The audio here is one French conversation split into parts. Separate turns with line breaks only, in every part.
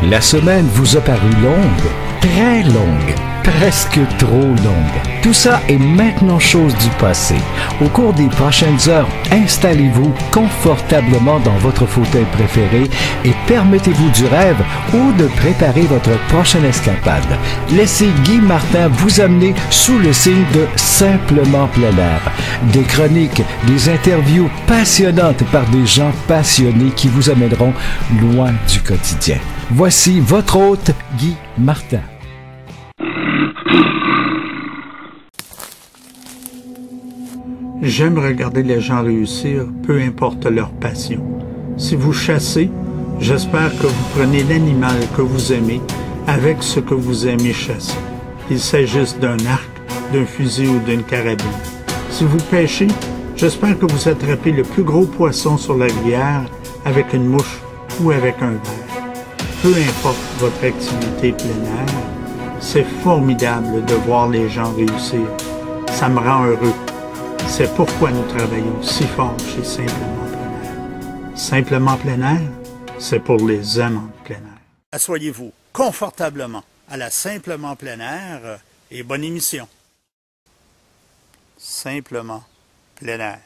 La semaine vous a paru longue, très longue, presque trop longue. Tout ça est maintenant chose du passé. Au cours des prochaines heures, installez-vous confortablement dans votre fauteuil préféré et permettez-vous du rêve ou de préparer votre prochaine escapade. Laissez Guy Martin vous amener sous le signe de Simplement plein air. Des chroniques, des interviews passionnantes par des gens passionnés qui vous amèneront loin du quotidien. Voici votre hôte, Guy Martin.
J'aime regarder les gens réussir, peu importe leur passion. Si vous chassez, j'espère que vous prenez l'animal que vous aimez avec ce que vous aimez chasser. Qu'il s'agisse d'un arc, d'un fusil ou d'une carabine. Si vous pêchez, j'espère que vous attrapez le plus gros poisson sur la rivière avec une mouche ou avec un verre. Peu importe votre activité plein air, c'est formidable de voir les gens réussir. Ça me rend heureux. C'est pourquoi nous travaillons si fort chez Simplement plein air. Simplement plein air, c'est pour les amants de plein air. Assoyez-vous confortablement à la Simplement plein air et bonne émission. Simplement plein air.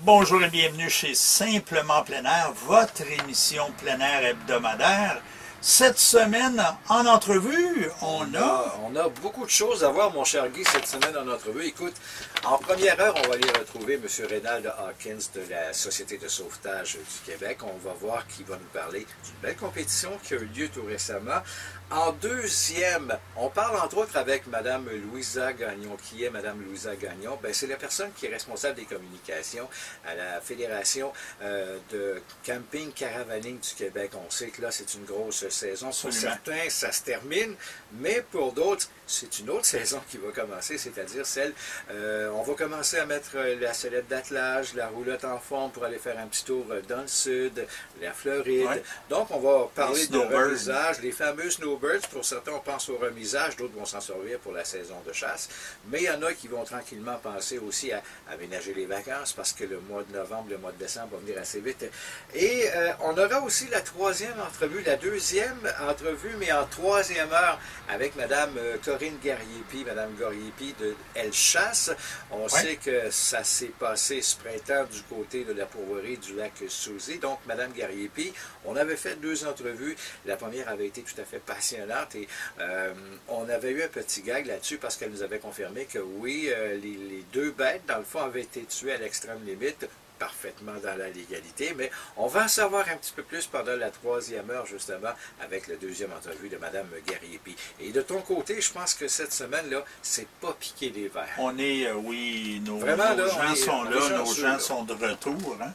Bonjour et bienvenue chez Simplement plein air, votre émission plein air hebdomadaire. Cette semaine, en entrevue, on a
beaucoup de choses à voir, mon cher Guy, cette semaine en entrevue. Écoute, en première heure, on va aller retrouver M. Reynald Hawkins de la Société de sauvetage du Québec. On va voir qu'il va nous parler d'une belle compétition qui a eu lieu tout récemment. En deuxième, on parle entre autres avec Mme Louisa Gagnon. Qui est Mme Louisa Gagnon? Ben, c'est la personne qui est responsable des communications à la Fédération de camping caravaning du Québec. On sait que là, c'est une grosse saison. Pour certains, ça se termine, mais pour d'autres, c'est une autre saison qui va commencer, c'est-à-dire celle, on va commencer à mettre la sellette d'attelage, la roulotte en forme pour aller faire un petit tour dans le sud, la Floride. Ouais. Donc, on va parler de remisage, les fameux snowbirds. Pour certains, on pense au remisage, d'autres vont s'en servir pour la saison de chasse. Mais il y en a qui vont tranquillement penser aussi à aménager les vacances parce que le mois de novembre, le mois de décembre va venir assez vite. Et on aura aussi la troisième entrevue, la deuxième entrevue, mais en troisième heure avec Mme Corinne Garriépi, Mme Garriépi de Elle Chasse. On sait que ça s'est passé ce printemps du côté de la pourvoirie du lac Souzy. Donc, Mme Garriépi, on avait fait 2 entrevues. La première avait été tout à fait passionnante et on avait eu un petit gag là-dessus parce qu'elle nous avait confirmé que oui, les 2 bêtes, dans le fond, avaient été tuées à l'extrême limite, parfaitement dans la légalité, mais on va en savoir un petit peu plus pendant la troisième heure, justement, avec la deuxième entrevue de Mme Garriépi. Et de ton côté, je pense que cette semaine-là, c'est pas piqué des verres.
On est, oui, nos gens sont là, nos gens sont de retour. Hein?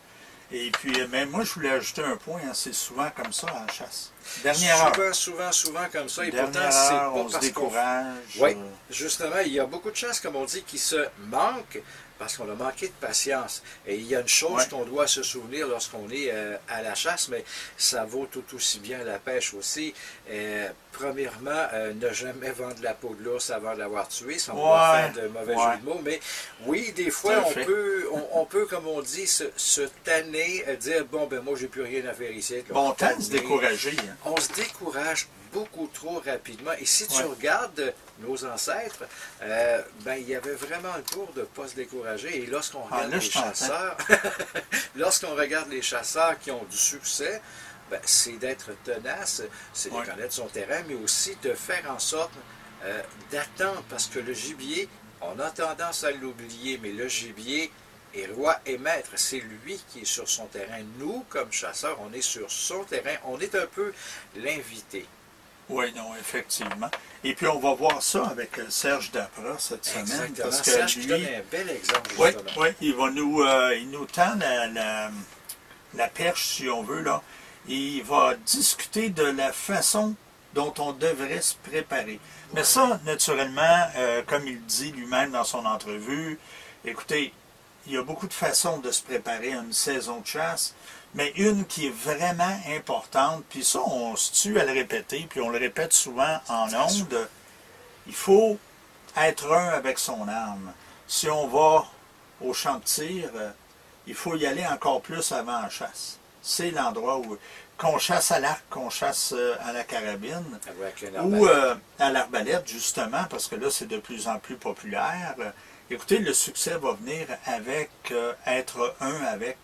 Et puis, même moi, je voulais ajouter un point, hein, c'est souvent comme ça en chasse. Dernière heure. Souvent comme ça. Et pourtant, c'est pas on se décourage.
Oui, justement, il y a beaucoup de chasses, comme on dit, qui se manquent parce qu'on a manqué de patience. Et il y a une chose qu'on doit se souvenir lorsqu'on est à la chasse, mais ça vaut tout aussi bien la pêche aussi. Premièrement, ne jamais vendre la peau de l'ours avant de l'avoir tué, sans vouloir faire de mauvais jeux de mots. Mais oui, des fois, on peut, comme on dit, se tanner, dire, bon, ben moi, j'ai plus rien à faire ici. Là,
bon temps de se décourager. Hein.
On se décourage beaucoup trop rapidement. Et si tu regardes nos ancêtres, ben, il y avait vraiment le tour de ne pas se décourager. Et lorsqu'on regarde les chasseurs, lorsqu'on regarde les chasseurs qui ont du succès, ben, c'est d'être tenace, c'est de connaître son terrain, mais aussi de faire en sorte d'attendre, parce que le gibier, on a tendance à l'oublier, mais le gibier est roi et maître, c'est lui qui est sur son terrain. Nous, comme chasseurs, on est sur son terrain, on est un peu l'invité.
Oui, non, effectivement. Et puis, on va voir ça avec Serge Dapra cette semaine.
Exactement.
Parce que
Serge
lui,
qui donne un bel exemple,
oui,
justement.
oui, il nous tend la perche, si on veut, là. Il va discuter de la façon dont on devrait se préparer. Mais ça, naturellement, comme il dit lui-même dans son entrevue, écoutez, il y a beaucoup de façons de se préparer à une saison de chasse, mais une qui est vraiment importante, puis ça, on se tue à le répéter, puis on le répète souvent en ondes, il faut être un avec son arme. Si on va au champ de tir, il faut y aller encore plus avant la chasse. C'est l'endroit où qu'on chasse à l'arc, qu'on chasse à la carabine, ou à l'arbalète, justement, parce que là, c'est de plus en plus populaire. Écoutez, le succès va venir avec être un avec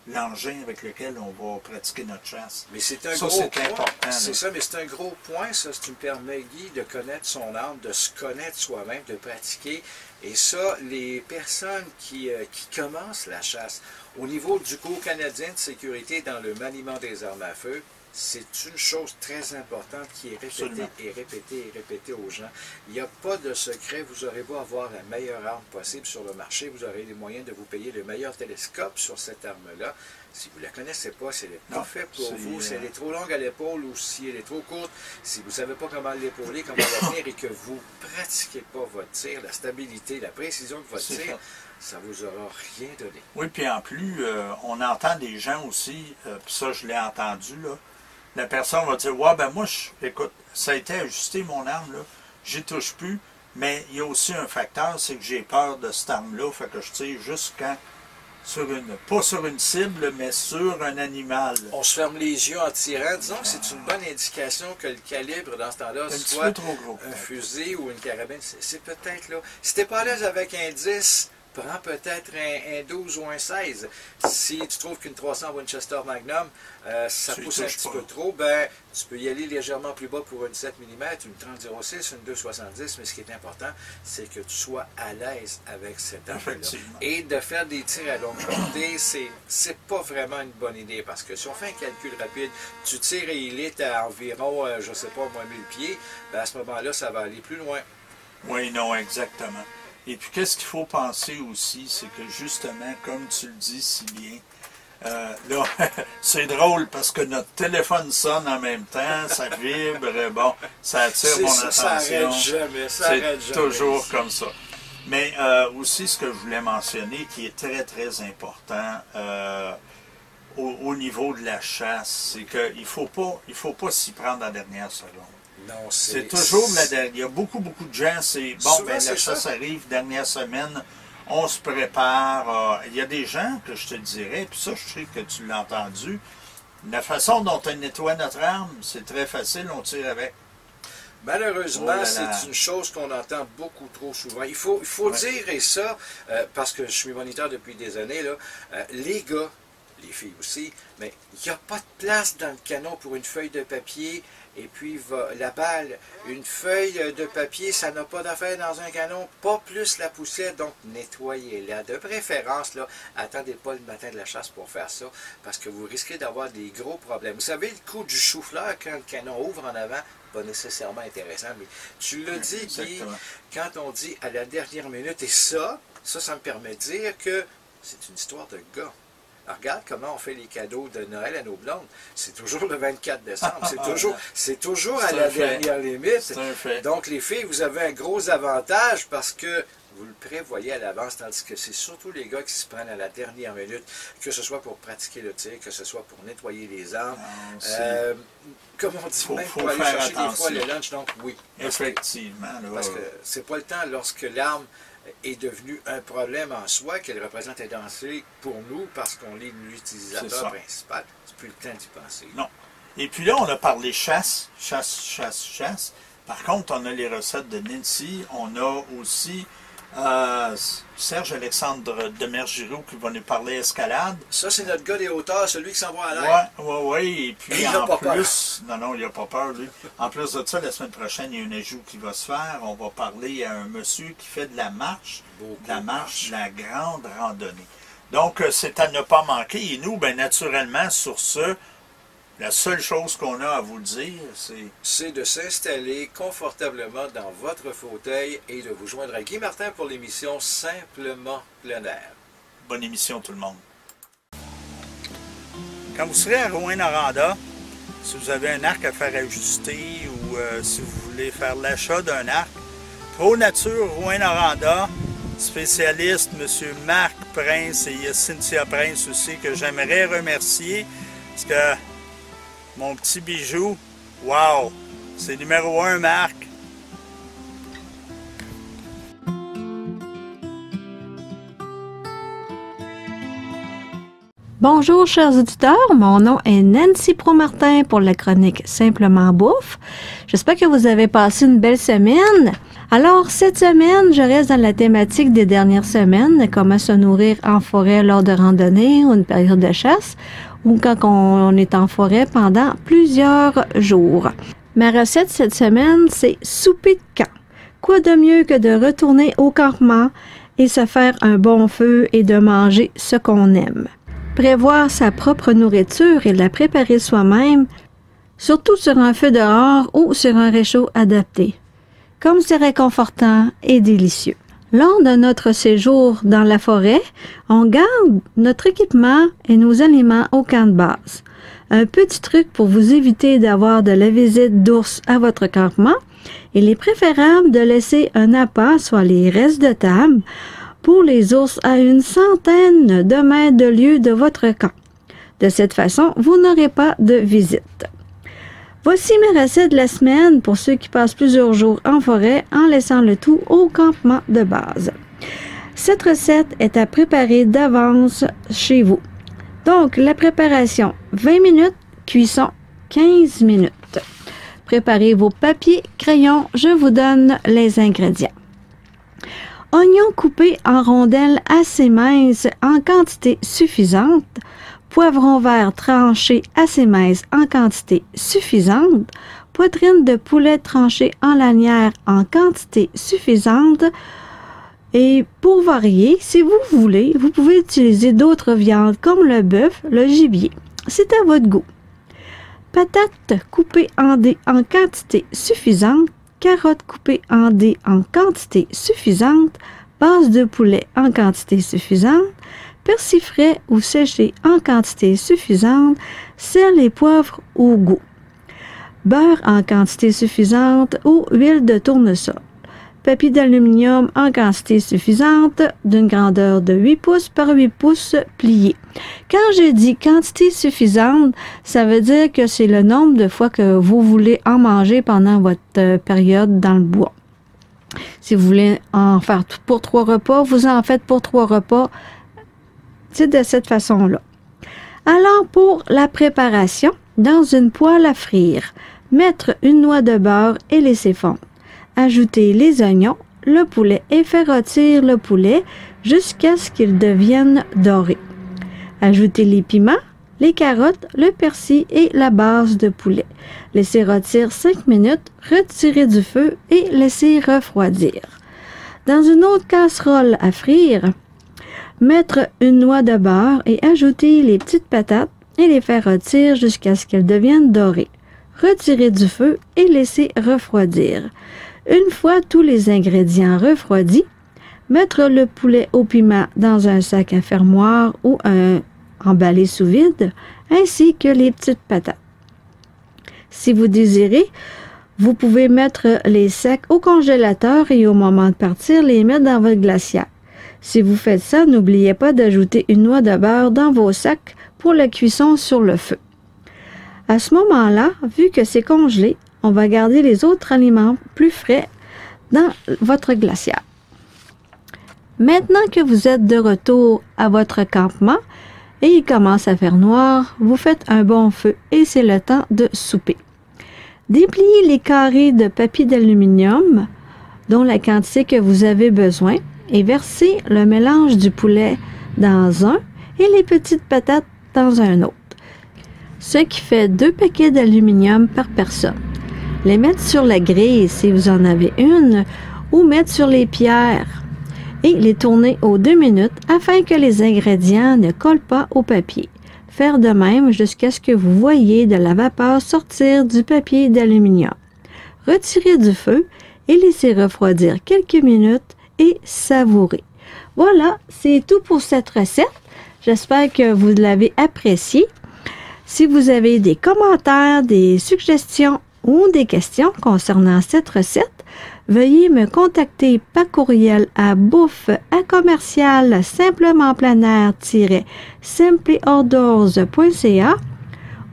l'engin avec lequel on va pratiquer notre chasse.
Mais c'est un
ça,
gros
c'est
point.
important.
C'est ça, mais c'est un gros point, ça, si tu me permets, Guy, de connaître son arme, de se connaître soi-même, de pratiquer. Et ça, les personnes qui commencent la chasse, au niveau du cours canadien de sécurité dans le maniement des armes à feu, c'est une chose très importante qui est répétée
Absolument.
et répétée et répétée aux gens. Il n'y a pas de secret. Vous aurez beau avoir la meilleure arme possible sur le marché. Vous aurez les moyens de vous payer le meilleur télescope sur cette arme-là. Si vous ne la connaissez pas, si elle n'est pas faite pour vous, si elle est trop longue à l'épaule ou si elle est trop courte, si vous ne savez pas comment l'épauler, comment la tenir et que vous ne pratiquez pas votre tir, la stabilité, la précision de votre tir, ça ne vous aura rien donné.
Oui, puis en plus, on entend des gens aussi, puis ça, je l'ai entendu, là. La personne va dire, ouais, ben moi, écoute, ça a été ajusté, mon arme, là, j'y touche plus, mais il y a aussi un facteur, c'est que j'ai peur de cette arme-là, fait que je tire juste quand, pas sur une cible, mais sur un animal.
On se ferme les yeux en tirant, disons que c'est une bonne indication que le calibre, dans ce temps-là, soit
trop gros,
un fusil ou une carabine, c'est peut-être là. Si tu n'es pas à l'aise avec un 10, prends peut-être un 12 ou un 16. Si tu trouves qu'une 300 Winchester Magnum, ça pousse un petit peu trop, ben, tu peux y aller légèrement plus bas pour une 7 mm, une 30-06, une 2,70, mais ce qui est important, c'est que tu sois à l'aise avec cette arme-là. Et de faire des tirs à longue portée, c'est pas vraiment une bonne idée, parce que si on fait un calcul rapide, tu tires et il est à environ, je sais pas, moins 1000 pieds, ben à ce moment-là, ça va aller plus loin.
Oui, non, exactement. Et puis, qu'est-ce qu'il faut penser aussi, c'est que justement, comme tu le dis si bien, là, c'est drôle parce que notre téléphone sonne en même temps, ça vibre, bon, ça attire mon attention.
Ça n'arrête jamais, ça n'arrête jamais.
C'est toujours comme ça. Mais aussi, ce que je voulais mentionner, qui est très, très important au niveau de la chasse, c'est qu'il ne faut pas s'y prendre à la dernière seconde.
Non,
c'est toujours la dernière. Il y a beaucoup de gens, c'est bon, ben, la chasse arrive, dernière semaine, on se prépare. Il y a des gens que je te dirais, puis ça, je sais que tu l'as entendu, la façon dont on nettoie notre arme, c'est très facile, on tire avec.
Malheureusement, c'est une chose qu'on entend beaucoup trop souvent. Il faut dire, et ça, parce que je suis moniteur depuis des années, là, les gars, les filles aussi, mais il n'y a pas de place dans le canon pour une feuille de papier. Et puis, la balle, une feuille de papier, ça n'a pas d'affaire dans un canon, pas plus la poussière, donc nettoyez-la. De préférence, là, attendez pas le matin de la chasse pour faire ça, parce que vous risquez d'avoir des gros problèmes. Vous savez, le coup du chou-fleur, quand le canon ouvre en avant, pas nécessairement intéressant, mais tu l'as dit, Guy, quand on dit à la dernière minute, et ça me permet de dire que c'est une histoire de gars. Alors, regarde comment on fait les cadeaux de Noël à nos blondes. C'est toujours le 24 décembre. C'est toujours à la dernière limite.
C'est un fait.
Donc, les filles, vous avez un gros avantage parce que vous le prévoyez à l'avance, tandis que c'est surtout les gars qui se prennent à la dernière minute, que ce soit pour pratiquer le tir, que ce soit pour nettoyer les armes. Comme on dit, même pour aller chercher des fois le lunch. Donc, oui.
Effectivement.
Parce que c'est pas le temps lorsque l'arme est devenu un problème en soi, qu'elle représente un danger pour nous parce qu'on est l'utilisateur principal. C'est plus le temps d'y penser.
Non. Et puis là, on a parlé chasse. Par contre, on a les recettes de Nancy. On a aussi Serge-Alexandre Demergiroux qui va nous parler escalade.
Ça, c'est notre gars des hauteurs, celui qui s'envoie à l'air.
Oui. Et puis, en plus, non, il n'a pas peur, lui. En plus de ça, la semaine prochaine, il y a un ajout qui va se faire. On va parler à un monsieur qui fait de la marche, de la grande randonnée. Donc, c'est à ne pas manquer. Et nous, bien naturellement, sur ce, La seule chose qu'on a à vous dire,
c'est de s'installer confortablement dans votre fauteuil et de vous joindre à Guy Martin pour l'émission Simplement Plein Air.
Bonne émission tout le monde. Quand vous serez à Rouyn-Noranda, si vous avez un arc à faire ajuster ou si vous voulez faire l'achat d'un arc, Pro Nature Rouyn-Noranda, spécialiste M. Marc Prince et Cynthia Prince aussi, que j'aimerais remercier parce que mon petit bijou, wow, c'est numéro 1 Marc.
Bonjour chers auditeurs, mon nom est Nancy Pro-Martin pour la chronique Simplement Bouffe. J'espère que vous avez passé une belle semaine. Alors cette semaine, je reste dans la thématique des dernières semaines, comment se nourrir en forêt lors de randonnées ou une période de chasse, ou quand on est en forêt pendant plusieurs jours. Ma recette cette semaine, c'est souper de camp. Quoi de mieux que de retourner au campement et se faire un bon feu et de manger ce qu'on aime. Prévoir sa propre nourriture et la préparer soi-même, surtout sur un feu dehors ou sur un réchaud adapté. Comme c'est réconfortant et délicieux. Lors de notre séjour dans la forêt, on garde notre équipement et nos aliments au camp de base. Un petit truc pour vous éviter d'avoir de la visite d'ours à votre campement, il est préférable de laisser un appât, soit les restes de table, pour les ours à une centaine de mètres de lieu de votre camp. De cette façon, vous n'aurez pas de visite. Voici mes recettes de la semaine pour ceux qui passent plusieurs jours en forêt en laissant le tout au campement de base. Cette recette est à préparer d'avance chez vous. Donc, la préparation, 20 minutes, cuisson, 15 minutes. Préparez vos papiers, crayons, je vous donne les ingrédients. Oignons coupés en rondelles assez minces en quantité suffisante. Poivron vert tranché assez mince en quantité suffisante, poitrine de poulet tranchée en lanières en quantité suffisante. Et pour varier, si vous voulez, vous pouvez utiliser d'autres viandes comme le bœuf, le gibier. C'est à votre goût. Patates coupées en dés en quantité suffisante, carottes coupées en dés en quantité suffisante, base de poulet en quantité suffisante, persil frais ou séché en quantité suffisante, sel et poivre au goût, beurre en quantité suffisante ou huile de tournesol, papier d'aluminium en quantité suffisante d'une grandeur de 8 pouces par 8 pouces plié. Quand j'ai dit quantité suffisante, ça veut dire que c'est le nombre de fois que vous voulez en manger pendant votre période dans le bois. Si vous voulez en faire pour 3 repas, vous en faites pour 3 repas. C'est de cette façon-là. Alors, pour la préparation, dans une poêle à frire, mettre une noix de beurre et laisser fondre. Ajouter les oignons, le poulet et faire rôtir le poulet jusqu'à ce qu'il devienne doré. Ajouter les piments, les carottes, le persil et la base de poulet. Laisser rôtir 5 minutes, retirer du feu et laisser refroidir. Dans une autre casserole à frire, mettre une noix de beurre et ajouter les petites patates et les faire rôtir jusqu'à ce qu'elles deviennent dorées. Retirer du feu et laisser refroidir. Une fois tous les ingrédients refroidis, mettre le poulet au piment dans un sac à fermoir ou emballé sous vide, ainsi que les petites patates. Si vous désirez, vous pouvez mettre les sacs au congélateur et au moment de partir, les mettre dans votre glacière. Si vous faites ça, n'oubliez pas d'ajouter une noix de beurre dans vos sacs pour la cuisson sur le feu. À ce moment-là, vu que c'est congelé, on va garder les autres aliments plus frais dans votre glacière. Maintenant que vous êtes de retour à votre campement et il commence à faire noir, vous faites un bon feu et c'est le temps de souper. Dépliez les carrés de papier d'aluminium dont la quantité que vous avez besoin et versez le mélange du poulet dans un et les petites patates dans un autre, ce qui fait 2 paquets d'aluminium par personne. Les mettre sur la grille si vous en avez une ou mettre sur les pierres et les tourner aux 2 minutes afin que les ingrédients ne collent pas au papier. faire de même jusqu'à ce que vous voyez de la vapeur sortir du papier d'aluminium. Retirez du feu et laissez refroidir quelques minutes et savourez. Voilà, c'est tout pour cette recette. J'espère que vous l'avez appréciée. Si vous avez des commentaires, des suggestions ou des questions concernant cette recette, veuillez me contacter par courriel à bouffe-simplementplanaire-simplyorders.ca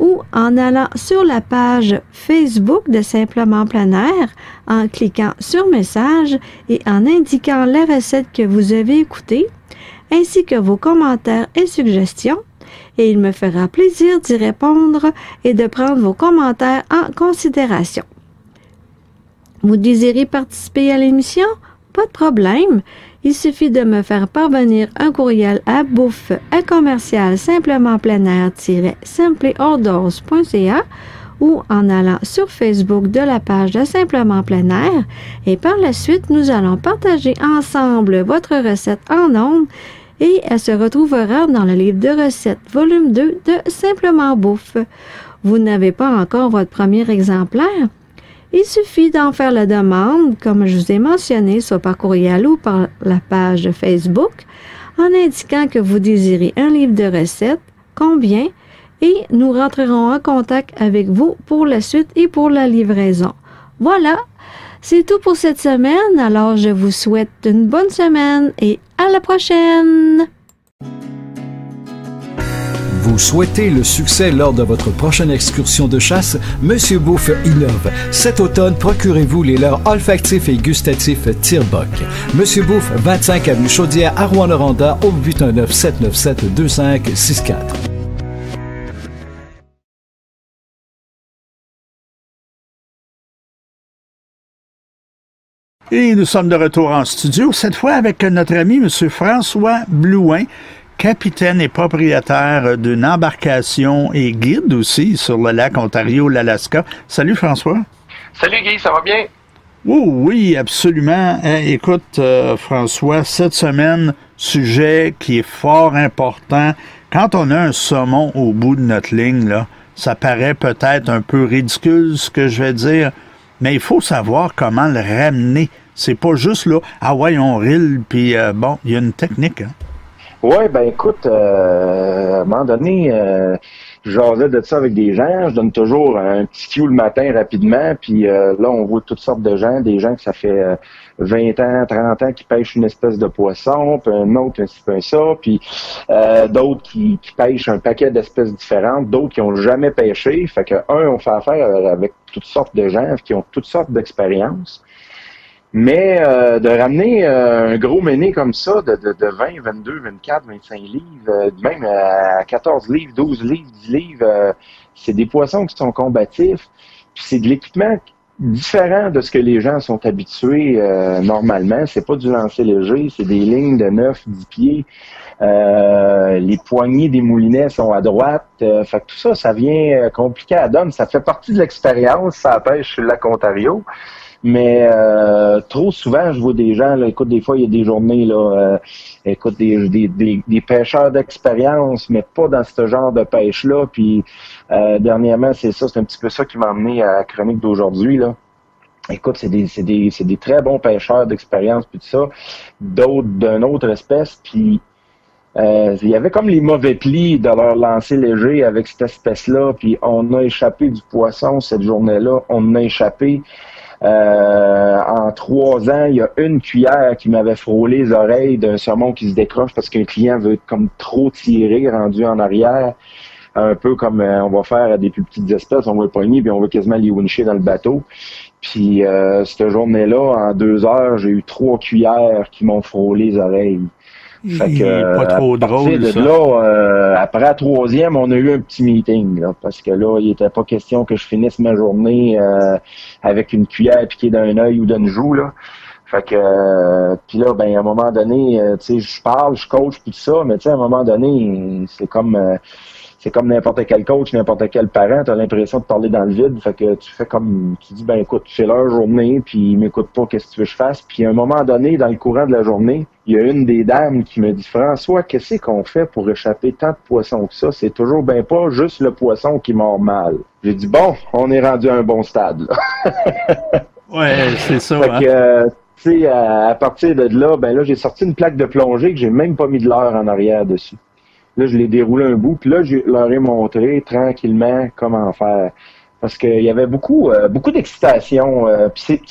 ou en allant sur la page Facebook de Simplement Plein Air, en cliquant sur Messages et en indiquant la recette que vous avez écoutée, ainsi que vos commentaires et suggestions, et il me fera plaisir d'y répondre et de prendre vos commentaires en considération. Vous désirez participer à l'émission? Pas de problème. Il suffit de me faire parvenir un courriel à bouffe-simplementplanaire-simplyorders.ca ou en allant sur Facebook de la page de Simplement Plein Air et par la suite, nous allons partager ensemble votre recette en ondes et elle se retrouvera dans le livre de recettes volume 2 de Simplement Bouffe. Vous n'avez pas encore votre premier exemplaire? Il suffit d'en faire la demande, comme je vous ai mentionné, soit par courriel ou par la page Facebook, en indiquant que vous désirez un livre de recettes, combien, et nous rentrerons en contact avec vous pour la suite et pour la livraison. Voilà, c'est tout pour cette semaine, alors je vous souhaite une bonne semaine et à la prochaine!
Vous souhaitez le succès lors de votre prochaine excursion de chasse? Monsieur Bouffe innove. Cet automne, procurez-vous les leurres olfactifs et gustatifs Tirbock. Monsieur Bouffe, 25 avenue Chaudière à Rouyn-Noranda au 819-797-2564.
Et nous sommes de retour en studio, cette fois avec notre ami M. François Blouin, capitaine et propriétaire d'une embarcation et guide aussi sur le lac Ontario, l'Alaska. Salut François.
Salut Guy, ça va bien?
Oh, oui, absolument. Écoute, François, cette semaine, sujet qui est fort important. Quand on a un saumon au bout de notre ligne, là, ça paraît peut-être un peu ridicule ce que je vais dire, mais il faut savoir comment le ramener. C'est pas juste là, ah ouais, on rille, puis bon, il y a une technique, hein.
Oui, ben écoute, à un moment donné, je jasais de ça avec des gens, je donne toujours un petit cue le matin rapidement, puis là, on voit toutes sortes de gens, des gens que ça fait 20 ans, 30 ans qui pêchent une espèce de poisson, puis un autre, un ci, puis un ça, puis d'autres qui pêchent un paquet d'espèces différentes, d'autres qui ont jamais pêché, fait que on fait affaire avec toutes sortes de gens qui ont toutes sortes d'expériences. Mais de ramener un gros méné comme ça, de 20, 22, 24, 25 livres, même à 14 livres, 12 livres, 10 livres, c'est des poissons qui sont combatifs. Puis c'est de l'équipement différent de ce que les gens sont habitués normalement. C'est pas du lancer léger, c'est des lignes de 9, 10 pieds. Les poignées des moulinets sont à droite. Fait que tout ça, ça vient compliqué à donner. Ça fait partie de l'expérience, ça pêche sur le lac Ontario. Mais trop souvent, je vois des gens, là, écoute, des fois, il y a des journées, là, écoute, des pêcheurs d'expérience, mais pas dans ce genre de pêche-là. Puis dernièrement, c'est un petit peu ça qui m'a amené à la chronique d'aujourd'hui, là. Écoute, c'est des très bons pêcheurs d'expérience, puis tout ça, d'autres d'une autre espèce, puis il y avait comme les mauvais plis de leur lancer léger avec cette espèce-là, puis on a échappé du poisson cette journée-là, on a échappé. En 3 ans, il y a une cuillère qui m'avait frôlé les oreilles d'un saumon qui se décroche parce qu'un client veut comme trop tirer, rendu en arrière. Un peu comme on va faire à des plus petites espèces, on va le pogner puis on va quasiment les wincher dans le bateau. Puis cette journée-là, en 2 heures, j'ai eu 3 cuillères qui m'ont frôlé les oreilles. Fait que,
pas trop drôle,
de
ça.
là, après la 3e, on a eu un petit meeting, là, parce que là, il était pas question que je finisse ma journée avec une cuillère piquée d'un œil ou d'une joue, là. Fait que, puis là, ben, à un moment donné, tu sais, je parle, je coach, puis tout ça, mais tu sais, à un moment donné, c'est comme n'importe quel coach, n'importe quel parent, t'as l'impression de parler dans le vide, fait que tu dis, ben écoute, c'est leur journée, puis ils m'écoutent pas, qu'est-ce que tu veux que je fasse, puis à un moment donné, dans le courant de la journée, il y a une des dames qui me dit, François, qu'est-ce qu'on fait pour échapper tant de poissons que ça? C'est toujours ben pas juste le poisson qui mord mal. J'ai dit, bon, on est rendu à un bon stade, là.
Ouais, c'est ça.
Fait que, tu sais, à partir de là, ben là, j'ai sorti une plaque de plongée que j'ai même pas mis de leurre en arrière dessus. Là, je l'ai déroulé un bout, puis là, je leur ai montré tranquillement comment faire. Parce qu'il y avait beaucoup d'excitation. Puis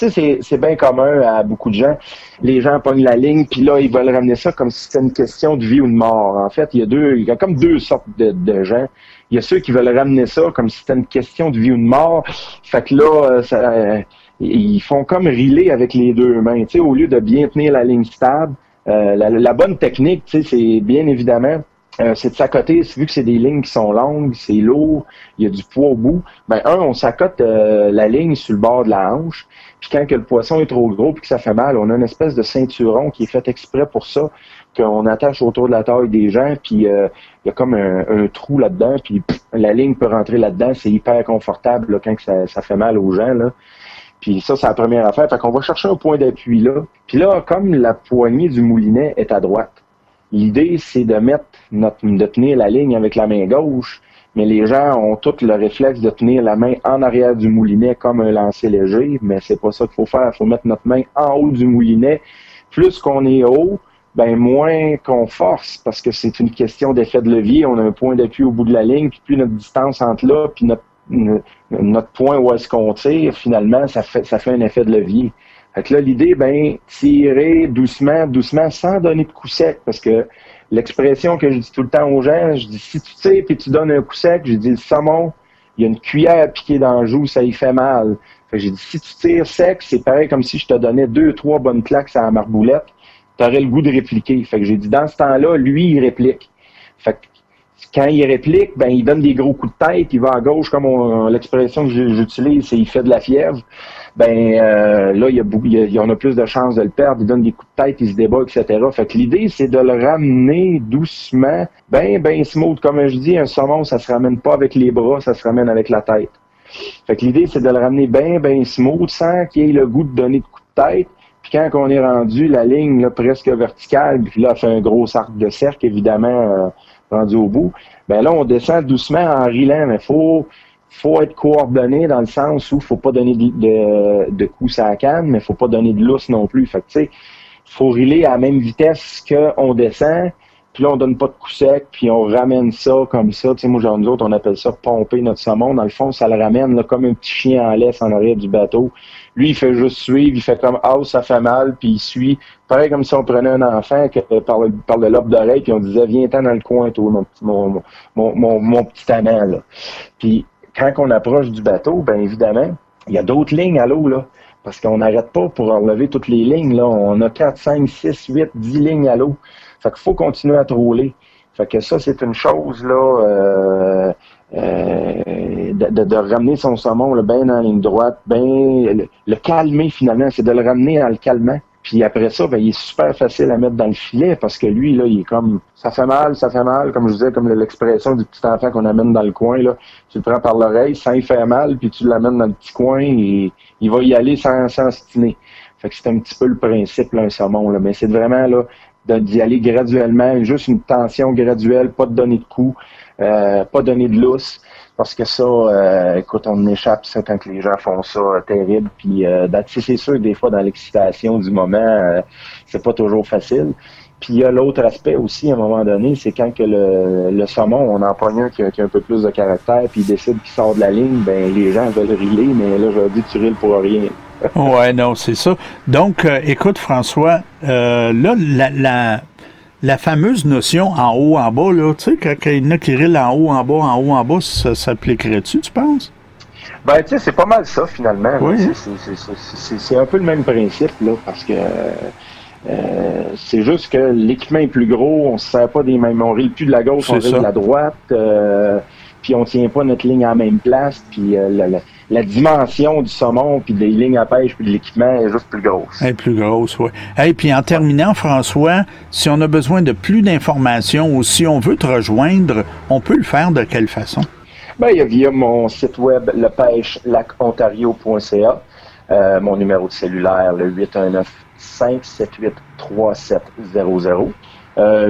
c'est bien commun à beaucoup de gens. Les gens pognent la ligne, puis là, ils veulent ramener ça comme si c'était une question de vie ou de mort. En fait, il y a comme deux sortes de gens. Il y a ceux qui veulent ramener ça comme si c'était une question de vie ou de mort. Fait que là, ils font comme riler avec les deux mains. Tu sais, au lieu de bien tenir la ligne stable, la bonne technique, tu sais, c'est bien évidemment... c'est de s'accoter, vu que c'est des lignes qui sont longues, c'est lourd, il y a du poids au bout. Ben, on s'accote la ligne sur le bord de la hanche, puis quand que le poisson est trop gros puis que ça fait mal, on a une espèce de ceinturon qui est fait exprès pour ça, qu'on attache autour de la taille des gens, puis il y a comme un trou là-dedans, puis la ligne peut rentrer là-dedans, c'est hyper confortable là, quand que ça fait mal aux gens, là. Puis ça, c'est la première affaire. Fait qu'on va chercher un point d'appui là. Puis là, comme la poignée du moulinet est à droite, l'idée, c'est de tenir la ligne avec la main gauche, mais les gens ont tout le réflexe de tenir la main en arrière du moulinet comme un lancer léger, mais c'est pas ça qu'il faut faire. Il faut mettre notre main en haut du moulinet. Plus qu'on est haut, ben moins qu'on force, parce que c'est une question d'effet de levier. On a un point d'appui au bout de la ligne, puis plus notre distance entre là, puis notre point où est-ce qu'on tire, finalement, ça fait un effet de levier. Fait que là, l'idée, ben, tirer doucement, sans donner de coup sec, parce que l'expression que je dis tout le temps aux gens, je dis, si tu tires puis tu donnes un coup sec, je dis, le saumon, il y a une cuillère piquée dans le joue, ça y fait mal. Fait que j'ai dit, si tu tires sec, c'est pareil comme si je te donnais 2-3 bonnes claques à la marboulette, t'aurais le goût de répliquer. Fait que j'ai dit, dans ce temps-là, lui, il réplique. Fait que quand il réplique, ben il donne des gros coups de tête, il va à gauche, comme l'expression que j'utilise, c'est il fait de la fièvre. Ben là, on a plus de chances de le perdre, il donne des coups de tête, il se débat, etc. Fait que l'idée, c'est de le ramener doucement, ben smooth. Comme je dis, un saumon, ça se ramène pas avec les bras, ça se ramène avec la tête. Fait que l'idée, c'est de le ramener ben smooth, sans qu'il ait le goût de donner de coups de tête. Puis quand on est rendu, la ligne là, presque verticale, puis là, elle fait un gros arc de cercle, évidemment, rendu au bout, ben là, on descend doucement en rilant, mais faut être coordonné dans le sens où faut pas donner de coups à la canne, mais faut pas donner de lousse non plus. Fait que, tu sais, faut riler à la même vitesse qu'on descend, puis là, on donne pas de coup sec, puis on ramène ça comme ça. Tu sais, moi, genre, nous autres, on appelle ça pomper notre saumon. Dans le fond, ça le ramène là, comme un petit chien en laisse en arrière du bateau. Lui, il fait juste suivre, il fait comme « Ah, ça fait mal », puis il suit. Pareil comme si on prenait un enfant par le lobe d'oreille, puis on disait « Viens-t'en dans le coin, toi, mon petit amant, là. » Puis quand on approche du bateau, bien évidemment, il y a d'autres lignes à l'eau, là. Parce qu'on n'arrête pas pour enlever toutes les lignes, là. On a 4, 5, 6, 8, 10 lignes à l'eau. Fait qu'il faut continuer à troller. Fait que ça, c'est une chose, là, de ramener son saumon là, bien dans la ligne droite, bien le calmer finalement, c'est de le ramener dans le calmant. Puis après ça, ben, il est super facile à mettre dans le filet parce que lui, là, il est comme ça fait mal, comme je disais, comme l'expression du petit enfant qu'on amène dans le coin, là. Tu le prends par l'oreille sans y faire mal, puis tu l'amènes dans le petit coin et il va y aller sans stiner. Fait que c'est un petit peu le principe, là, un saumon, là. Mais c'est vraiment là d'y aller graduellement, juste une tension graduelle, pas de donner de coups, pas donner de lousse, parce que ça, écoute, on échappe ça quand les gens font ça terrible, puis c'est sûr que des fois, dans l'excitation du moment, c'est pas toujours facile. Puis il y a l'autre aspect aussi, à un moment donné, c'est quand que le saumon, on en pogne un qui a un peu plus de caractère, puis il décide qu'il sort de la ligne, ben les gens veulent riler, mais là, je leur dis, tu riles pour rien.
Ouais, non, c'est ça. Donc, écoute, François, là, la fameuse notion en haut, en bas, là, tu sais, quand il y en a qui rilent en haut, en bas, ça s'appliquerait-tu, tu penses?
Ben, tu sais, c'est pas mal ça, finalement.
Oui.
C'est un peu le même principe, là, parce que c'est juste que l'équipement est plus gros, on se sert pas des mêmes, on rile plus de la gauche, on rile de la droite, puis on tient pas notre ligne en même place, puis la dimension du saumon, puis des lignes à pêche, puis de l'équipement est juste plus grosse.
Elle est plus grosse, oui. Et puis en terminant, François, si on a besoin de plus d'informations ou si on veut te rejoindre, on peut le faire de quelle façon?
Ben, il y a via mon site web lepêchelacontario.ca, mon numéro de cellulaire, le 819-578 3700.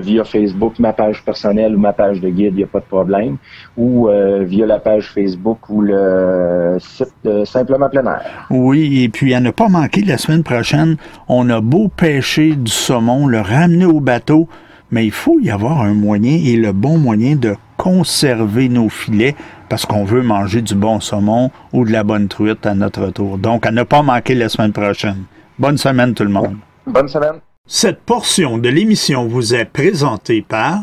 Via Facebook, ma page personnelle ou ma page de guide, il n'y a pas de problème. Ou via la page Facebook ou le site Simplement Plein Air.
Oui, et puis à ne pas manquer, la semaine prochaine, on a beau pêcher du saumon, le ramener au bateau, mais il faut y avoir un moyen et le bon moyen de conserver nos filets parce qu'on veut manger du bon saumon ou de la bonne truite à notre retour. Donc, à ne pas manquer la semaine prochaine. Bonne semaine tout le monde.
Bonne semaine.
Cette portion de l'émission vous est présentée par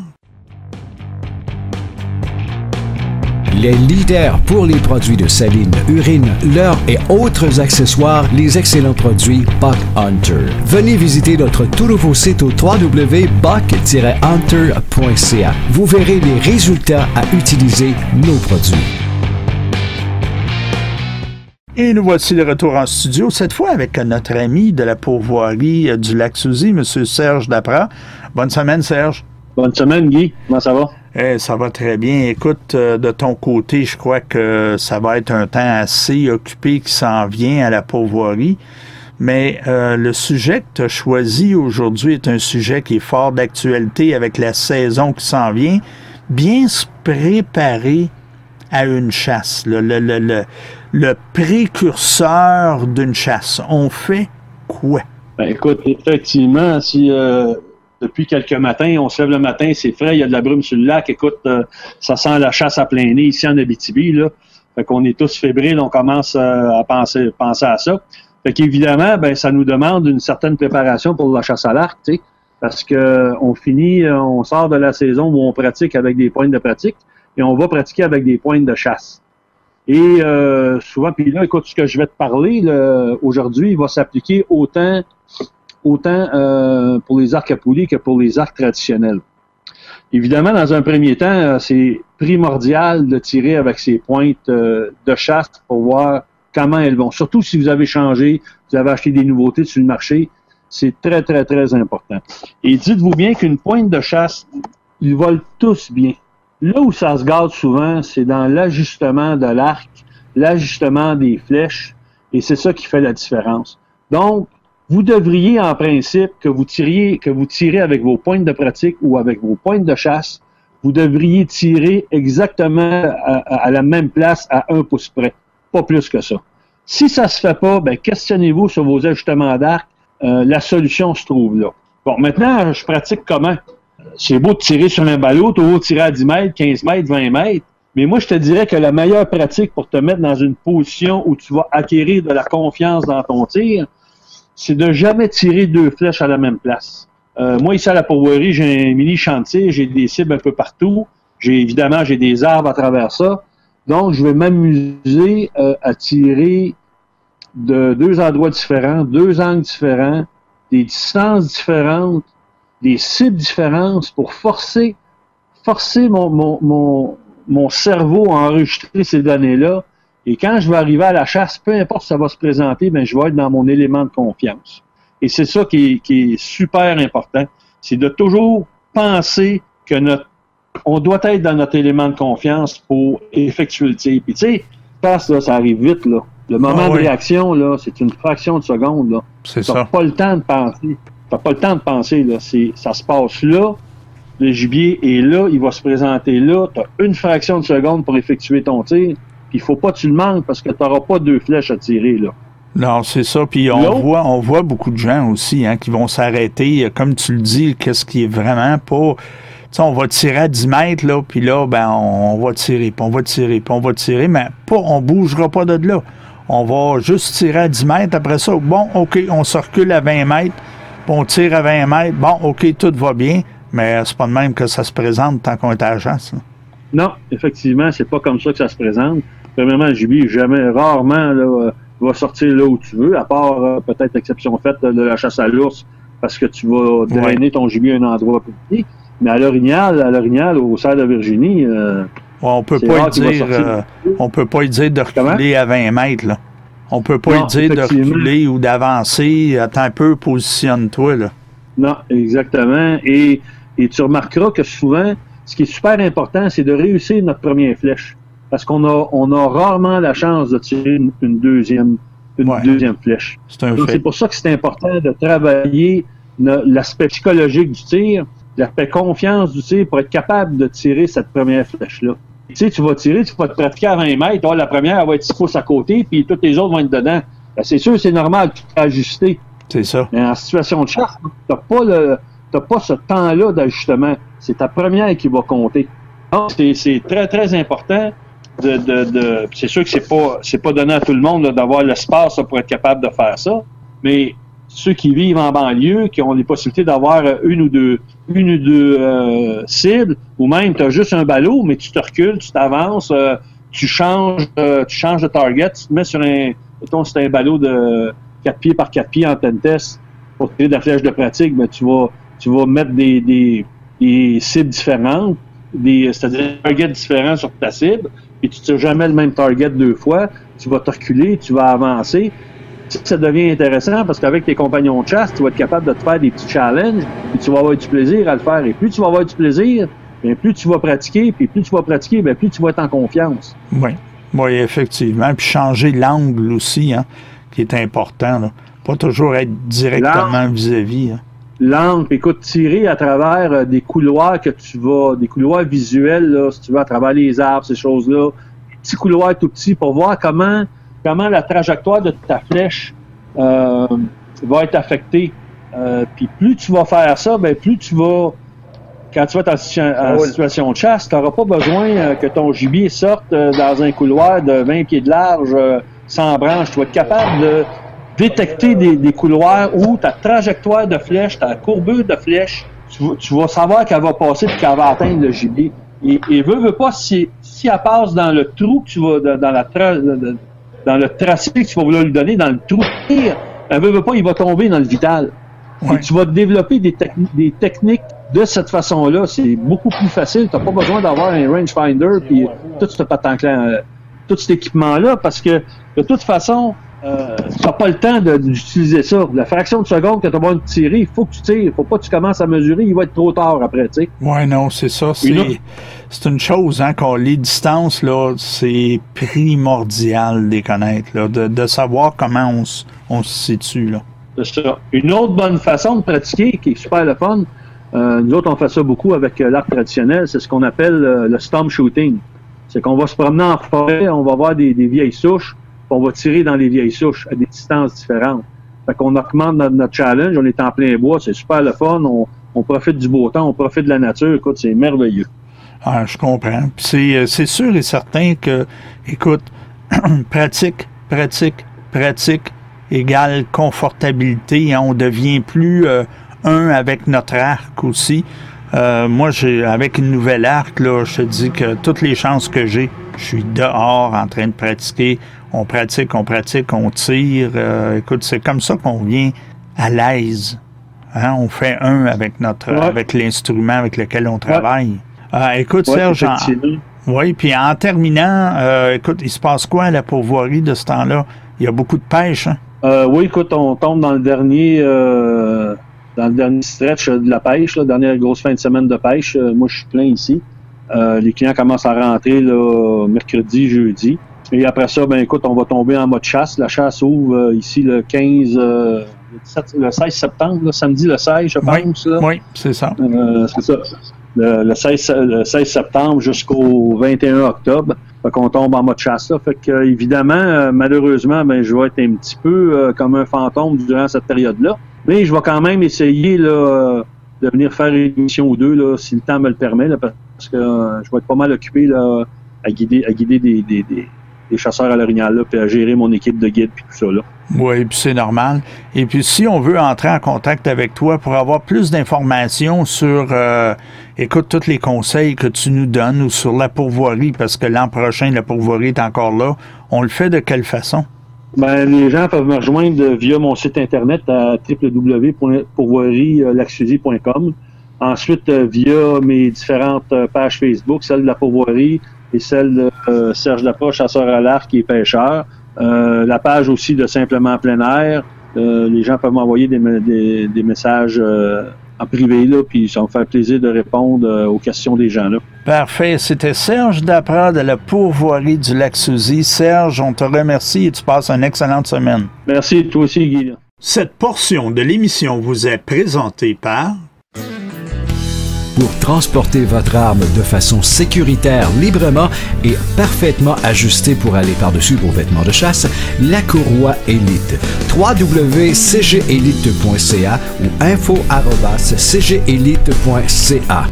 Les leaders pour les produits de saline, urine, leurre et autres accessoires, les excellents produits Buck Hunter. Venez visiter notre tout nouveau site au www.buck-hunter.ca. Vous verrez les résultats à utiliser nos produits.
Et nous voici de retour en studio, cette fois avec notre ami de la pourvoirie du Lac-Souzy, M. Serge Daprat. Bonne semaine, Serge.
Bonne semaine, Guy. Comment ça va?
Ça va très bien. Écoute, de ton côté, je crois que ça va être un temps assez occupé qui s'en vient à la pourvoirie. Mais le sujet que tu as choisi aujourd'hui est un sujet qui est fort d'actualité avec la saison qui s'en vient. Bien se préparer à une chasse, le précurseur d'une chasse. On fait quoi?
Ben, écoute, effectivement, si depuis quelques matins, on se lève le matin, c'est frais, il y a de la brume sur le lac, écoute, ça sent la chasse à plein nez ici en Abitibi, là. Fait qu'on est tous fébriles, on commence à penser à ça. Fait qu'évidemment, ben, ça nous demande une certaine préparation pour la chasse à l'arc, tu sais, parce que on sort de la saison où on pratique avec des pointes de pratique, et on va pratiquer avec des pointes de chasse. Et souvent, puis là, écoute, ce que je vais te parler aujourd'hui, il va s'appliquer autant pour les arcs à poulie que pour les arcs traditionnels. Évidemment, dans un premier temps, c'est primordial de tirer avec ces pointes de chasse pour voir comment elles vont. Surtout si vous avez changé, vous avez acheté des nouveautés sur le marché, c'est très, très, très important. Et dites-vous bien qu'une pointe de chasse, ils volent tous bien. Là où ça se gâte souvent, c'est dans l'ajustement de l'arc, l'ajustement des flèches, et c'est ça qui fait la différence. Donc, vous devriez, en principe, que vous tirez avec vos pointes de pratique ou avec vos pointes de chasse, vous devriez tirer exactement à la même place à 1 pouce près, pas plus que ça. Si ça se fait pas, ben questionnez-vous sur vos ajustements d'arc, la solution se trouve là. Bon, maintenant, je pratique comment? C'est beau de tirer sur un ballot, tu vas tirer à 10 mètres, 15 mètres, 20 mètres, mais moi, je te dirais que la meilleure pratique pour te mettre dans une position où tu vas acquérir de la confiance dans ton tir, c'est de jamais tirer 2 flèches à la même place. Moi, ici à la pourvoirie, j'ai un mini chantier, j'ai des cibles un peu partout, évidemment, j'ai des arbres à travers ça, donc je vais m'amuser à tirer de 2 endroits différents, 2 angles différents, des distances différentes, des cibles différentes pour forcer mon cerveau à enregistrer ces données-là. Et quand je vais arriver à la chasse, peu importe si ça va se présenter, ben je vais être dans mon élément de confiance. Et c'est ça qui est super important. C'est de toujours penser que on doit être dans notre élément de confiance pour effectuer le tir. Puis tu sais, ça arrive vite, là. Le moment de réaction, là, c'est une fraction de seconde, là.
C'est ça.
T'as pas le temps de penser. Là. Ça se passe là. Le gibier est là, il va se présenter là. Tu as une fraction de seconde pour effectuer ton tir. Puis il faut pas que tu le manques parce que tu n'auras pas 2 flèches à tirer, là.
Non, c'est ça. Puis on voit beaucoup de gens aussi qui vont s'arrêter. Comme tu le dis, qu'est-ce qui est vraiment pas... Tu sais, on va tirer à 10 mètres, là, puis là, ben, on va tirer, puis on va tirer, puis on va tirer, mais on bougera pas de là. On va juste tirer à 10 mètres. Après ça, bon, OK, on se recule à 20 mètres. On tire à 20 mètres, bon, OK, tout va bien, mais c'est pas de même que ça se présente tant qu'on est à la chasse. Là.
Non, effectivement, c'est pas comme ça que ça se présente. Premièrement, le gibier, rarement, là, va sortir là où tu veux, à part peut-être exception faite de la chasse à l'ours, parce que tu vas drainer ton gibier à un endroit petit. Mais à l'orignal, au cerf de Virginie,
on peut pas y dire de reculer à 20 mètres, là. On peut pas lui dire de reculer ou d'avancer. Attends un peu, positionne-toi, là.
Non, exactement. Et tu remarqueras que souvent, ce qui est super important, c'est de réussir notre première flèche. Parce qu'on a rarement la chance de tirer une deuxième flèche.
C'est un fait.
C'est pour ça que c'est important de travailler l'aspect psychologique du tir, l'aspect confiance du tir pour être capable de tirer cette première flèche-là. Tu sais, tu vas tirer, tu vas te pratiquer à 20 mètres, la première elle va être 6 pouces à côté, puis toutes les autres vont être dedans. Ben, c'est sûr, c'est normal, tu peux ajuster.
C'est ça.
Mais en situation de chasse, t'as pas ce temps-là d'ajustement. C'est ta première qui va compter. Donc, c'est très, très important c'est sûr que c'est pas donné à tout le monde là, d'avoir l'espace pour être capable de faire ça, mais ceux qui vivent en banlieue, qui ont les possibilités d'avoir une ou deux cibles, ou même tu as juste un ballot, mais tu te recules, tu t'avances, tu changes de target, tu te mets sur c'est un ballot de 4 pieds par 4 pieds en ten test pour tirer de la flèche de pratique, ben tu vas mettre des cibles différentes, c'est-à-dire des targets différents sur ta cible, puis tu ne tires jamais le même target 2 fois, tu vas te reculer, tu vas avancer. Ça devient intéressant parce qu'avec tes compagnons de chasse, tu vas être capable de te faire des petits challenges, puis tu vas avoir du plaisir à le faire. Et plus tu vas avoir du plaisir, bien, plus tu vas pratiquer, puis plus tu vas pratiquer, bien, plus tu vas être en confiance.
Oui, effectivement. Puis changer l'angle aussi, hein, qui est important. Là. Pas toujours être directement vis-à-vis. Hein.
L'angle, puis écoute, tirer à travers des couloirs des couloirs visuels, là, si tu veux, à travers les arbres, ces choses-là, des petits couloirs tout petits pour voir comment la trajectoire de ta flèche va être affectée. Puis plus tu vas faire ça, ben plus tu vas, quand tu vas être en situation de chasse, tu n'auras pas besoin que ton gibier sorte dans un couloir de 20 pieds de large sans branche. Tu vas être capable de détecter des couloirs où ta trajectoire de flèche, ta courbure de flèche, tu vas savoir qu'elle va passer et qu'elle va atteindre le gibier. Et veut pas, si elle passe dans le trou que tu vas, dans le tracé que tu vas vouloir lui donner, dans le trou de tir, elle veut pas, il va tomber dans le vital. Ouais. Et tu vas développer des techniques de cette façon-là. C'est beaucoup plus facile. Tu n'as pas besoin d'avoir un rangefinder puis tout tout cet équipement-là parce que de toute façon, tu n'as pas le temps d'utiliser ça. La fraction de seconde que tu vas tirer, il faut que tu tires. Il ne faut pas que tu commences à mesurer. Il va être trop tard après, tu sais.
Oui, non, c'est ça. C'est une chose, hein, les distances, là, c'est primordial de les connaître, là, de savoir comment on se situe, là.
C'est ça. Une autre bonne façon de pratiquer, qui est super le fun, nous autres, on fait ça beaucoup avec l'art traditionnel, c'est ce qu'on appelle le stump shooting. C'est qu'on va se promener en forêt, on va voir des vieilles souches, on va tirer dans les vieilles souches à des distances différentes. Fait qu'on augmente notre challenge, on est en plein bois, c'est super le fun, on profite du beau temps, on profite de la nature, écoute, c'est merveilleux.
Ah, je comprends. Puis c'est sûr et certain que, écoute, pratique égale confortabilité, hein, on devient plus un avec notre arc aussi. Moi, avec une nouvelle arc, là, je te dis que toutes les chances que j'ai, je suis dehors en train de pratiquer. On pratique, on tire. Écoute, c'est comme ça qu'on vient à l'aise. Hein? On fait un avec avec l'instrument avec lequel on travaille. Écoute, Serge, oui, puis en terminant, écoute, il se passe quoi à la pourvoirie de ce temps-là? Il y a beaucoup de pêche, hein?
Oui, écoute, on tombe dans le dernier stretch de la pêche, la dernière grosse fin de semaine de pêche. Moi, je suis plein ici. Les clients commencent à rentrer là, mercredi, jeudi. Et après ça, ben écoute, on va tomber en mode chasse. La chasse ouvre ici le 16 septembre, là, samedi le 16, je pense.
Oui, c'est ça.
C'est ça. Le 16 septembre jusqu'au 21 octobre. Fait qu'on tombe en mode chasse. Là. Fait que, évidemment, malheureusement, ben, je vais être un petit peu comme un fantôme durant cette période-là. Mais je vais quand même essayer là, de venir faire une émission ou deux là, si le temps me le permet, là, parce que je vais être pas mal occupé là, à guider des chasseurs à l'orignal, là, puis à gérer mon équipe de guides puis tout ça. Là.
Oui, puis c'est normal. Et puis si on veut entrer en contact avec toi pour avoir plus d'informations sur, écoute, tous les conseils que tu nous donnes ou sur la pourvoirie, parce que l'an prochain, la pourvoirie est encore là, on le fait de quelle façon?
Ben, les gens peuvent me rejoindre via mon site internet à www.pourvoirielacsusie.com. Ensuite, via mes différentes pages Facebook, celle de la pourvoirie et celle de Serge Laproche, chasseur à l'arc et pêcheur. La page aussi de Simplement Plein Air. Les gens peuvent m'envoyer des messages en privé, là, puis ça va me faire plaisir de répondre aux questions des gens. Là.
Parfait. C'était Serge Daprat de la pourvoirie du Lac-Souzy. Serge, on te remercie et tu passes une excellente semaine.
Merci, toi aussi, Guy.
Cette portion de l'émission vous est présentée par...
Pour transporter votre arme de façon sécuritaire, librement et parfaitement ajustée pour aller par-dessus vos vêtements de chasse, la Courroie Élite. www.cgelite.ca ou info@cgelite.ca.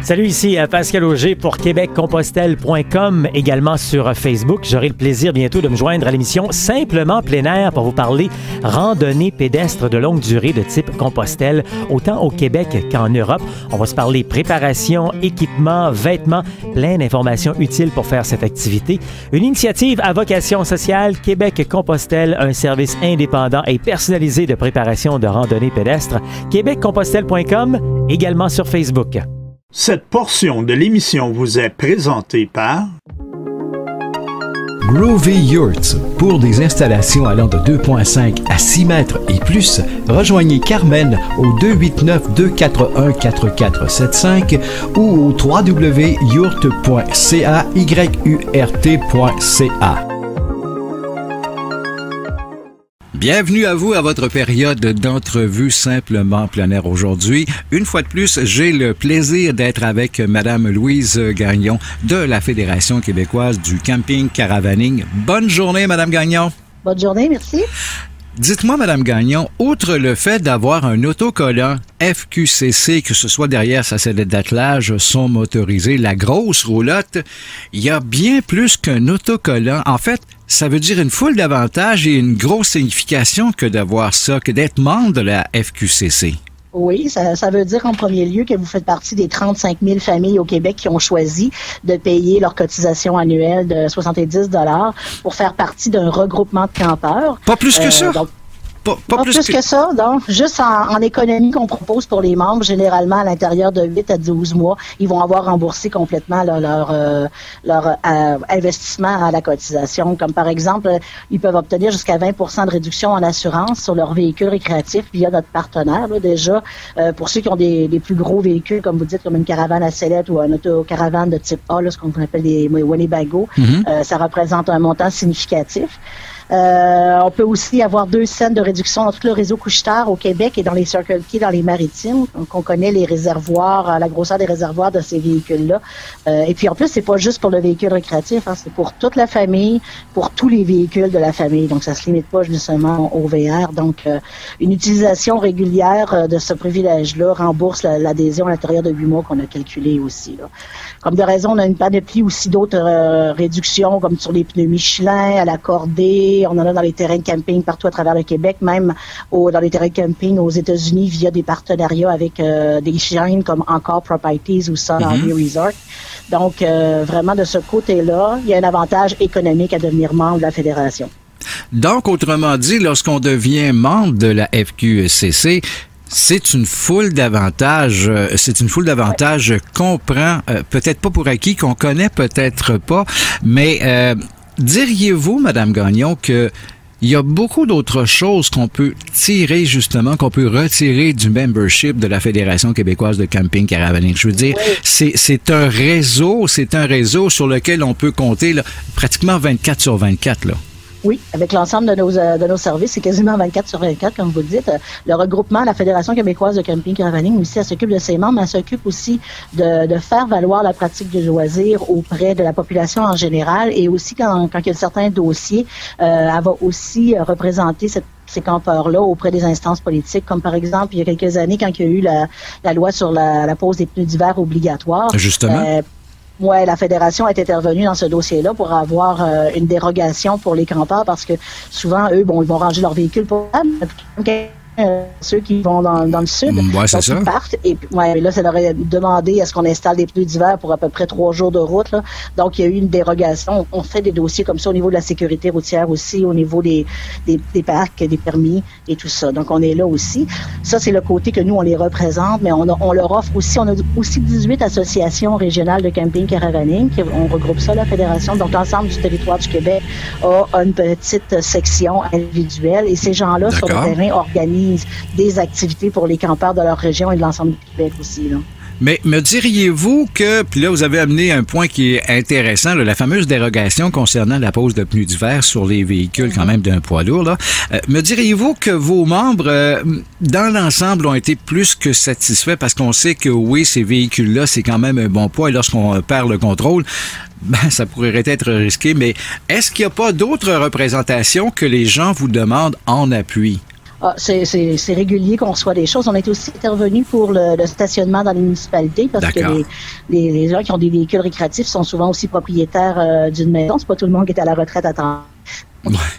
Salut, ici Pascal Auger pour québeccompostelle.com, également sur Facebook. J'aurai le plaisir bientôt de me joindre à l'émission Simplement plein air pour vous parler randonnée pédestre de longue durée de type Compostelle, autant au Québec qu'en Europe. On va se parler préparation, équipement, vêtements, plein d'informations utiles pour faire cette activité. Une initiative à vocation sociale, Québec-Compostelle, un service indépendant et personnalisé de préparation de randonnée pédestre. québeccompostelle.com, également sur Facebook.
Cette portion de l'émission vous est présentée par...
Groovy Yurts. Pour des installations allant de 2,5 à 6 mètres et plus, rejoignez Carmen au 289-241-4475 ou au www.yurt.ca, yurt.ca. Bienvenue à vous à votre période d'entrevue Simplement plein air aujourd'hui. Une fois de plus, j'ai le plaisir d'être avec Madame Louise Gagnon de la Fédération québécoise du camping caravaning. Bonne journée, Madame Gagnon.
Bonne journée, merci.
Dites-moi, Madame Gagnon, outre le fait d'avoir un autocollant FQCC, que ce soit derrière sa sellette d'attelage, son motorisé, la grosse roulotte, il y a bien plus qu'un autocollant. En fait, ça veut dire une foule d'avantages et une grosse signification que d'avoir ça, que d'être membre de la FQCC.
Oui, ça veut dire en premier lieu que vous faites partie des 35 000 familles au Québec qui ont choisi de payer leur cotisation annuelle de 70 $ pour faire partie d'un regroupement de campeurs.
Pas plus que ça?
Donc, pas plus que ça, donc juste en économie qu'on propose pour les membres, généralement à l'intérieur de 8 à 12 mois, ils vont avoir remboursé complètement leur investissement à la cotisation. Comme par exemple, ils peuvent obtenir jusqu'à 20 % de réduction en assurance sur leur véhicule récréatif via notre partenaire. Là, déjà, pour ceux qui ont des plus gros véhicules, comme vous dites, comme une caravane à sellette ou un autocaravane de type A, là, ce qu'on appelle des Winnebago, ça représente un montant significatif. On peut aussi avoir 2 cents de réduction dans tout le réseau couche-tard au Québec et dans les Circle K dans les maritimes. Donc, on connaît les réservoirs, la grosseur des réservoirs de ces véhicules-là. Et puis, en plus, c'est pas juste pour le véhicule récréatif, hein, c'est pour toute la famille, pour tous les véhicules de la famille. Donc, ça se limite pas justement au VR. Donc, une utilisation régulière de ce privilège-là rembourse l'adhésion à l'intérieur de 8 mois qu'on a calculé aussi, là. Comme de raison, on a une panoplie aussi d'autres réductions, comme sur les pneus Michelin, à la cordée. On en a dans les terrains de camping partout à travers le Québec, même dans les terrains de camping aux États-Unis via des partenariats avec des chaînes comme Encore Properties ou Sun RV Resort. Donc, vraiment, de ce côté-là, il y a un avantage économique à devenir membre de la Fédération.
Donc, autrement dit, lorsqu'on devient membre de la FQCC, c'est une foule d'avantages. Qu'on prend, peut-être pas pour acquis, qu'on connaît peut-être pas, mais diriez-vous, Madame Gagnon, que il y a beaucoup d'autres choses qu'on peut tirer, justement, qu'on peut retirer du membership de la Fédération québécoise de camping caravaning? Je veux dire, c'est un réseau sur lequel on peut compter là, pratiquement 24 sur 24, là.
Oui, avec l'ensemble de nos services, c'est quasiment 24 sur 24, comme vous le dites. Le regroupement, la Fédération québécoise de camping caravaning aussi, elle s'occupe de ses membres, mais elle s'occupe aussi de faire valoir la pratique du loisir auprès de la population en général, et aussi quand il y a certains dossiers, elle va aussi représenter ces campeurs-là auprès des instances politiques, comme par exemple, il y a quelques années, quand il y a eu la loi sur la pose des pneus d'hiver obligatoire. Justement. Ouais, la Fédération est intervenue dans ce dossier-là pour avoir une dérogation pour les campeurs parce que souvent, eux, ils vont ranger leur véhicule pour ceux qui vont dans le sud.
Ouais, c'est ça.
Ils partent et là, ça leur est demandé est-ce qu'on installe des pneus d'hiver pour à peu près 3 jours de route, là. Donc, il y a eu une dérogation. On fait des dossiers comme ça au niveau de la sécurité routière aussi, au niveau des parcs, des permis et tout ça. Donc, on est là aussi. Ça, c'est le côté que nous, on les représente, mais on leur offre aussi, on a aussi 18 associations régionales de camping caravaning. On regroupe ça, la Fédération. Donc, l'ensemble du territoire du Québec a une petite section individuelle et ces gens-là, sur le terrain, organisent des activités pour les campeurs de leur région et de l'ensemble du Québec aussi, là.
Mais me diriez-vous que, puis là, vous avez amené un point qui est intéressant, là, la fameuse dérogation concernant la pose de pneus d'hiver sur les véhicules quand même d'un poids lourd, là. Me diriez-vous que vos membres, dans l'ensemble, ont été plus que satisfaits parce qu'on sait que oui, ces véhicules-là, c'est quand même un bon poids et lorsqu'on perd le contrôle, ben, ça pourrait être risqué, mais est-ce qu'il n'y a pas d'autres représentations que les gens vous demandent en appui?
Ah, c'est régulier qu'on reçoit des choses. On est aussi intervenu pour le stationnement dans les municipalités parce que les gens qui ont des véhicules récréatifs sont souvent aussi propriétaires d'une maison. C'est pas tout le monde qui est à la retraite à temps.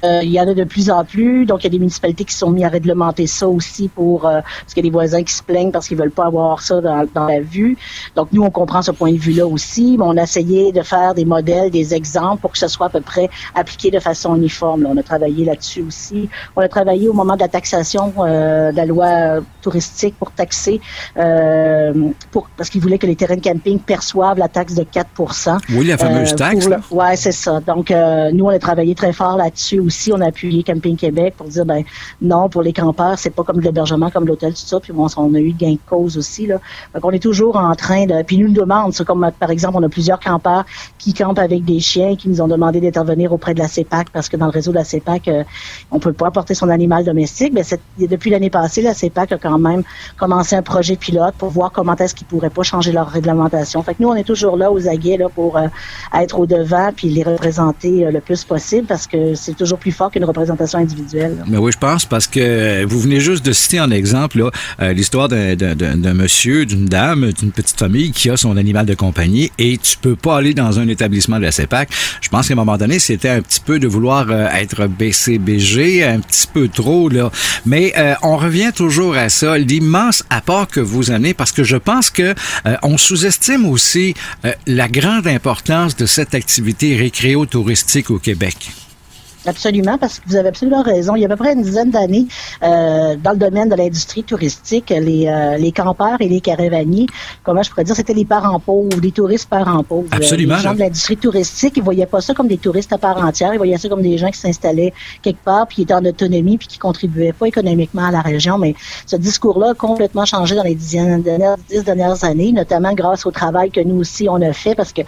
Il y en a de plus en plus, donc il y a des municipalités qui sont mis à réglementer ça aussi parce qu'il y a des voisins qui se plaignent parce qu'ils veulent pas avoir ça dans la vue. Donc nous, on comprend ce point de vue-là aussi, mais on a essayé de faire des modèles, des exemples pour que ce soit à peu près appliqué de façon uniforme. Là, on a travaillé là-dessus aussi. On a travaillé au moment de la taxation de la loi touristique pour taxer, parce qu'ils voulaient que les terrains de camping perçoivent la taxe de 4%.
Oui, la fameuse taxe.
Ouais, c'est ça. Donc nous, on a travaillé très fort là-dessus aussi, on a appuyé Camping Québec pour dire, ben non, pour les campeurs, c'est pas comme l'hébergement, comme l'hôtel, tout ça. Puis bon, on a eu gain de cause aussi, là. Donc, on est toujours en train de... Puis ils nous demandent, c'est comme, par exemple, on a plusieurs campeurs qui campent avec des chiens qui nous ont demandé d'intervenir auprès de la CEPAC parce que dans le réseau de la CEPAC, on peut pas apporter son animal domestique. Mais depuis l'année passée, la CEPAC a quand même commencé un projet pilote pour voir comment est-ce qu'ils pourraient pas changer leur réglementation. Fait que nous, on est toujours là aux aguets, là, pour être au devant puis les représenter le plus possible parce que c'est toujours plus fort qu'une représentation individuelle. Là.
Mais oui, je pense, parce que vous venez juste de citer en exemple là, l'histoire d'un monsieur, d'une dame, d'une petite famille qui a son animal de compagnie et tu peux pas aller dans un établissement de la CEPAC. Je pense qu'à un moment donné, c'était un petit peu de vouloir être BCBG, un petit peu trop, là. Mais on revient toujours à ça, l'immense apport que vous amenez, parce que je pense que on sous-estime aussi la grande importance de cette activité récréo-touristique au Québec.
Absolument, parce que vous avez absolument raison. Il y a à peu près une dizaine d'années, dans le domaine de l'industrie touristique, les campeurs et les caravaniers, comment je pourrais dire, c'était les parents pauvres, les touristes parents pauvres.
Absolument.
Les gens de l'industrie touristique, ils voyaient pas ça comme des touristes à part entière, ils voyaient ça comme des gens qui s'installaient quelque part, puis qui étaient en autonomie, puis qui contribuaient pas économiquement à la région. Mais ce discours-là a complètement changé dans les 10 dernières années, notamment grâce au travail que nous aussi on a fait, parce que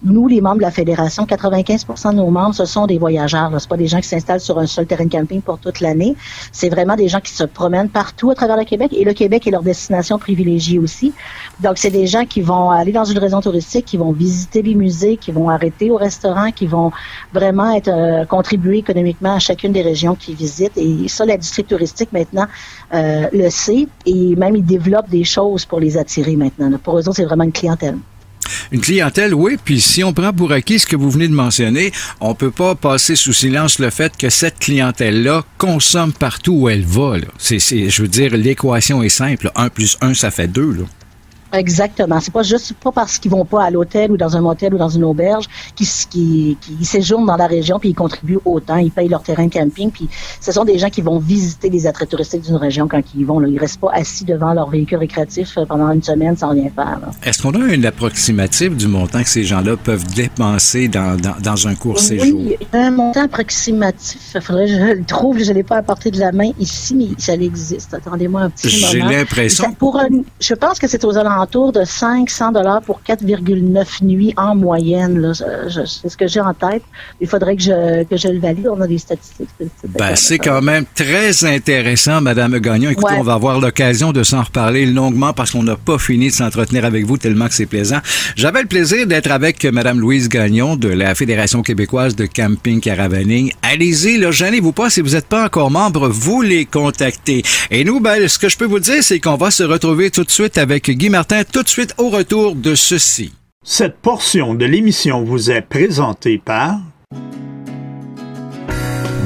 nous, les membres de la Fédération, 95% de nos membres, ce sont des voyageurs. Là. C'est pas des gens qui s'installent sur un seul terrain de camping pour toute l'année. C'est vraiment des gens qui se promènent partout à travers le Québec, et le Québec est leur destination privilégiée aussi. Donc, c'est des gens qui vont aller dans une région touristique, qui vont visiter les musées, qui vont arrêter au restaurant, qui vont vraiment être contribuer économiquement à chacune des régions qu'ils visitent. Et ça, l'industrie touristique, maintenant, le sait, et même ils développent des choses pour les attirer maintenant. Là. Pour eux autres, c'est vraiment une clientèle.
Une clientèle, oui, puis si on prend pour acquis ce que vous venez de mentionner, on peut pas passer sous silence le fait que cette clientèle-là consomme partout où elle va. Là. Je veux dire, l'équation est simple. 1 + 1, ça fait 2, là.
Exactement. C'est pas parce qu'ils vont pas à l'hôtel ou dans un motel ou dans une auberge qu'ils séjournent dans la région puis ils contribuent autant, ils payent leur terrain de camping, puis ce sont des gens qui vont visiter les attraits touristiques d'une région quand ils y vont. Là. Ils restent pas assis devant leur véhicule récréatif pendant une semaine sans rien faire. Là.
Est-ce qu'on a une approximative du montant que ces gens-là peuvent dépenser dans un court séjour? Oui,
il y a un montant approximatif. Il faudrait que je le trouve. Je l'ai pas à portée de la main ici, mais ça existe. Attendez-moi un petit moment.
J'ai l'impression.
Je pense que c'est aux alentours de 500 $ pour 4,9 nuits en moyenne. Là. C'est ce que j'ai en tête. Il faudrait que je le valide. On a des statistiques.
C'est quand même très intéressant, Madame Gagnon. Écoutez, on va avoir l'occasion de s'en reparler longuement parce qu'on n'a pas fini de s'entretenir avec vous tellement que c'est plaisant. J'avais le plaisir d'être avec Madame Louise Gagnon de la Fédération québécoise de camping caravaning. Allez-y, là, gênez-vous pas. Si vous n'êtes pas encore membre, vous les contactez. Et nous, ce que je peux vous dire, c'est qu'on va se retrouver tout de suite avec Guy Martin, tout de suite au retour de ceci.
Cette portion de l'émission vous est présentée par...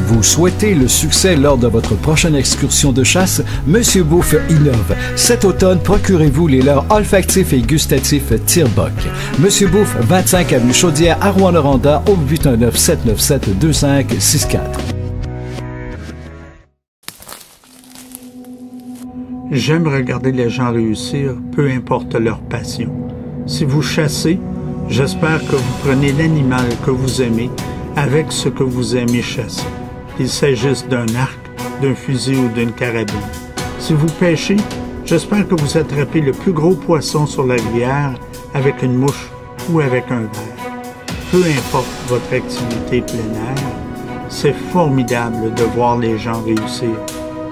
Vous souhaitez le succès lors de votre prochaine excursion de chasse? Monsieur Bouffe innove. Cet automne, procurez-vous les leurres olfactifs et gustatifs Tire-Bock. Monsieur Bouffe, 25 avenue Chaudière à Rouyn-Noranda au 819-797-2564.
J'aime regarder les gens réussir, peu importe leur passion. Si vous chassez, j'espère que vous prenez l'animal que vous aimez avec ce que vous aimez chasser. Qu'il s'agisse d'un arc, d'un fusil ou d'une carabine. Si vous pêchez, J'espère que vous attrapez le plus gros poisson sur la rivière avec une mouche ou avec un verre. Peu importe votre activité plein air, c'est formidable de voir les gens réussir.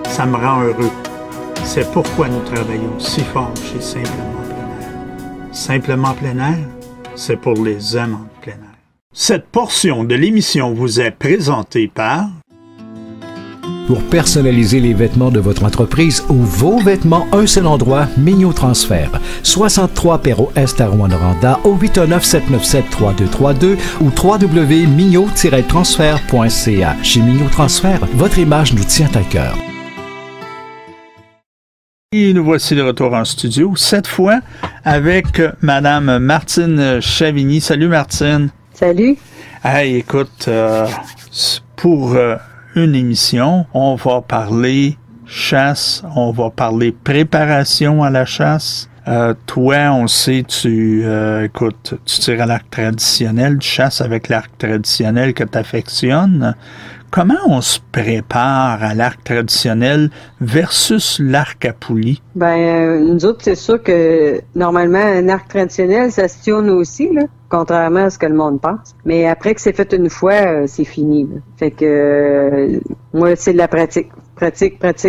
Ça me rend heureux. C'est pourquoi nous travaillons si fort chez Simplement Plein Air. Simplement Plein Air, c'est pour les amants de plein air. Cette portion de l'émission vous est présentée par...
Pour personnaliser les vêtements de votre entreprise ou vos vêtements, un seul endroit, Mignot Transfert. 63 Perrault Est à Rouyn-Noranda au 819-797-3232 ou www.mignot-transfert.ca. Chez Mignot Transfert, votre image nous tient à cœur.
Et nous voici de retour en studio, cette fois avec Madame Martine Chavigny. Salut Martine.
Salut.
Hey, écoute, pour une émission, on va parler chasse, on va parler préparation à la chasse. Toi, on sait, tu tires à l'arc traditionnel, tu chasses avec l'arc traditionnel que tu affectionnes. Comment on se prépare à l'arc traditionnel versus l'arc à poulie?
Nous autres, c'est sûr que normalement, un arc traditionnel, ça se tourne aussi, là, contrairement à ce que le monde pense. Mais après que c'est fait une fois, c'est fini. Là. Fait que moi, c'est de la pratique. Pratique, parce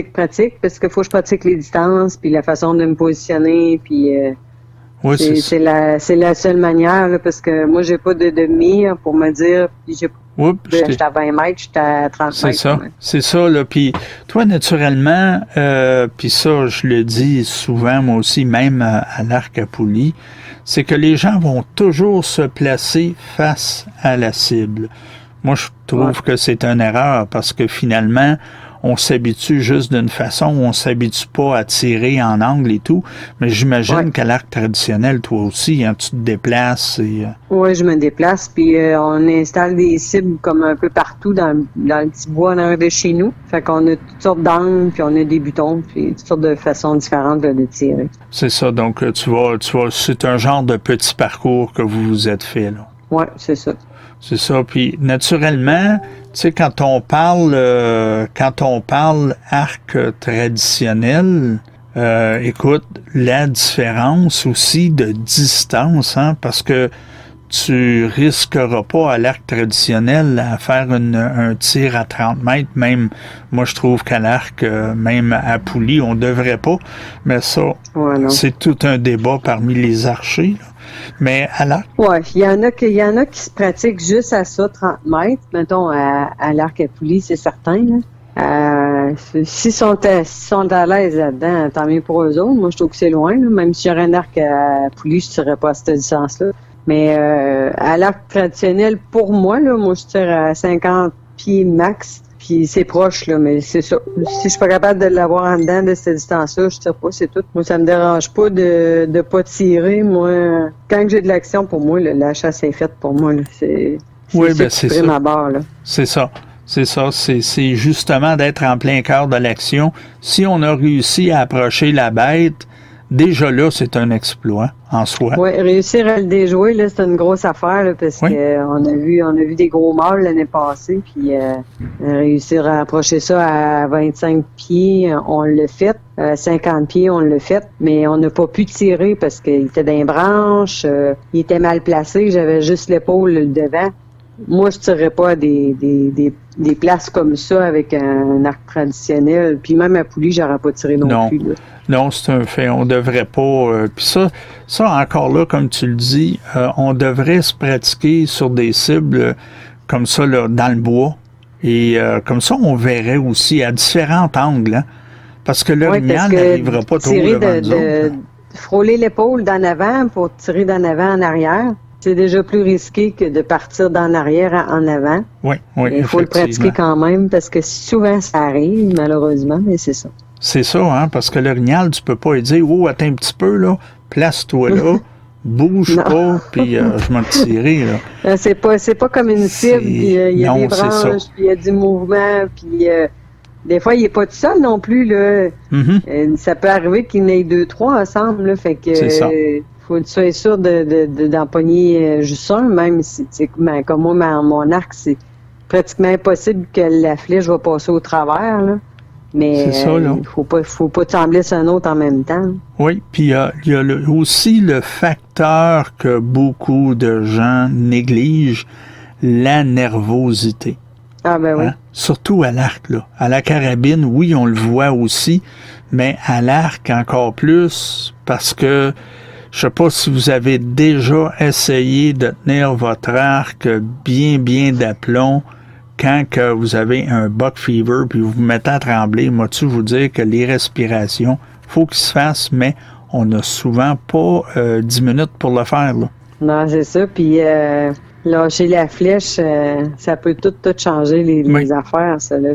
qu'il faut que je pratique les distances, puis la façon de me positionner, puis
oui,
c'est la seule manière, là, parce que moi, j'ai pas de mire pour me dire, puis j'étais à 20 mètres, j'étais à 30 mètres.
C'est ça, là. Puis toi, naturellement, puis ça, je le dis souvent, moi aussi, même à l'arc à poulie, c'est que les gens vont toujours se placer face à la cible. Moi, je trouve que c'est une erreur parce que finalement, on s'habitue juste d'une façon, on s'habitue pas à tirer en angle et tout, mais j'imagine qu'à l'arc traditionnel, toi aussi, hein, tu te déplaces.
Oui, je me déplace, puis on installe des cibles comme un peu partout dans le petit bois en arrière de chez nous. Fait qu'on a toutes sortes d'angles, puis on a des butons, puis toutes sortes de façons différentes de tirer.
C'est ça, donc tu vois, c'est un genre de petit parcours que vous vous êtes fait, là.
Oui, c'est ça.
C'est ça. Puis naturellement, tu sais, quand on parle arc traditionnel, écoute, la différence aussi de distance, hein, parce que tu risqueras pas à l'arc traditionnel à faire un tir à 30 mètres, même, moi je trouve qu'à l'arc, même à poulie, on devrait pas, mais ça, c'est tout un débat parmi les archers, là. Mais à l'arc? Oui,
il y en a qui se pratiquent juste à ça, 30 mètres, mettons, à l'arc à poulie, c'est certain, là. S'ils sont à l'aise là-dedans, tant mieux pour eux autres. Moi, je trouve que c'est loin, là. Même si j'aurais un arc à poulie, je ne tirerais pas à cette distance-là. Mais à l'arc traditionnel, pour moi, là, moi, je tire à 50 pieds max. Puis c'est proche, là, mais c'est ça. Si je suis pas capable de l'avoir en dedans de cette distance-là, je tire pas, c'est tout. Moi, ça me dérange pas de pas tirer. Moi, quand j'ai de l'action, pour moi, là, la chasse est faite pour moi. Là. C'est ça. Ma barre, là.
C'est ça. C'est ça. C'est justement d'être en plein cœur de l'action. Si on a réussi à approcher la bête, déjà là, c'est un exploit en soi.
Oui, réussir à le déjouer, là, c'est une grosse affaire, là, parce que on a vu des gros mâles l'année passée, puis réussir à approcher ça à 25 pieds, on l'a fait. 50 pieds, on l'a fait, mais on n'a pas pu tirer parce qu'il était dans les branches, il était mal placé, j'avais juste l'épaule devant. Moi, je tirerais pas à des places comme ça avec un arc traditionnel. Puis même à poulie, j'aurais pas tiré non plus. Là.
Non, c'est un fait. On devrait pas... puis ça, encore là, comme tu le dis, on devrait se pratiquer sur des cibles comme ça, là, dans le bois. Et comme ça, on verrait aussi à différents angles. Hein, parce que l'orignal n'arrivera pas trop devant nous autres.
Frôler l'épaule d'en avant pour tirer d'en avant en arrière. C'est déjà plus risqué que de partir d'en arrière en avant.
Oui,
il faut le pratiquer quand même parce que souvent ça arrive, malheureusement, mais c'est ça.
C'est ça, hein, parce que l'orignal, tu peux pas lui dire « Oh, attends un petit peu, là, place-toi là, bouge pas, puis je m'en tirer. »
C'est pas comme une cible, puis il y a des branches, puis il y a du mouvement, puis des fois, il est pas tout seul non plus, là. Ça peut arriver qu'il y en ait 2-3 ensemble, là, fait que...
C'est ça.
Faut que tu sois sûr d'en pogner juste un, même si, comme moi, mon arc, c'est pratiquement impossible que la flèche va passer au travers, là. Mais
il
faut pas sembler sur un autre en même temps.
Oui, puis il y a aussi le facteur que beaucoup de gens négligent, la nervosité.
Ah ben oui.
Hein? Surtout à l'arc, là. À la carabine, oui, on le voit aussi, mais à l'arc encore plus, parce que je sais pas si vous avez déjà essayé de tenir votre arc bien d'aplomb quand que vous avez un buck fever puis vous vous mettez à trembler. Moi-tu vous dire que les respirations, faut qu'ils se fassent, mais on n'a souvent pas 10 minutes pour le faire, là.
Non, c'est ça. Puis lâcher la flèche, ça peut tout changer les affaires, ça, là.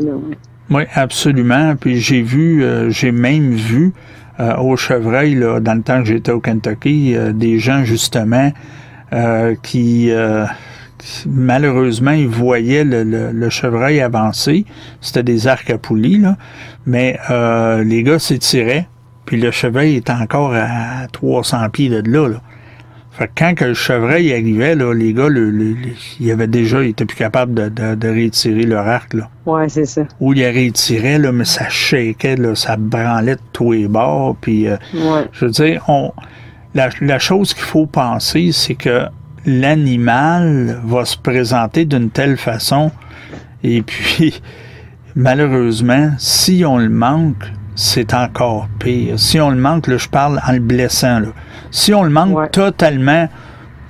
Oui, absolument. Puis j'ai même vu au chevreuil, là, dans le temps que j'étais au Kentucky, des gens, justement, qui malheureusement, ils voyaient le chevreuil avancer. C'était des arcs à poulie, là. Mais les gars s'étiraient, puis le chevreuil était encore à 300 pieds de là, là. Fait que quand que le chevreuil arrivait, là, les gars, ils étaient plus capables de rétirer leur arc, là.
Ouais, c'est ça.
Ou ils rétiraient, là, mais ça shakeait, là, ça branlait de tous les bords, puis je veux dire, la chose qu'il faut penser, c'est que l'animal va se présenter d'une telle façon, et puis, malheureusement, si on le manque, c'est encore pire. Si on le manque, là, je parle en le blessant, là. Si on le manque totalement,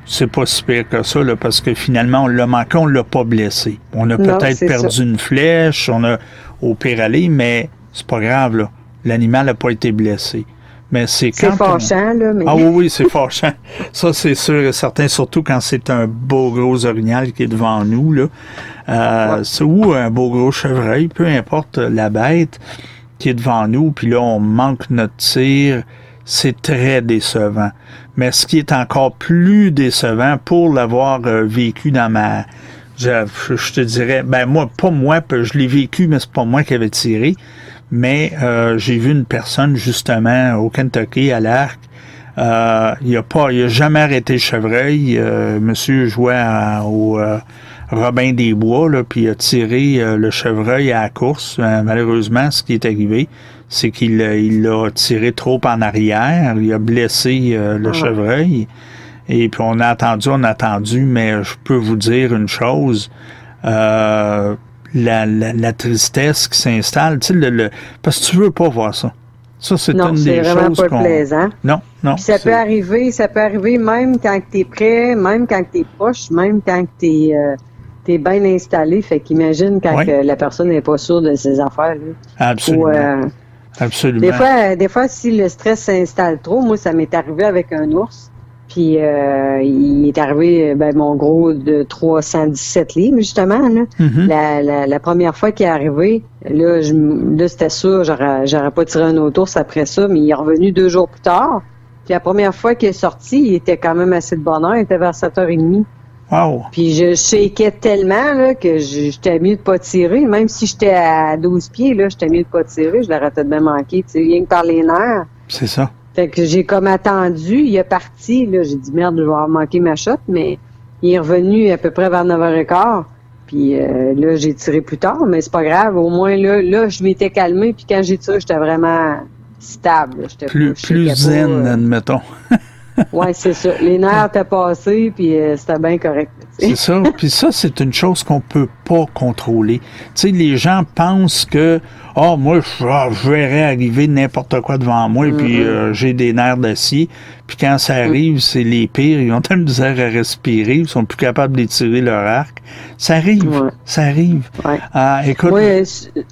c'est pas si pire que ça, là, parce que finalement, on l'a manqué, on l'a pas blessé. On a peut-être perdu une flèche, on a au pire aller, mais c'est pas grave, là. L'animal n'a pas été blessé. Mais c'est
fâchant, là. Mais...
Ah oui, c'est fâchant. Ça, c'est sûr et certain, surtout quand c'est un beau gros orignal qui est devant nous, là. Ou un beau gros chevreuil, peu importe la bête qui est devant nous, puis là, on manque notre tir, c'est très décevant. Mais ce qui est encore plus décevant, pour l'avoir vécu dans je te dirais, pas moi, je l'ai vécu, mais c'est pas moi qui avais tiré, mais j'ai vu une personne, justement, au Kentucky, à l'arc, il a jamais arrêté le chevreuil, monsieur jouait au Robin des Bois, là, puis il a tiré le chevreuil à la course. Malheureusement, ce qui est arrivé, c'est qu'il l'a tiré trop en arrière. Il a blessé le chevreuil. Et puis on a attendu, mais je peux vous dire une chose. La tristesse qui s'installe, tu sais, parce que tu veux pas voir ça. Ça, c'est une des choses
vraiment pas plaisant.
Non.
Puis ça peut arriver même quand t'es prêt, même quand t'es proche, même quand t'es bien installé. Fait qu'imagine quand que la personne n'est pas sûre de ses affaires. Là.
Absolument. Absolument.
Des fois, si le stress s'installe trop, moi, ça m'est arrivé avec un ours. Puis il est arrivé, mon gros de 317 livres, justement. Là. Mm-hmm. La première fois qu'il est arrivé, là c'était sûr, j'aurais pas tiré un autre ours après ça, mais il est revenu 2 jours plus tard. Puis la première fois qu'il est sorti, il était quand même assez de bonne heure, il était vers 7h30.
Wow.
Puis je shakeais tellement là, que j'étais mieux de pas tirer. Même si j'étais à 12 pieds, là, j'étais mieux de pas tirer. Je l'aurais peut-être bien manqué, tu sais, rien que par les nerfs.
C'est ça.
Fait que j'ai comme attendu, il est parti, là, j'ai dit merde, je vais avoir manqué ma shot, mais il est revenu à peu près vers 9h15. Puis là, j'ai tiré plus tard, mais c'est pas grave. Au moins, là, je m'étais calmé, puis quand j'ai tiré, j'étais vraiment stable. J'étais
plus zen, admettons.
Oui, c'est ça. Les nerfs étaient passés, puis c'était bien correct.
C'est ça. Puis ça, c'est une chose qu'on peut pas contrôler. Tu sais, les gens pensent que, moi, je verrais arriver n'importe quoi devant moi, puis j'ai des nerfs d'acier. Puis quand ça arrive, c'est les pires. Ils ont tellement de misère à respirer, ils sont plus capables d'étirer leur arc. Ça arrive. Ouais. Ça arrive.
Ouais.
Écoute.
Oui,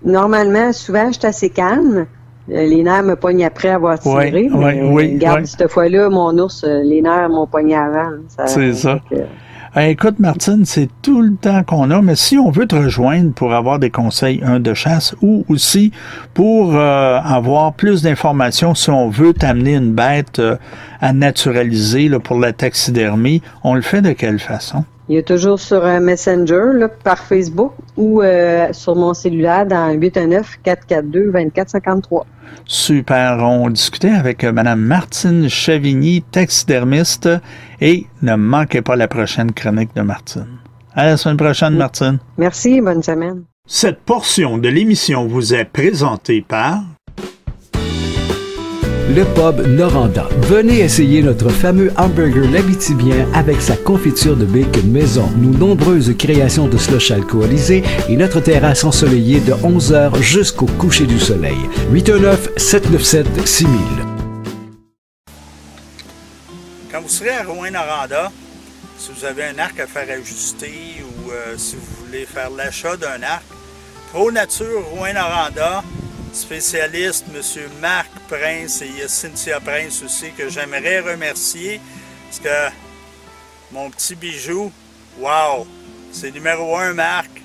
normalement, souvent, je suis assez calme. Les nerfs me pognent après avoir tiré. Regarde, cette fois-là, mon ours, les nerfs m'ont pogné avant.
C'est ça. Écoute, Martine, c'est tout le temps qu'on a, mais si on veut te rejoindre pour avoir des conseils, de chasse, ou aussi pour avoir plus d'informations, si on veut t'amener une bête à naturaliser là, pour la taxidermie, on le fait de quelle façon?
Il y a toujours sur Messenger, là, par Facebook, ou sur mon cellulaire dans 819-442-2453.
Super. On discutait avec Mme Martine Chavigny, taxidermiste, et ne manquez pas la prochaine chronique de Martine. À la semaine prochaine, Martine.
Merci, bonne semaine.
Cette portion de l'émission vous est présentée par
le pub Noranda. Venez essayer notre fameux hamburger l'Abitibien avec sa confiture de bacon maison, nos nombreuses créations de slush alcoolisé et notre terrasse ensoleillée de 11h jusqu'au coucher du soleil. 819-797-6000.
Quand vous serez à Rouyn-Noranda, si vous avez un arc à faire ajuster ou si vous voulez faire l'achat d'un arc, Pro Nature Rouyn-Noranda, spécialiste, M. Marc Prince et il y a Cynthia Prince aussi que j'aimerais remercier parce que mon petit bijou, wow, c'est numéro 1 Marc.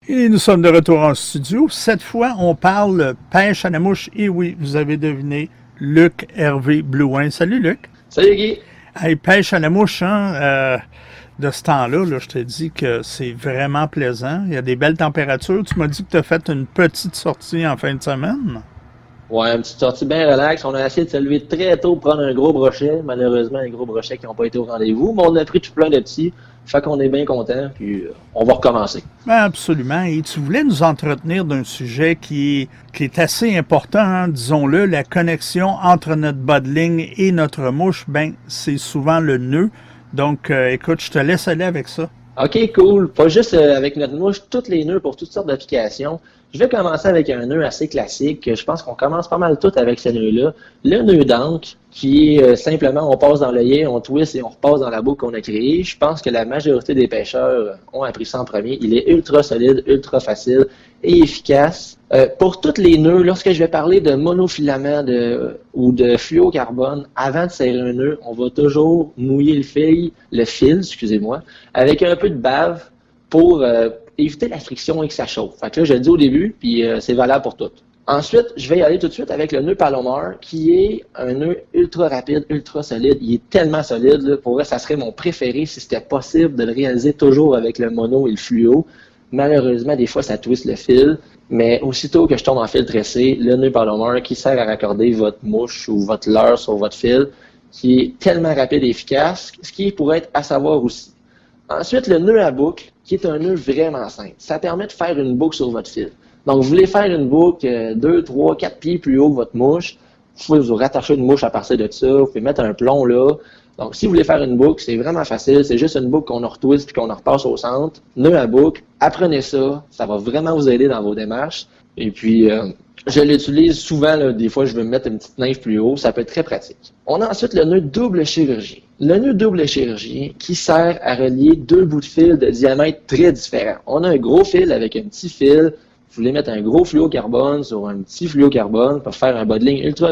Et nous sommes de retour en studio. Cette fois, on parle pêche à la mouche. Et oui, vous avez deviné, Luc Hervé Blouin. Salut Luc.
Salut Guy.
Hey, pêche à la mouche, hein, de ce temps-là, là, je te dis que c'est vraiment plaisant. Il y a des belles températures. Tu m'as dit que tu as fait une petite sortie en fin de semaine.
Ouais, une petite sortie bien relax. On a essayé de se lever très tôt pour prendre un gros brochet. Malheureusement, les gros brochets qui n'ont pas été au rendez-vous. Mais on a pris tout plein de petits. Fait qu'on est bien content, puis on va recommencer.
Ben absolument. Et tu voulais nous entretenir d'un sujet qui est assez important, hein, disons-le, la connexion entre notre bas de ligne et notre mouche, ben c'est souvent le nœud. Donc, écoute, je te laisse aller avec ça.
OK, cool. Pas juste avec notre mouche, tous les nœuds pour toutes sortes d'applications. Je vais commencer avec un nœud assez classique. Je pense qu'on commence pas mal tout avec ce nœud-là. Le nœud d'encre, qui est simplement, on passe dans l'œillet, on twist et on repasse dans la boucle qu'on a créée. Je pense que la majorité des pêcheurs ont appris ça en premier. Il est ultra solide, ultra facile et efficace. Pour tous les nœuds, lorsque je vais parler de monofilament ou de fluocarbone, avant de serrer un nœud, on va toujours mouiller le fil, avec un peu de bave pour éviter la friction et que ça chauffe. Fait que là, je le dis au début, puis c'est valable pour tout. Ensuite, je vais y aller tout de suite avec le nœud Palomar, qui est un nœud ultra rapide, ultra solide. Il est tellement solide, là, pour vrai, ça serait mon préféré si c'était possible de le réaliser toujours avec le mono et le fluo. Malheureusement, des fois, ça twiste le fil, mais aussitôt que je tombe en fil tressé, le nœud Palomar qui sert à raccorder votre mouche ou votre leurre sur votre fil, qui est tellement rapide et efficace, ce qui pourrait être à savoir aussi. Ensuite, le nœud à boucle, qui est un nœud vraiment simple. Ça permet de faire une boucle sur votre fil. Donc, vous voulez faire une boucle 2, 3, 4 pieds plus haut que votre mouche. Vous pouvez vous rattacher une mouche à partir de ça. Vous pouvez mettre un plomb là. Donc, si vous voulez faire une boucle, c'est vraiment facile. C'est juste une boucle qu'on retwist puis qu'on repasse au centre. Nœud à boucle. Apprenez ça. Ça va vraiment vous aider dans vos démarches. Et puis, je l'utilise souvent. Là, des fois, je veux mettre une petite nymphe plus haut. Ça peut être très pratique. On a ensuite le nœud double chirurgie. Le nœud double chirurgie qui sert à relier deux bouts de fil de diamètre très différents. On a un gros fil avec un petit fil. Vous voulez mettre un gros fluocarbone sur un petit fluocarbone pour faire un bas de ligne ultra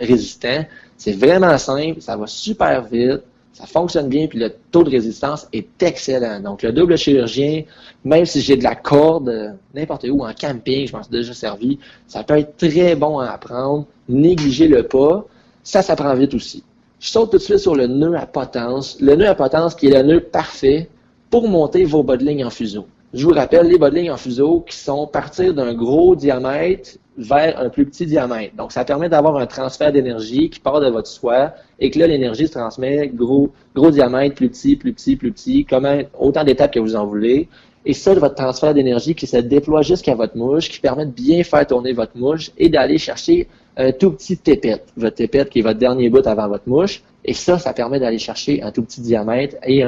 résistant. C'est vraiment simple, ça va super vite, ça fonctionne bien, puis le taux de résistance est excellent. Donc, le double chirurgien, même si j'ai de la corde, n'importe où, en camping, je m'en suis déjà servi, ça peut être très bon à apprendre. Négligez-le pas, ça s'apprend vite aussi. Je saute tout de suite sur le nœud à potence. Le nœud à potence qui est le nœud parfait pour monter vos bas de ligne en fuseau. Je vous rappelle les bas de ligne en fuseau qui sont partir d'un gros diamètre vers un plus petit diamètre. Donc, ça permet d'avoir un transfert d'énergie qui part de votre soie et que là, l'énergie se transmet gros diamètre, plus petit, autant d'étapes que vous en voulez. Et ça, votre transfert d'énergie qui se déploie jusqu'à votre mouche, qui permet de bien faire tourner votre mouche et d'aller chercher un tout petit tépette. Votre tépette qui est votre dernier bout avant votre mouche. Et ça permet d'aller chercher un tout petit diamètre et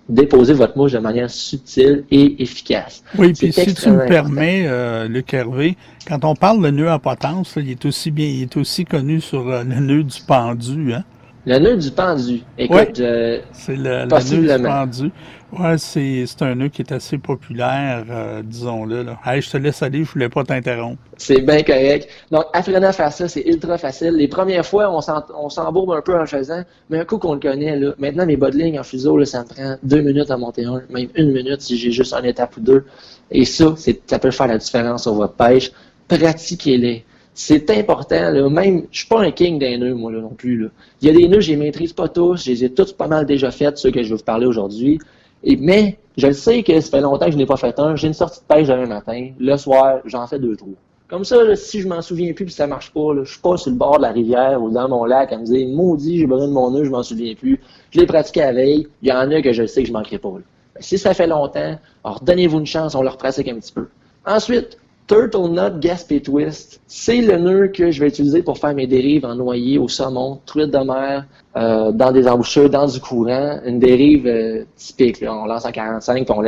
déposer votre mouche de manière subtile et efficace.
Oui, puis si tu me permets, Luc Hervé, quand on parle de nœud à potence, là, il est aussi connu sur le nœud du pendu, hein?
Le nœud du pendu. Écoute,
oui, c'est le nœud du pendu. Ouais, c'est un nœud qui est assez populaire, disons-le. Là. Hey, je te laisse aller, je voulais pas t'interrompre.
C'est bien correct. Donc, apprenez à faire ça, c'est ultra facile. Les premières fois, on s'embourbe un peu en le faisant, mais un coup qu'on le connaît, là, maintenant, mes bas de ligne en fuseau, là, ça me prend 2 minutes à monter un, même 1 minute si j'ai juste une étape ou deux. Et ça peut faire la différence sur votre pêche. Pratiquez-les. C'est important, là, même, je suis pas un king des nœuds, moi, là, non plus, là. Il y a des nœuds, je les maîtrise pas tous, je les ai tous pas mal déjà faits, ceux que je vais vous parler aujourd'hui. Mais, je le sais que ça fait longtemps que je n'ai pas fait un, j'ai une sortie de pêche demain matin, le soir, j'en fais 2-3. Comme ça, là, si je m'en souviens plus et ça marche pas, là, je suis pas sur le bord de la rivière ou dans mon lac à me dire « Maudit, j'ai besoin de mon nœud, je m'en souviens plus. » Je l'ai pratiqué la veille, il y en a que je sais que je manquerai pas. Là. Si ça fait longtemps, alors donnez-vous une chance, on le pratique un petit peu. Ensuite, Turtle Knot Gaspé Twist, c'est le nœud que je vais utiliser pour faire mes dérives en noyer, au saumon, truite de mer, dans des embouchures, dans du courant. Une dérive typique, là, on lance en 45 puis on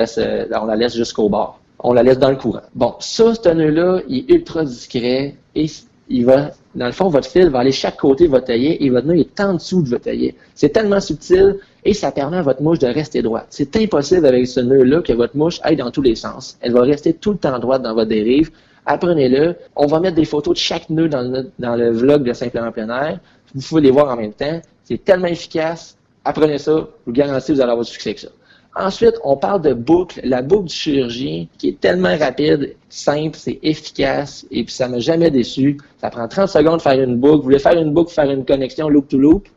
la laisse jusqu'au bord. On la laisse dans le courant. Bon, ça, ce nœud-là, il est ultra discret et il va, dans le fond, votre fil va aller chaque côté de votre taillet et votre nœud est en dessous de votre taillet. C'est tellement subtil et ça permet à votre mouche de rester droite. C'est impossible avec ce nœud-là que votre mouche aille dans tous les sens. Elle va rester tout le temps droite dans votre dérive. Apprenez-le. On va mettre des photos de chaque nœud dans le vlog de Simplement Plein Air. Vous pouvez les voir en même temps. C'est tellement efficace. Apprenez ça. Je vous garantis que vous allez avoir du succès avec ça. Ensuite, on parle de boucle, la boucle du chirurgien, qui est tellement rapide, simple, c'est efficace, et puis ça m'a jamais déçu. Ça prend 30 secondes de faire une boucle. Vous voulez faire une boucle, faire une connexion loop-to-loop,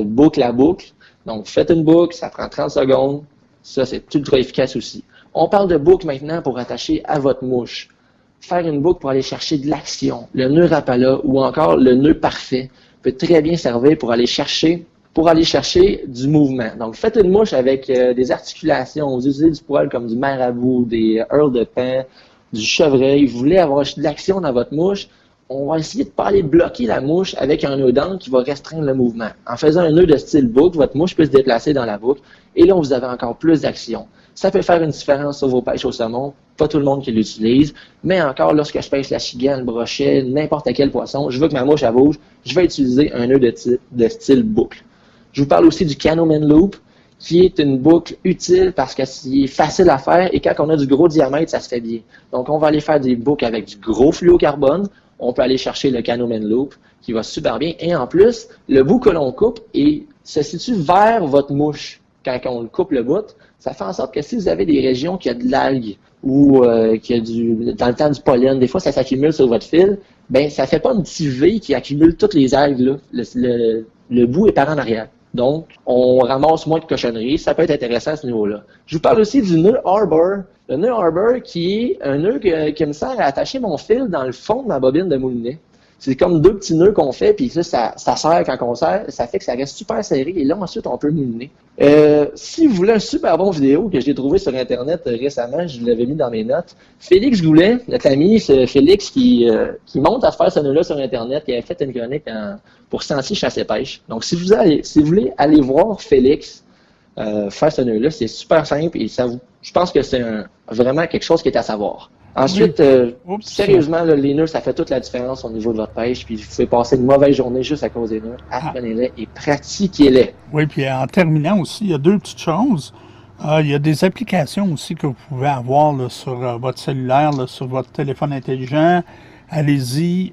boucle à boucle. Donc, faites une boucle, ça prend 30 secondes. Ça, c'est ultra efficace aussi. On parle de boucle maintenant pour attacher à votre mouche. Faire une boucle pour aller chercher de l'action. Le nœud Rapala ou encore le nœud parfait peut très bien servir pour aller chercher du mouvement. Donc, faites une mouche avec des articulations. Vous utilisez du poil comme du marabout, des heurles de pain, du chevreuil. Vous voulez avoir de l'action dans votre mouche. On va essayer de ne pas aller bloquer la mouche avec un nœud d'angle qui va restreindre le mouvement. En faisant un nœud de style boucle, votre mouche peut se déplacer dans la boucle. Et là, vous avez encore plus d'action. Ça peut faire une différence sur vos pêches au saumon. Pas tout le monde qui l'utilise. Mais encore, lorsque je pêche la chigan, le brochet, n'importe quel poisson, je veux que ma mouche elle bouge, je vais utiliser un nœud de style boucle. Je vous parle aussi du Canoman Loop, qui est une boucle utile parce que c'est facile à faire et quand on a du gros diamètre, ça se fait bien. Donc, on va aller faire des boucles avec du gros fluocarbone. On peut aller chercher le Canoman Loop, qui va super bien. Et en plus, le bout que l'on coupe se situe vers votre mouche. Quand on le coupe le bout, ça fait en sorte que si vous avez des régions qui a de l'algue ou qui a dans le temps du pollen, des fois ça s'accumule sur votre fil, ben ça fait pas un petit V qui accumule toutes les algues là. Le bout est par en arrière. Donc, on ramasse moins de cochonneries. Ça peut être intéressant à ce niveau-là. Je vous parle aussi du nœud Arbor. Le nœud Arbor qui est un nœud qui me sert à attacher mon fil dans le fond de ma bobine de moulinet. C'est comme deux petits nœuds qu'on fait, puis ça serre quand on serre. Ça fait que ça reste super serré, et là, ensuite, on peut mouliner. Si vous voulez un super bon vidéo que j'ai trouvé sur Internet récemment, je vous l'avais mis dans mes notes, Félix Goulet, notre ami Félix, qui monte à faire ce nœud-là sur Internet, qui avait fait une chronique pour Sentier Chasse-et-Pêche. Donc, si vous voulez aller voir Félix faire ce nœud-là, c'est super simple, et je pense que c'est vraiment quelque chose qui est à savoir. Ensuite, sérieusement, là, les nœuds, ça fait toute la différence au niveau de votre pêche. Puis vous pouvez passer une mauvaise journée juste à cause des nœuds. Apprenez-les et pratiquez-les.
Oui, puis en terminant aussi, il y a deux petites choses. Il y a des applications aussi que vous pouvez avoir là, sur votre cellulaire, là, sur votre téléphone intelligent. Allez-y,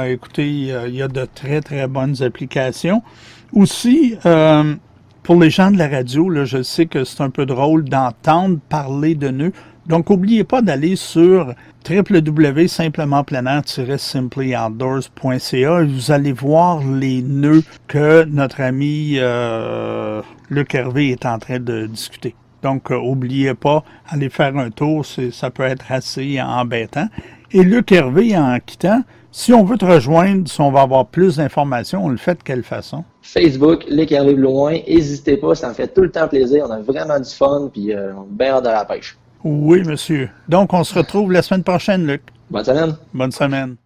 écoutez, il y a de très, très bonnes applications. Aussi, pour les gens de la radio, là, je sais que c'est un peu drôle d'entendre parler de nœuds. Donc, n'oubliez pas d'aller sur www.simplementpleinair-simplyoutdoors.ca et vous allez voir les nœuds que notre ami Luc Hervé est en train de discuter. Donc, n'oubliez pas, allez faire un tour, ça peut être assez embêtant. Et Luc Hervé, en quittant, si on veut te rejoindre, si on va avoir plus d'informations, on le fait de quelle façon?
Facebook, Luc Hervé Blouin, n'hésitez pas, ça me fait tout le temps plaisir, on a vraiment du fun, puis on est bien hâte de la pêche.
Oui, monsieur. Donc, on se retrouve la semaine prochaine, Luc.
Bonne semaine.
Bonne semaine.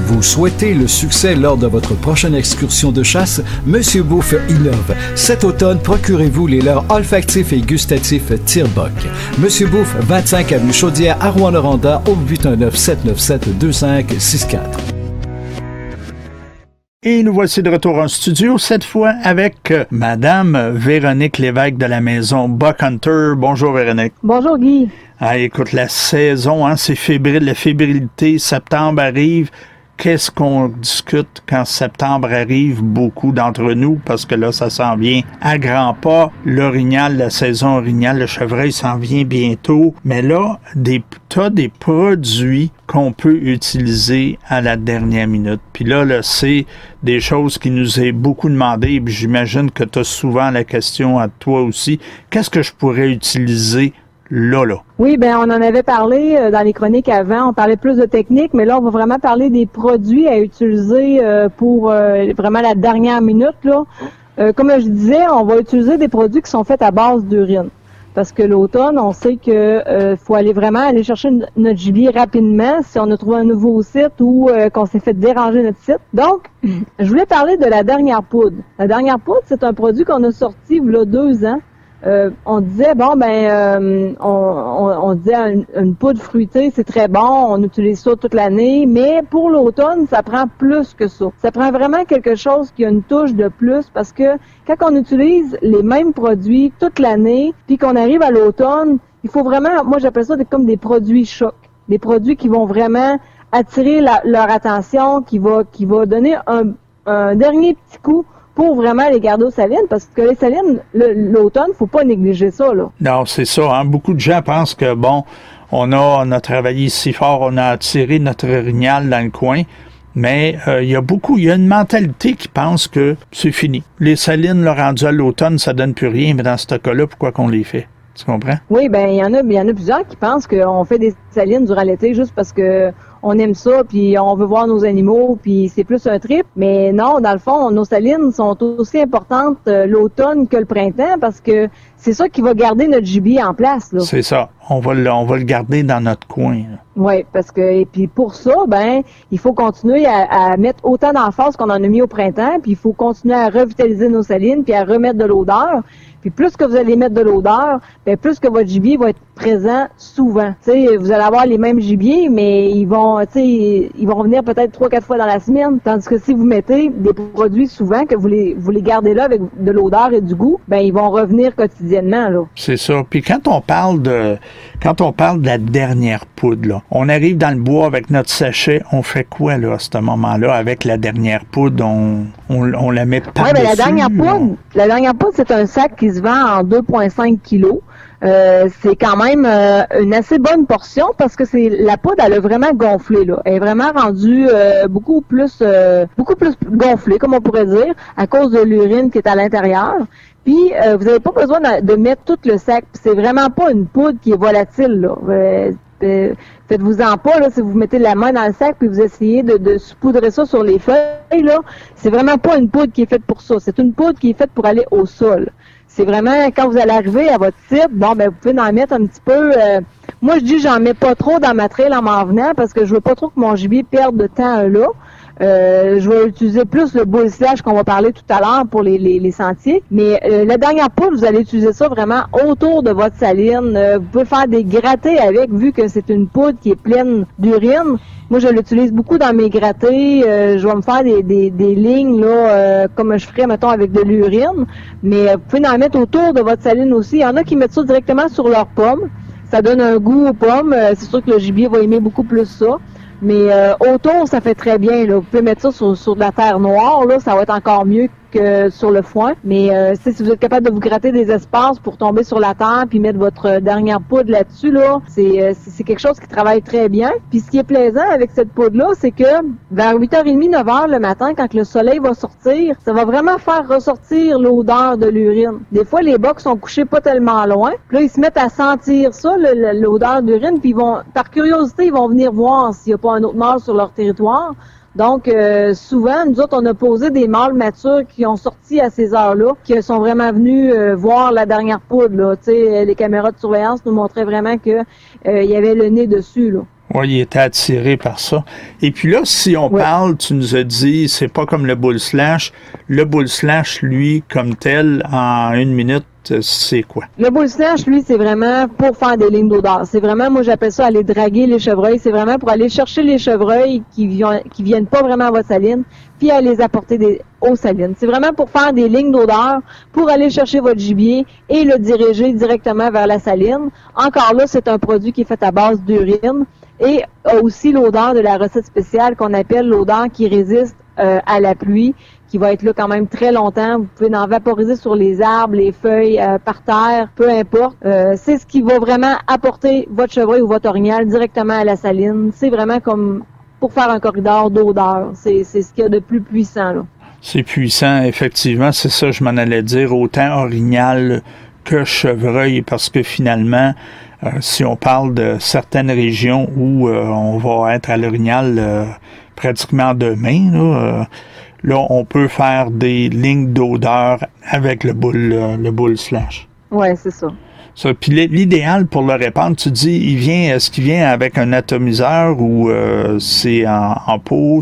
Vous souhaitez le succès lors de votre prochaine excursion de chasse? Monsieur Bouffe innove. Cet automne, procurez-vous les leurres olfactifs et gustatifs Tire-Boc. Monsieur Bouffe, 25 avenue Chaudière à Rouyn-Noranda au 819-797-2564.
Et nous voici de retour en studio, cette fois avec Madame Véronique Lévesque de la maison Buck Hunter. Bonjour Véronique.
Bonjour Guy.
Ah, écoute, la saison, c'est fébrile, la fébrilité, septembre arrive. Qu'est-ce qu'on discute quand septembre arrive, beaucoup d'entre nous, parce que là, ça s'en vient à grands pas. L'orignal, la saison orignale, le chevreuil s'en vient bientôt. Mais là, t'as des produits qu'on peut utiliser à la dernière minute. Puis là, c'est des choses qui nous est beaucoup demandées. Puis j'imagine que tu as souvent la question à toi aussi. Qu'est-ce que je pourrais utiliser là.
Oui, ben on en avait parlé dans les chroniques avant. On parlait plus de technique, mais là, on va vraiment parler des produits à utiliser pour vraiment la dernière minute, là. Comme je disais, on va utiliser des produits qui sont faits à base d'urine. Parce que l'automne, on sait que faut vraiment aller chercher notre gibier rapidement si on a trouvé un nouveau site ou qu'on s'est fait déranger notre site. Donc, je voulais parler de la dernière poudre. La dernière poudre, c'est un produit qu'on a sorti il y a 2 ans. On disait, on disait une poudre fruitée, c'est très bon, on utilise ça toute l'année, mais pour l'automne, ça prend plus que ça. Ça prend vraiment quelque chose qui a une touche de plus parce que quand on utilise les mêmes produits toute l'année, puis qu'on arrive à l'automne, il faut vraiment, moi j'appelle ça comme des produits chocs, des produits qui vont vraiment attirer leur attention, qui va donner un dernier petit coup pour vraiment les garder aux salines, parce que les salines, l'automne, faut pas négliger ça, là.
Non, c'est ça, hein. Beaucoup de gens pensent que, on a travaillé si fort, on a attiré notre orignal dans le coin, mais il y a une mentalité qui pense que c'est fini. Les salines, là, rendues à l'automne, ça donne plus rien, mais dans ce cas-là, pourquoi qu'on les fait? Tu comprends?
Oui, ben il y en a plusieurs qui pensent qu'on fait des salines durant l'été juste parce que on aime ça, puis on veut voir nos animaux, puis c'est plus un trip. Mais non, dans le fond, nos salines sont aussi importantes l'automne que le printemps parce que c'est ça qui va garder notre gibier en place, là.
C'est ça. On va le garder dans notre coin.
Oui, parce que et puis pour ça, il faut continuer à mettre autant d'emphase qu'on en a mis au printemps, puis il faut continuer à revitaliser nos salines, puis à remettre de l'odeur. Puis plus que vous allez mettre de l'odeur, plus que votre gibier va être présent souvent. T'sais, vous allez avoir les mêmes gibiers, mais ils vont venir peut-être 3-4 fois dans la semaine. Tandis que si vous mettez des produits souvent, que vous les gardez là avec de l'odeur et du goût, ils vont revenir quotidiennement, là.
C'est ça. Puis quand on parle de la dernière poudre, là, on arrive dans le bois avec notre sachet, on fait quoi, là, à ce moment-là, avec la dernière poudre? On la met par-dessus?
Oui, la dernière poudre, c'est un sac qui se vend en 2,5 kilos. C'est quand même une assez bonne portion parce que la poudre, elle a vraiment gonflé, là. Elle est vraiment rendue beaucoup plus gonflée, comme on pourrait dire, à cause de l'urine qui est à l'intérieur. Puis, vous n'avez pas besoin de mettre tout le sac. C'est vraiment pas une poudre qui est volatile, là. Faites-vous-en pas, là, si vous mettez la main dans le sac puis vous essayez de saupoudrer ça sur les feuilles, là. C'est vraiment pas une poudre qui est faite pour ça. C'est une poudre qui est faite pour aller au sol. C'est vraiment, quand vous allez arriver à votre site, vous pouvez en mettre un petit peu. Moi, je dis, j'en mets pas trop dans ma trail en m'en venant parce que je veux pas trop que mon gibier perde de temps là. Je vais utiliser plus le bull slash qu'on va parler tout à l'heure pour les sentiers. Mais la dernière poudre, vous allez utiliser ça vraiment autour de votre saline. Vous pouvez faire des grattés avec, vu que c'est une poudre qui est pleine d'urine. Moi, je l'utilise beaucoup dans mes grattés. Je vais me faire des lignes là, comme je ferais, mettons, avec de l'urine. Mais vous pouvez en mettre autour de votre saline aussi. Il y en a qui mettent ça directement sur leurs pommes. Ça donne un goût aux pommes. C'est sûr que le gibier va aimer beaucoup plus ça. Mais autour, ça fait très bien, là. Vous pouvez mettre ça sur de la terre noire, là, ça va être encore mieux que sur le foin. Mais si vous êtes capable de vous gratter des espaces pour tomber sur la terre puis mettre votre dernière poudre là-dessus, là, c'est quelque chose qui travaille très bien. Puis ce qui est plaisant avec cette poudre-là, c'est que vers 8h30, 9h le matin, quand le soleil va sortir, ça va vraiment faire ressortir l'odeur de l'urine. Des fois, les bocs sont couchés pas tellement loin. Puis là, ils se mettent à sentir ça, l'odeur d'urine, puis par curiosité, ils vont venir voir s'il n'y a pas un autre mâle sur leur territoire. Donc, souvent, nous autres, on a posé des mâles matures qui ont sorti à ces heures-là, qui sont vraiment venus voir la dernière poudre, là. Tu sais, les caméras de surveillance nous montraient vraiment que il y avait le nez dessus, là.
Oui, il était attiré par ça. Et puis là, si on parle, tu nous as dit, c'est pas comme le bull slash. Le bull slash, lui, comme tel, en 1 minute, c'est quoi? Le
bull slash, lui, c'est vraiment pour faire des lignes d'odeur. C'est vraiment, moi, j'appelle ça aller draguer les chevreuils. C'est vraiment pour aller chercher les chevreuils qui viennent pas vraiment à votre saline, puis à les apporter aux salines. C'est vraiment pour faire des lignes d'odeur, pour aller chercher votre gibier et le diriger directement vers la saline. Encore là, c'est un produit qui est fait à base d'urine et a aussi l'odeur de la recette spéciale qu'on appelle l'odeur qui résiste à la pluie, qui va être là quand même très longtemps. Vous pouvez en vaporiser sur les arbres, les feuilles, par terre, peu importe. C'est ce qui va vraiment apporter votre chevreuil ou votre orignal directement à la saline. C'est vraiment comme pour faire un corridor d'odeur. C'est ce qu'il y a de plus puissant, là.
C'est puissant, effectivement. C'est ça, je m'en allais dire. Autant orignal que chevreuil, parce que finalement, si on parle de certaines régions où on va être à l'Orignal pratiquement demain, là, on peut faire des lignes d'odeur avec le bull slash.
Oui, c'est ça.
Puis l'idéal pour le répandre, tu dis, est-ce qu'il vient avec un atomiseur ou c'est en pot,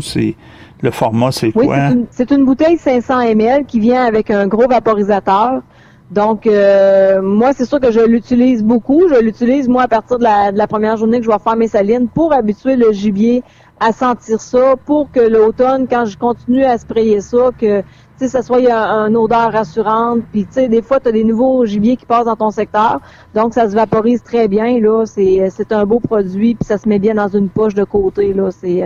le format, c'est quoi?
Oui, c'est une bouteille 500 ml qui vient avec un gros vaporisateur. Donc, moi, c'est sûr que je l'utilise beaucoup. Je l'utilise, moi, à partir de la première journée que je vais faire mes salines pour habituer le gibier à sentir ça, pour que l'automne, quand je continue à sprayer ça, que ça soit une odeur rassurante. Puis, tu sais, des fois, tu as des nouveaux gibiers qui passent dans ton secteur. Donc, ça se vaporise très bien, là. C'est un beau produit, puis ça se met bien dans une poche de côté, là. C'est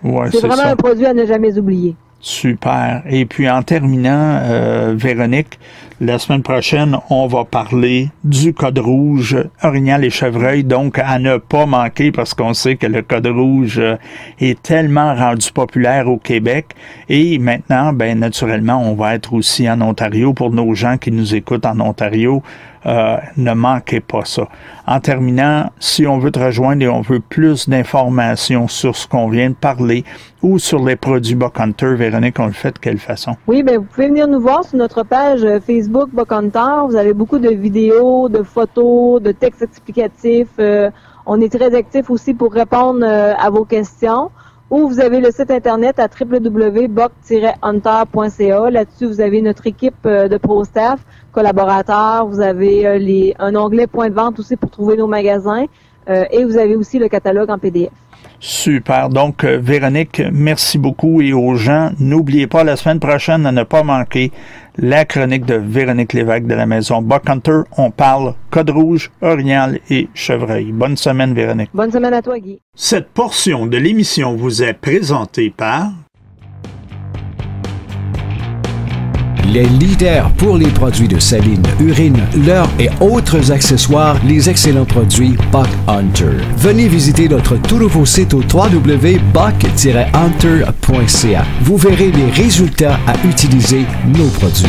vraiment ça. Un produit à ne jamais oublier.
Super. Et puis, en terminant, Véronique, la semaine prochaine, on va parler du code rouge Orignal et Chevreuil, donc à ne pas manquer parce qu'on sait que le code rouge est tellement rendu populaire au Québec. Et maintenant, ben naturellement, on va être aussi en Ontario pour nos gens qui nous écoutent en Ontario. Ne manquez pas ça. En terminant, si on veut te rejoindre et on veut plus d'informations sur ce qu'on vient de parler ou sur les produits Buck Hunter, Véronique, on le fait de quelle façon?
Oui, bien, vous pouvez venir nous voir sur notre page Facebook Buck Hunter. Vous avez beaucoup de vidéos, de photos, de textes explicatifs. On est très actifs aussi pour répondre à vos questions. Ou vous avez le site internet à www.buck-hunter.ca. Là-dessus, vous avez notre équipe de pro-staff, collaborateurs. Vous avez un onglet point de vente aussi pour trouver nos magasins. Et vous avez aussi le catalogue en PDF.
Super. Donc, Véronique, merci beaucoup. Et aux gens, n'oubliez pas la semaine prochaine à ne pas manquer la chronique de Véronique Lévesque de la maison Buck Hunter. On parle code rouge, Orignal et Chevreuil. Bonne semaine, Véronique.
Bonne semaine à toi, Guy.
Cette portion de l'émission vous est présentée par
les leaders pour les produits de saline, urine, leurre et autres accessoires, les excellents produits Buck Hunter. Venez visiter notre tout nouveau site au www.buck-hunter.ca. Vous verrez les résultats à utiliser nos produits.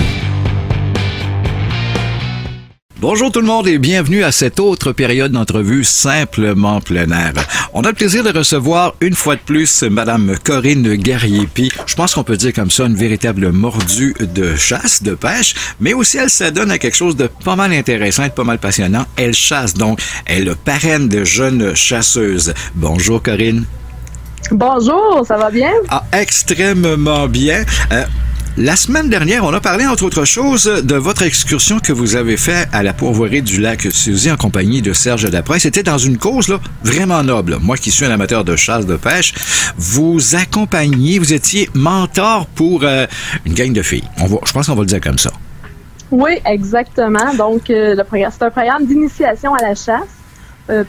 Bonjour tout le monde et bienvenue à cette autre période d'entrevue Simplement plein air. On a le plaisir de recevoir une fois de plus Madame Corinne Guerrier-Py. Je pense qu'on peut dire comme ça une véritable mordue de chasse, de pêche, mais aussi elle s'adonne à quelque chose de pas mal intéressant et de pas mal passionnant. Elle chasse donc, elle parraine de jeunes chasseuses. Bonjour Corinne.
Bonjour, ça va bien?
Ah, extrêmement bien. La semaine dernière, on a parlé, entre autres choses, de votre excursion que vous avez faite à la pourvoirie du lac Suzy en compagnie de Serge Daprès. C'était dans une cause là, vraiment noble. Moi qui suis un amateur de chasse, de pêche, vous accompagniez, vous étiez mentor pour une gang de filles. Je pense qu'on va le dire comme ça.
Oui, exactement. Donc, c'est un programme d'initiation à la chasse.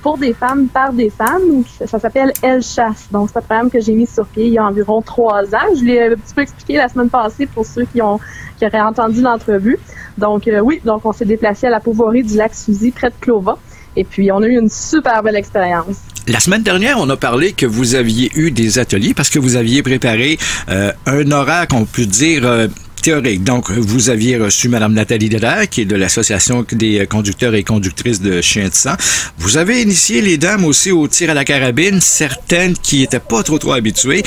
Pour des femmes, par des femmes. Ça s'appelle Elle Chasse. Donc, c'est un programme que j'ai mis sur pied il y a environ 3 ans. Je l'ai un petit peu expliqué la semaine passée pour ceux qui auraient entendu l'entrevue. Donc, donc on s'est déplacé à la pourvoirie du lac Suzy, près de Clova. Et puis, on a eu une super belle expérience.
La semaine dernière, on a parlé que vous aviez eu des ateliers parce que vous aviez préparé un horaire qu'on peut dire théorique. Donc, vous aviez reçu Mme Nathalie Dallaire, qui est de l'Association des conducteurs et conductrices de chiens de sang. Vous avez initié les dames aussi au tir à la carabine, certaines qui étaient pas trop habituées.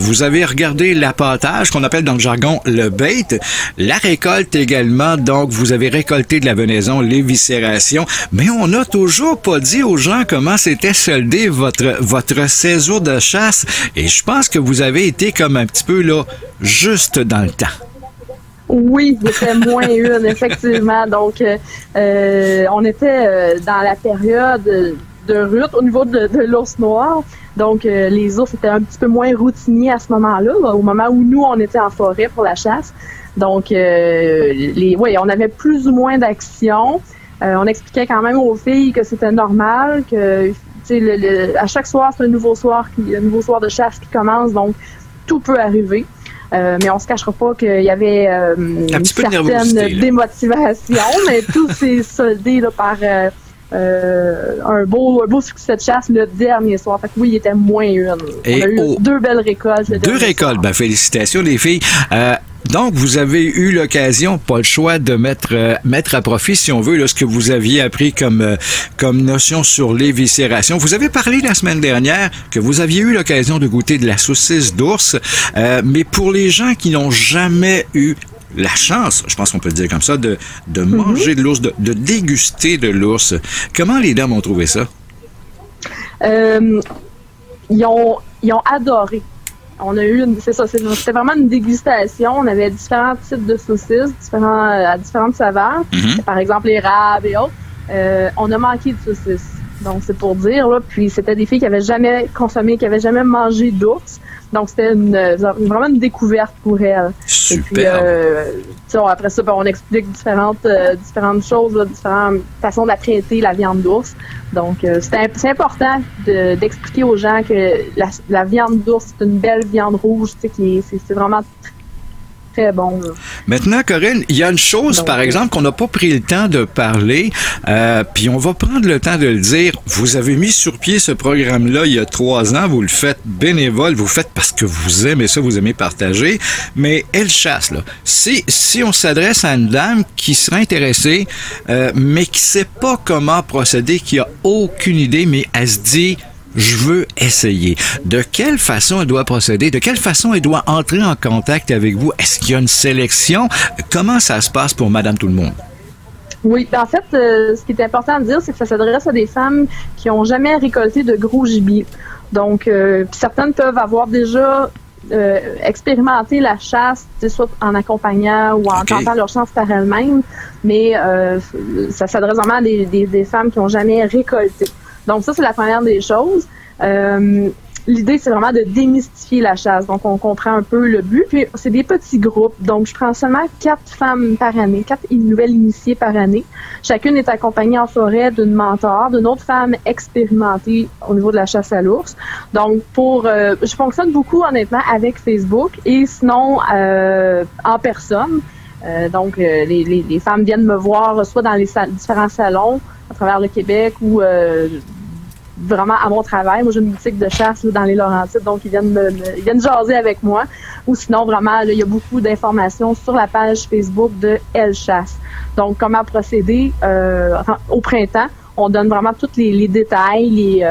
Vous avez regardé l'appâtage, qu'on appelle dans le jargon le bait, la récolte également. Donc, vous avez récolté de la venaison, l'éviscération. Mais on n'a toujours pas dit aux gens comment s'était soldé votre séjour de chasse. Et je pense que vous avez été comme un petit peu là, juste dans le temps.
Oui, c'était moins une, effectivement. Donc, on était dans la période de rut au niveau de l'ours noir. Donc, les ours étaient un petit peu moins routiniers à ce moment-là, au moment où nous, on était en forêt pour la chasse. Donc, on avait plus ou moins d'action. On expliquait quand même aux filles que c'était normal, que à chaque soir, c'est un nouveau soir de chasse qui commence, donc tout peut arriver. Mais on se cachera pas qu'il y avait une certaine démotivation, mais tout s'est soldé là, par un beau succès de chasse le dernier soir. Fait que oui, il était moins une.
Et
on a eu 2 belles récoltes.
Deux récoltes. Ben, félicitations, les filles. Donc, vous avez eu l'occasion, pas le choix, de mettre à profit, si on veut, là, ce que vous aviez appris comme notion sur l'éviscération. Vous avez parlé la semaine dernière que vous aviez eu l'occasion de goûter de la saucisse d'ours, mais pour les gens qui n'ont jamais eu la chance, je pense qu'on peut le dire comme ça, de manger de l'ours, de déguster de l'ours, comment les dames ont trouvé ça?
Ils ont adoré. On a eu c'était vraiment une dégustation. On avait différents types de saucisses, à différentes saveurs. Par exemple, les rabes et autres. On a manqué de saucisses. Donc, c'est pour dire, là. Puis, c'était des filles qui n'avaient jamais consommé, qui n'avaient jamais mangé d'ours. Donc, c'était vraiment une découverte pour elles.
Super.
Et puis, après ça, on explique différentes choses, là, différentes façons d'apprêter la viande d'ours. Donc, c'est important d'expliquer aux gens que la viande d'ours, c'est une belle viande rouge, tu sais, c'est vraiment très bon. Là.
Maintenant, Corinne, il y a une chose, par exemple, qu'on n'a pas pris le temps de parler, puis on va prendre le temps de le dire. Vous avez mis sur pied ce programme-là il y a 3 ans. Vous le faites bénévole, vous le faites parce que vous aimez ça, vous aimez partager. Mais Elle Chasse, là, si on s'adresse à une dame qui serait intéressée, mais qui ne sait pas comment procéder, qui a aucune idée, mais elle se dit... Je veux essayer. De quelle façon elle doit procéder? De quelle façon elle doit entrer en contact avec vous? Est-ce qu'il y a une sélection? Comment ça se passe pour Madame Tout-le-Monde?
Oui, en fait, ce qui est important de dire, c'est que ça s'adresse à des femmes qui n'ont jamais récolté de gros gibier. Donc, certaines peuvent avoir déjà expérimenté la chasse, soit en accompagnant ou en tentant leur chance par elles-mêmes, mais ça s'adresse vraiment à des femmes qui n'ont jamais récolté. Donc ça, c'est la première des choses. L'idée, c'est vraiment de démystifier la chasse. Donc, on comprend un peu le but. Puis, c'est des petits groupes. Donc, je prends seulement 4 femmes par année, 4 nouvelles initiées par année. Chacune est accompagnée en forêt d'une mentor, d'une autre femme expérimentée au niveau de la chasse à l'ours. Donc, je fonctionne beaucoup, honnêtement, avec Facebook et sinon, en personne. Donc, les femmes viennent me voir soit dans les différents salons à travers le Québec ou vraiment à mon travail. Moi, j'ai une boutique de chasse là, dans les Laurentides, donc ils viennent jaser avec moi. Ou sinon, vraiment, il y a beaucoup d'informations sur la page Facebook de Elle Chasse. Donc, comment procéder au printemps. On donne vraiment tous les détails,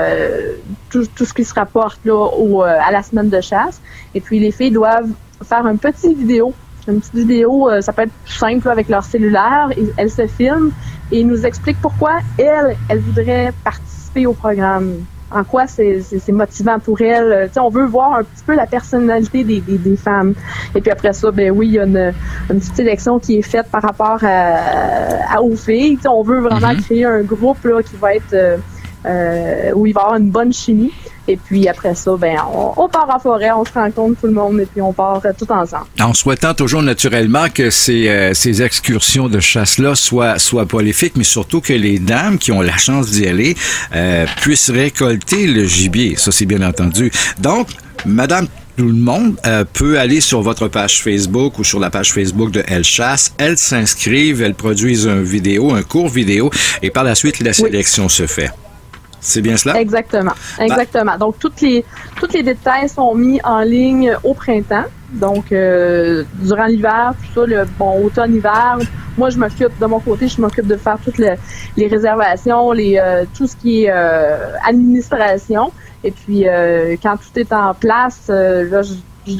tout ce qui se rapporte là, à la semaine de chasse. Et puis, les filles doivent faire une petite vidéo, ça peut être simple là, avec leur cellulaire. Elles se filment et nous expliquent pourquoi elles voudraient participer au programme. En quoi c'est motivant pour elles. On veut voir un petit peu la personnalité des femmes. Et puis après ça, ben oui, il y a une petite sélection qui est faite par rapport aux filles. On veut vraiment créer un groupe là, qui va être où il va y avoir une bonne chimie. Et puis après ça, ben on part en forêt, on se rencontre tout le monde et puis on part tout ensemble.
En souhaitant toujours naturellement que ces excursions de chasse-là soient prolifiques, mais surtout que les dames qui ont la chance d'y aller puissent récolter le gibier. Ça, c'est bien entendu. Donc, Madame Tout le monde peut aller sur votre page Facebook ou sur la page Facebook de Elle Chasse. Elles s'inscrivent, elles produisent un court vidéo et par la suite, la sélection se fait. C'est bien cela?
Exactement. Donc, tous les détails sont mis en ligne au printemps. Donc, durant l'hiver, tout ça, automne-hiver, moi, de mon côté, je m'occupe de faire toutes les réservations, tout ce qui est administration. Et puis, quand tout est en place, là,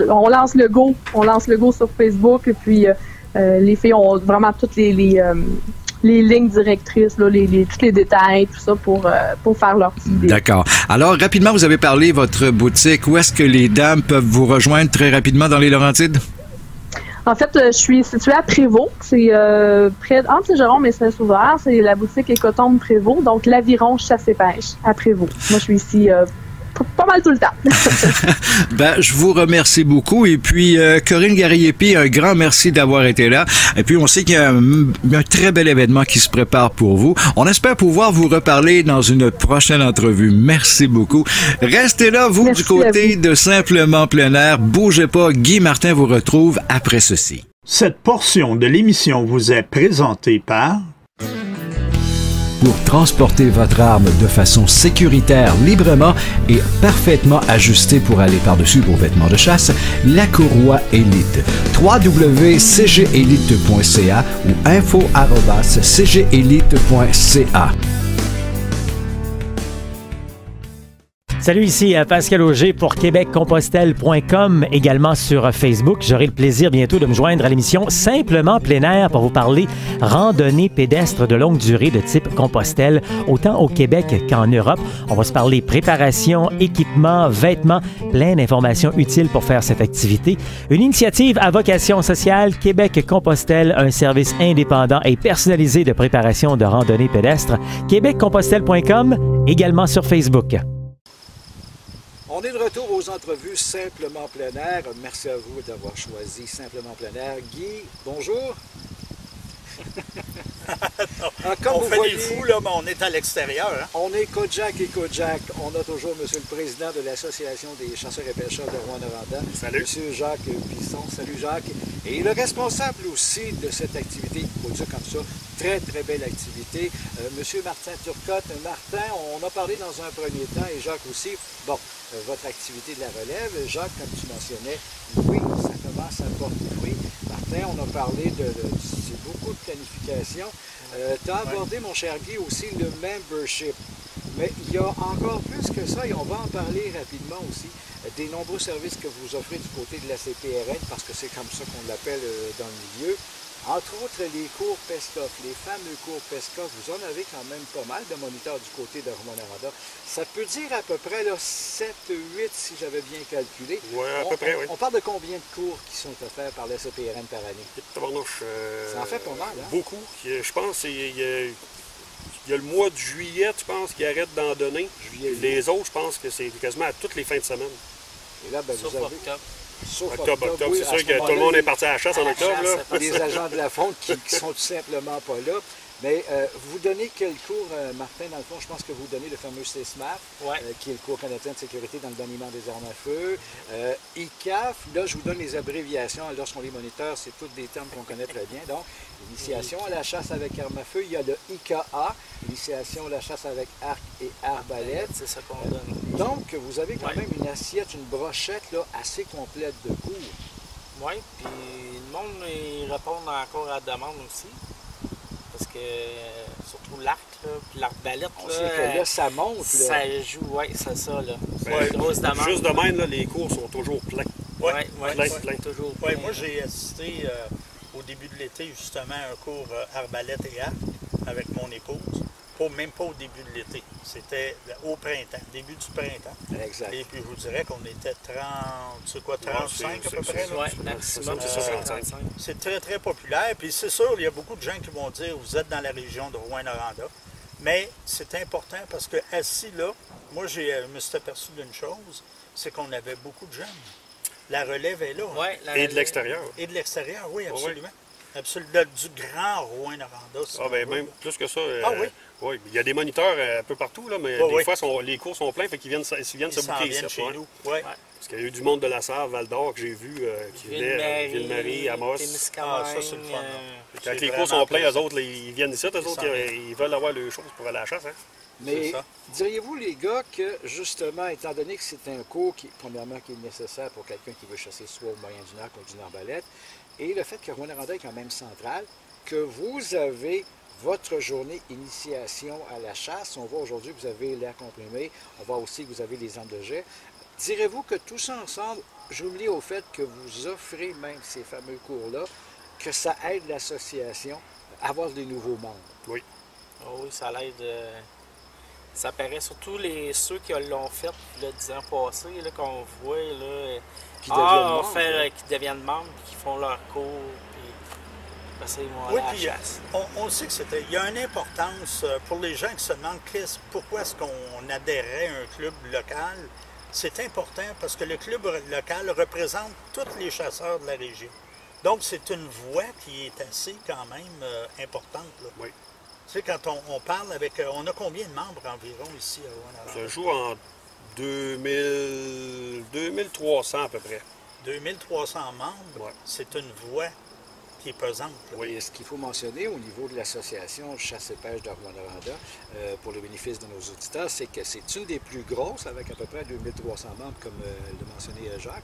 on lance le go. On lance le go sur Facebook. Et puis, les filles ont vraiment toutes les lignes directrices, là, tous les détails, tout ça pour faire leur petite idée.
D'accord. Alors, rapidement, vous avez parlé de votre boutique. Où est-ce que les dames peuvent vous rejoindre très rapidement dans les Laurentides?
En fait, je suis située à Prévost. C'est près entre Saint-Jérôme et Saint-Sauveur. C'est la boutique Écotombe Prévost, donc l'Aviron Chasse et Pêche à Prévost. Moi, je suis ici pas mal tout le temps.
Je vous remercie beaucoup. Et puis, Corinne Gariepi, un grand merci d'avoir été là. Et puis, on sait qu'il y a un très bel événement qui se prépare pour vous. On espère pouvoir vous reparler dans une prochaine entrevue. Merci beaucoup. Restez là, vous, du côté de Simplement Plein Air. Bougez pas. Guy Martin vous retrouve après ceci.
Cette portion de l'émission vous est présentée par
Pour transporter votre arme de façon sécuritaire, librement et parfaitement ajustée pour aller par-dessus vos vêtements de chasse, la Courroie Élite. www.cgelite.ca ou info@cgelite.ca.
Salut, ici Pascal Auger pour québeccompostelle.com, également sur Facebook. J'aurai le plaisir bientôt de me joindre à l'émission Simplement plein air pour vous parler randonnée pédestre de longue durée de type Compostelle, autant au Québec qu'en Europe. On va se parler préparation, équipement, vêtements, plein d'informations utiles pour faire cette activité. Une initiative à vocation sociale, Québec-Compostelle, un service indépendant et personnalisé de préparation de randonnée pédestre. québeccompostelle.com, également sur Facebook.
On est de retour aux entrevues Simplement plein air. Merci à vous d'avoir choisi Simplement plein air. Guy, bonjour.
Comme on fait des fous, là, mais on est à l'extérieur. Hein?
On est Kojak et Kojak. On a toujours M. le Président de l'Association des chasseurs et pêcheurs de Rouyn-Noranda.
Salut.
M. Jacques Bisson. Salut Jacques. Et le responsable aussi de cette activité, il faut dire comme ça, très très belle activité, M. Martin Turcotte. Martin, on a parlé dans un premier temps, et Jacques aussi, bon, votre activité de la relève. Jacques, comme tu mentionnais, oui, ça commence à porter fruit. Martin, on a parlé c'est beaucoup de planification. Tu as abordé, mon cher Guy, aussi le membership. Mais il y a encore plus que ça, et on va en parler rapidement aussi, des nombreux services que vous offrez du côté de la CPRN, parce que c'est comme ça qu'on l'appelle dans le milieu. Entre autres, les cours PESCOF, les fameux cours PESCOF, vous en avez quand même pas mal de moniteurs du côté de Rouyn-Noranda. Ça peut dire à peu près là, 7, 8 si j'avais bien calculé.
Oui, à peu près, oui.
On parle de combien de cours qui sont offerts par la CPRN par année? Ça en fait pas mal, hein?
Beaucoup. Je pense qu'il y a le mois de juillet, tu penses, qui arrête d'en donner. Les autres, je pense que c'est quasiment à toutes les fins de semaine.
Et là, ben,
sauf
vous avez...
octobre.
Sauf
octobre.
Oui,
c'est sûr que tout le monde est parti à la chasse en octobre. Là.
Les agents de la fonte qui sont tout simplement pas là. Mais vous donnez quel cours, Martin, dans le fond? Je pense que vous donnez le fameux CESMAF, qui est le cours canadien de sécurité dans le maniement des armes à feu. ICAF, là, je vous donne les abréviations. Lorsqu'on les moniteur, c'est tous des termes qu'on connaît très bien. Donc, initiation à la chasse avec arme à feu. Il y a le IKA, initiation à la chasse avec arc et arbalète.
C'est ça qu'on donne.
Donc, vous avez quand même une assiette, une brochette là, assez complète de cours.
Oui, puis le monde il répond encore à la demande aussi. Parce que surtout l'arc, puis l'arbalète,
on sait que là, ça monte. Là.
Ça joue, oui, c'est ça. Là.
Juste de même, là, les cours sont toujours pleins.
Oui,
plein.
Toujours
plein. Moi, j'ai assisté au début de l'été, justement, à un cours arbalète et arc avec mon épouse. Même pas au début de l'été. C'était au printemps, début du printemps.
Exact.
Et puis, je vous dirais qu'on était 35 à peu près.
Oui, maximum, c'est ça, 35.
C'est très, très populaire. Puis, c'est sûr, il y a beaucoup de gens qui vont dire, vous êtes dans la région de Rouyn-Noranda. Mais c'est important parce que assis là, moi, je me suis aperçu d'une chose, c'est qu'on avait beaucoup de jeunes. La relève est là.
Ouais,
et de l'extérieur.
Et de l'extérieur, oui, absolument.
Oui.
Absolument. Du grand Rouyn-Noranda.
Même plus que ça.
Oui.
Oui, il y a des moniteurs un peu partout, là, mais des fois, les cours sont pleins, fait qu'ils viennent se bouquer ici.
Chez nous.
Ouais. Parce qu'il y a eu du monde de la Sarre, Val-d'Or, que j'ai vu, qui venait, Ville-Marie, Amos.
Ça, c'est le fun.
Quand les cours sont pleins, eux autres, ils viennent ici, eux autres, ils veulent avoir les choses pour aller à la chasse. Hein?
Mais diriez-vous, les gars, que justement, étant donné que c'est un cours qui, premièrement, qui est nécessaire pour quelqu'un qui veut chasser soit au moyen d'une arc ou d'une arbalète, et le fait que Rouyn-Noranda est quand même central, que vous avez votre journée initiation à la chasse, on voit aujourd'hui que vous avez l'air comprimé, on voit aussi que vous avez les armes de jet. Direz-vous que tout ça ensemble, j'oublie au fait que vous offrez même ces fameux cours-là, que ça aide l'association à avoir des nouveaux membres?
Oui.
Oh oui, ça l'aide. Ça paraît surtout ceux qui l'ont fait le 10 ans passés, qu'on voit, là,
qui
deviennent membres, qui font leur cours.
Oui, puis on sait qu'il y a une importance pour les gens qui se demandent pourquoi est-ce qu'on adhérait à un club local. C'est important parce que le club local représente tous les chasseurs de la région. Donc, c'est une voix qui est assez quand même importante. Là.
Oui.
Tu sais, quand on parle avec... on a combien de membres environ ici à Rouyn-Noranda?
Ça joue en 2300 à peu près.
2300 membres, c'est une voix qui est pesante.
Oui, et ce qu'il faut mentionner au niveau de l'association Chasse et Pêche de Rouyn-Noranda, pour le bénéfice de nos auditeurs, c'est que c'est une des plus grosses, avec à peu près 2300 membres, comme l'a mentionné Jacques,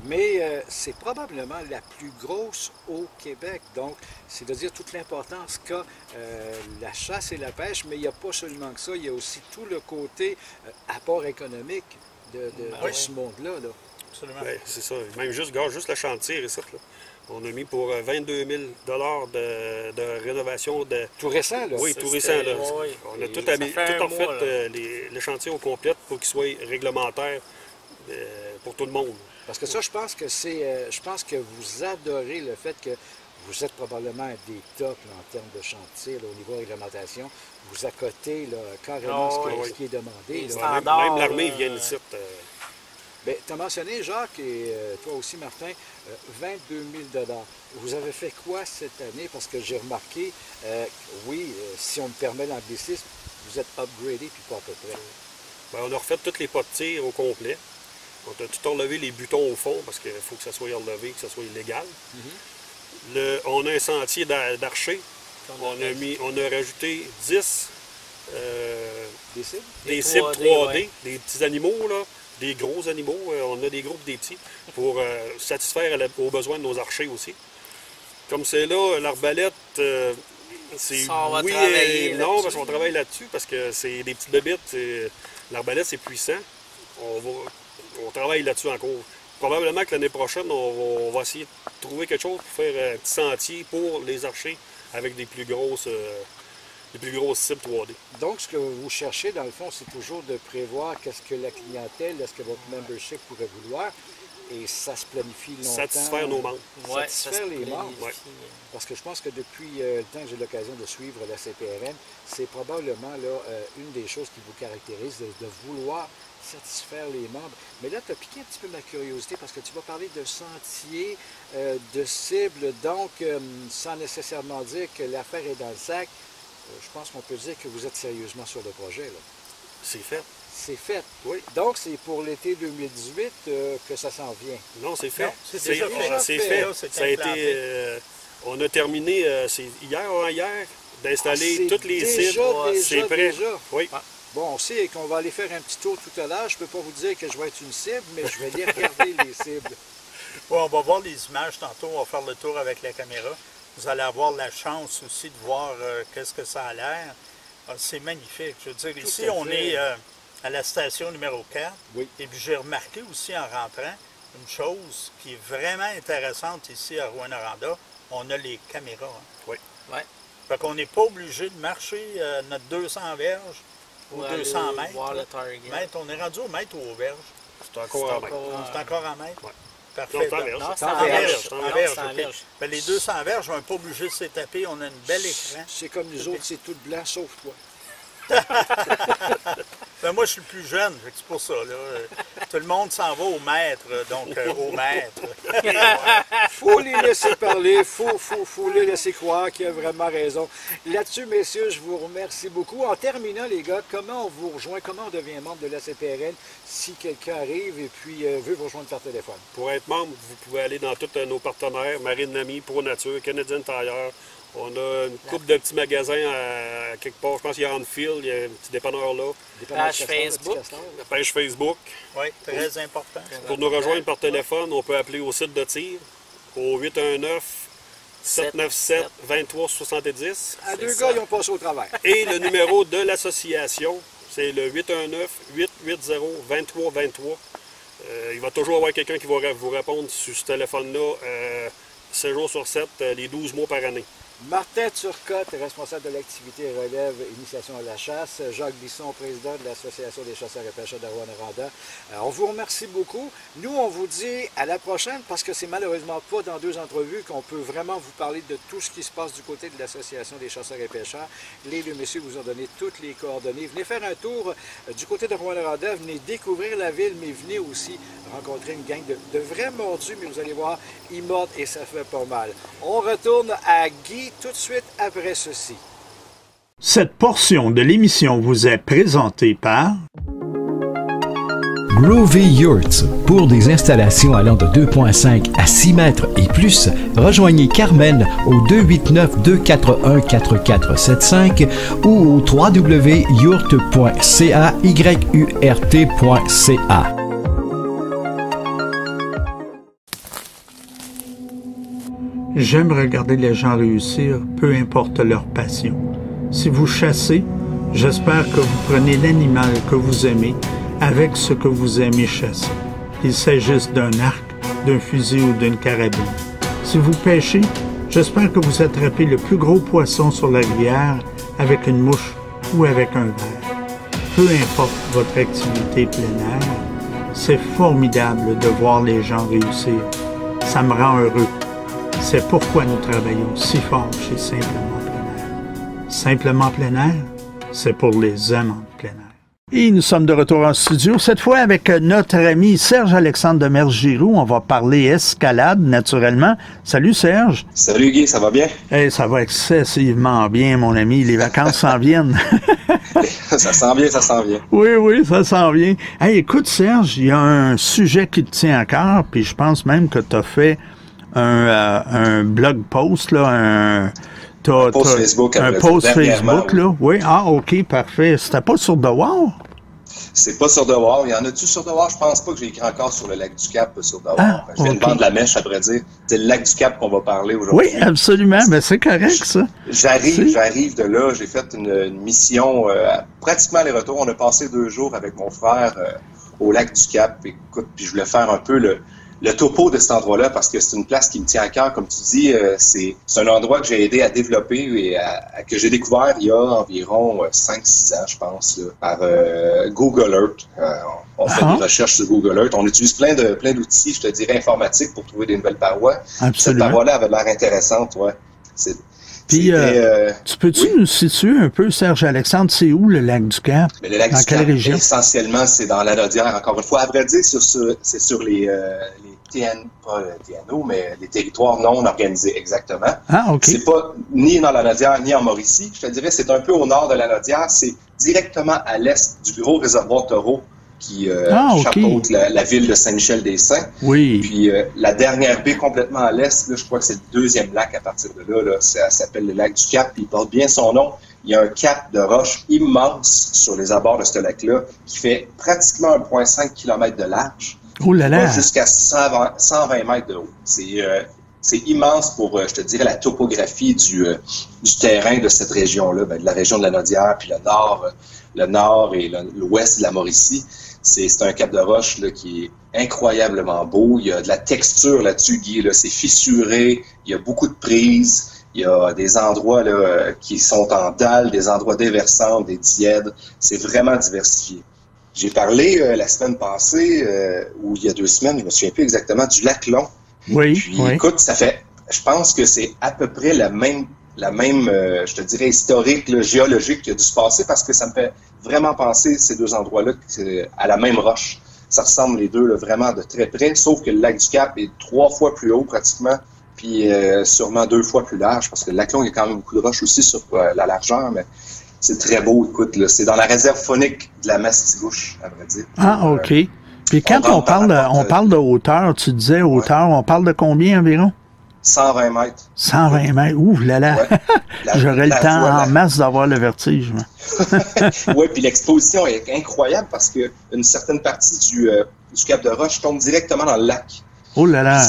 mais c'est probablement la plus grosse au Québec. Donc, c'est de dire toute l'importance qu'a la chasse et la pêche, mais il n'y a pas seulement que ça, il y a aussi tout le côté apport économique de ce monde-là. Là.
Absolument.
Ben, c'est ça. Même juste le chantier, ça, là. On a mis pour 22 000 de rénovation.
Tout récent, là?
Oui, tout récent. Là. Oui. On a tout refait les chantiers au complet pour qu'ils soient réglementaires pour tout le monde.
Parce que ça, je pense que vous adorez le fait que vous êtes probablement des tops là, en termes de chantier là, au niveau de réglementation. Vous accotez là, carrément ce qui est demandé.
Là. Même l'armée vient ici.
Tu as mentionné, Jacques, et toi aussi, Martin, 22 000 $. Vous avez fait quoi cette année? Parce que j'ai remarqué, si on me permet l'anglicisme, vous êtes upgradé puis pas à peu près.
Ben, on a refait toutes les potes de tir au complet. On a tout enlevé les butons au fond parce qu'il faut que ça soit relevé, que ça soit illégal. On a un sentier d'archer. On a rajouté 10 des cibles 3D, des petits animaux, là. Des gros animaux, on a des gros et des petits, pour satisfaire aux besoins de nos archers aussi. Comme c'est là, l'arbalète, c'est oui et non, parce qu'on travaille là-dessus, parce que c'est des petites bébites. L'arbalète, c'est puissant. On travaille là-dessus encore. Probablement que l'année prochaine, on va essayer de trouver quelque chose pour faire un petit sentier pour les archers avec des plus grosses cibles 3D.
Donc, ce que vous cherchez, dans le fond, c'est toujours de prévoir qu'est-ce que la clientèle, est-ce que votre membership pourrait vouloir, et ça se planifie longtemps.
Satisfaire nos membres.
Satisfaire les membres. Parce que je pense que depuis le temps que j'ai l'occasion de suivre la CPRN, c'est probablement là, une des choses qui vous caractérise, de vouloir satisfaire les membres. Mais là, tu as piqué un petit peu ma curiosité parce que tu vas parler de sentiers, de cibles, donc sans nécessairement dire que l'affaire est dans le sac. Je pense qu'on peut dire que vous êtes sérieusement sur le projet.
C'est fait.
C'est fait, oui. Donc, c'est pour l'été 2018 que ça s'en vient.
Non, c'est fait.
C'est fait.
Ça a été... on a terminé, c'est hier ou hier, d'installer toutes les cibles. C'est prêt. Oui.
Bon, on sait qu'on va aller faire un petit tour tout à l'heure. Je ne peux pas vous dire que je vais être une cible, mais je vais aller regarder les cibles.
Bon, on va voir les images tantôt. On va faire le tour avec la caméra. Vous allez avoir la chance aussi de voir qu'est-ce que ça a l'air. C'est magnifique. Je veux dire, ici, on est à la station numéro 4.
Oui.
Et puis, j'ai remarqué aussi en rentrant une chose qui est vraiment intéressante ici à Rouyn-Noranda. On a les caméras.
Oui.
Fait qu'on n'est pas obligé de marcher notre 200 verges ou 200 mètres.
Voir le target.
On est rendu au mètre ou aux verges.
C'est encore en mètre.
C'est encore en mètre?
Oui.
Parfait.
C'est en verge.
Ben, les 200 verges, on n'est pas obligé de se taper. On a une belle écran.
C'est comme nous autres, c'est tout blanc, sauf toi.
Ben, moi, je suis le plus jeune, c'est pour ça. Là. Tout le monde s'en va au maître, donc au maître.
Faut les laisser parler, faut les laisser croire qu'il a vraiment raison. Là-dessus, messieurs, je vous remercie beaucoup. En terminant, les gars, comment on vous rejoint, comment on devient membre de la CPRN si quelqu'un arrive et puis veut vous rejoindre par téléphone?
Pour être membre, vous pouvez aller dans tous nos partenaires, Marine Nami, Pro Nature, Canadian Tire. On a une couple de petits magasins à quelque part. Je pense qu'il y a Anfield, il y a un petit dépanneur là.
Page Facebook.
La page Facebook.
Oui, très important.
Pour nous rejoindre par téléphone, on peut appeler au site de tir au 819-797-2370.
À deux gars, ils ont passé au travers.
Et le numéro de l'association, c'est le 819-880-2323. Il va toujours y avoir quelqu'un qui va vous répondre sur ce téléphone-là 7 jours sur 7, les 12 mois par année.
Martin Turcotte, responsable de l'activité relève initiation à la chasse. Jacques Bisson, président de l'Association des chasseurs et pêcheurs de Rouyn-Noranda. On vous remercie beaucoup. Nous, on vous dit à la prochaine parce que c'est malheureusement pas dans 2 entrevues qu'on peut vraiment vous parler de tout ce qui se passe du côté de l'Association des chasseurs et pêcheurs. Les deux messieurs vous ont donné toutes les coordonnées. Venez faire un tour du côté de Rouyn-Noranda. Venez découvrir la ville, mais venez aussi rencontrer une gang de vrais mordus. Mais vous allez voir, ils mordent et ça fait pas mal. On retourne à Guy tout de suite après ceci.
Cette portion de l'émission vous est présentée par
Groovy Yurts. Pour des installations allant de 2,5 à 6 mètres et plus, rejoignez Carmen au 289-241-4475 ou au www.yurt.ca, yurt.ca.
J'aime regarder les gens réussir, peu importe leur passion. Si vous chassez, j'espère que vous prenez l'animal que vous aimez avec ce que vous aimez chasser. Qu'il s'agisse d'un arc, d'un fusil ou d'une carabine. Si vous pêchez, j'espère que vous attrapez le plus gros poisson sur la rivière avec une mouche ou avec un verre. Peu importe votre activité plein air, c'est formidable de voir les gens réussir. Ça me rend heureux. C'est pourquoi nous travaillons si fort chez Simplement Plein Air. Simplement Plein Air, c'est pour les amants de plein air. Et nous sommes de retour en studio, cette fois avec notre ami Serge-Alexandre Demers-Giroux. On va parler escalade, naturellement. Salut Serge.
Salut Guy, ça va bien?
Hey, ça va excessivement bien, mon ami. Les vacances s'en viennent.
Ça s'en vient, ça s'en vient.
Oui, ça s'en vient. Hey, écoute Serge, il y a un sujet qui te tient à cœur, puis je pense même que tu as fait un blog post, là, un post Facebook, là. Oui, OK, parfait. C'était pas sur The War?
C'est pas sur The War. Il y en a-tu sur The War? Je pense pas que j'ai écrit encore sur le lac du Cap sur The War. Je viens de vendre la mèche, à vrai dire. C'est le lac du Cap qu'on va parler aujourd'hui.
Oui, absolument. Mais c'est correct, ça.
J'arrive de là. J'ai fait une mission pratiquement aller-retour. On a passé 2 jours avec mon frère au lac du Cap. Écoute, puis je voulais faire un peu le topo de cet endroit-là, parce que c'est une place qui me tient à cœur. Comme tu dis, c'est un endroit que j'ai aidé à développer et que j'ai découvert il y a environ 5-6 ans, je pense, là, par Google Earth. On fait des recherches sur Google Earth. On utilise plein d'outils, je te dirais, informatiques pour trouver des nouvelles parois.
Absolument.
Cette paroi-là avait l'air intéressante, ouais.
Puis, tu peux-tu nous situer un peu, Serge-Alexandre, c'est où le lac du Cap?
Mais le lac du Cap, essentiellement, c'est dans l'Anaudière, encore une fois. À vrai dire, c'est sur les TNO, mais les territoires non organisés, exactement.
OK.
C'est pas ni dans l'Anaudière, ni en Mauricie. Je te dirais, c'est un peu au nord de l'Anaudière. C'est directement à l'est du gros réservoir Taureau qui chapeaute la ville de Saint-Michel-des-Saints.
Oui.
Puis la dernière baie complètement à l'est, là, je crois que c'est le 2e lac à partir de là. Ça s'appelle le lac du Cap, puis il porte bien son nom. Il y a un cap de roche immense sur les abords de ce lac-là qui fait pratiquement 1,5 km de large.
Oh là là!
Jusqu'à 120 mètres de haut. C'est immense pour, je te dirais, la topographie du terrain de cette région-là, de la région de la Naudière, puis le nord et l'ouest de la Mauricie. C'est un cap de roche là, qui est incroyablement beau. Il y a de la texture là-dessus, Guy. Là, c'est fissuré. Il y a beaucoup de prises. Il y a des endroits là, qui sont en dalles, des endroits déversants, des dièdres. C'est vraiment diversifié. J'ai parlé la semaine passée, ou il y a 2 semaines, je me souviens plus exactement, du lac Long.
Oui.
Puis, écoute, je pense que c'est à peu près la même, je te dirais, historique, là, géologique qui a dû se passer, parce que ça me fait vraiment penser, ces 2 endroits-là, à la même roche. Ça ressemble les deux là, vraiment de très près, sauf que le lac du Cap est 3 fois plus haut pratiquement, puis sûrement 2 fois plus large, parce que le lac Long, il y a quand même beaucoup de roches aussi sur la largeur, mais c'est très beau, écoute, là, c'est dans la réserve faunique de la Mastigouche, à vrai dire.
OK. Puis quand on parle de hauteur, tu disais hauteur, on parle de combien environ?
120 mètres.
120 mètres, ouh là là! Ouais. J'aurais le temps en masse d'avoir le vertige.
Oui, puis l'exposition est incroyable parce que une certaine partie du Cap de Roche tombe directement dans le lac.
Oh là là!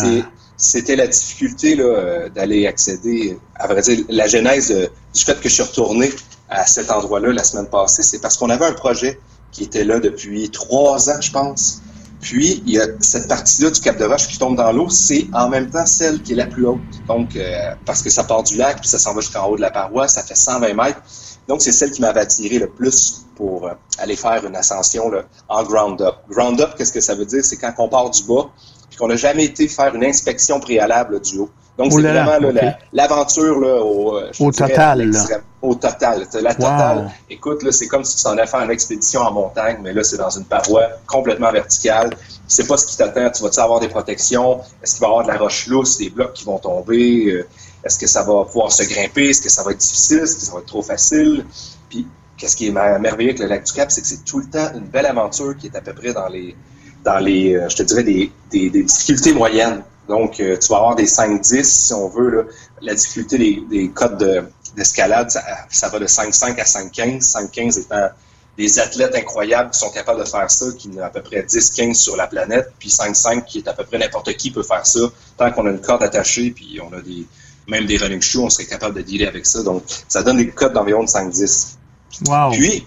C'était la difficulté là, d'aller accéder, à vrai dire, la genèse du fait que je suis retourné à cet endroit-là la semaine passée, c'est parce qu'on avait un projet qui était là depuis 3 ans, je pense. Puis, il y a cette partie-là du Cap de Roche qui tombe dans l'eau, c'est en même temps celle qui est la plus haute. Donc, parce que ça part du lac, puis ça s'en va jusqu'en haut de la paroi, ça fait 120 mètres. Donc, c'est celle qui m'avait attiré le plus pour aller faire une ascension là, en ground-up. Ground-up, qu'est-ce que ça veut dire? C'est quand on part du bas, puis qu'on n'a jamais été faire une inspection préalable là, du haut. Donc, c'est vraiment là, l'aventure là,
au total.
Au total. La totale. Écoute, là, c'est comme si tu t'en allais faire une expédition en montagne, mais là, c'est dans une paroi complètement verticale. Tu sais pas ce qui t'attend. Tu vas-tu avoir des protections? Est-ce qu'il va y avoir de la roche lousse, des blocs qui vont tomber? Est-ce que ça va pouvoir se grimper? Est-ce que ça va être difficile? Est-ce que ça va être trop facile? Puis, qu'est-ce qui est merveilleux avec le lac du Cap, c'est que c'est tout le temps une belle aventure qui est à peu près dans les dans les, je te dirais, des difficultés moyennes. Donc, tu vas avoir des 5-10, si on veut. Là. La difficulté des codes d'escalade, ça va de 5-5 à 5-15. 5-15 étant des athlètes incroyables qui sont capables de faire ça, qui ont à peu près 10-15 sur la planète. Puis 5-5, qui est à peu près n'importe qui peut faire ça. Tant qu'on a une corde attachée, puis on a même des running shoes, on serait capable de dealer avec ça. Donc, ça donne des codes d'environ de 5-10.
Wow.
Puis,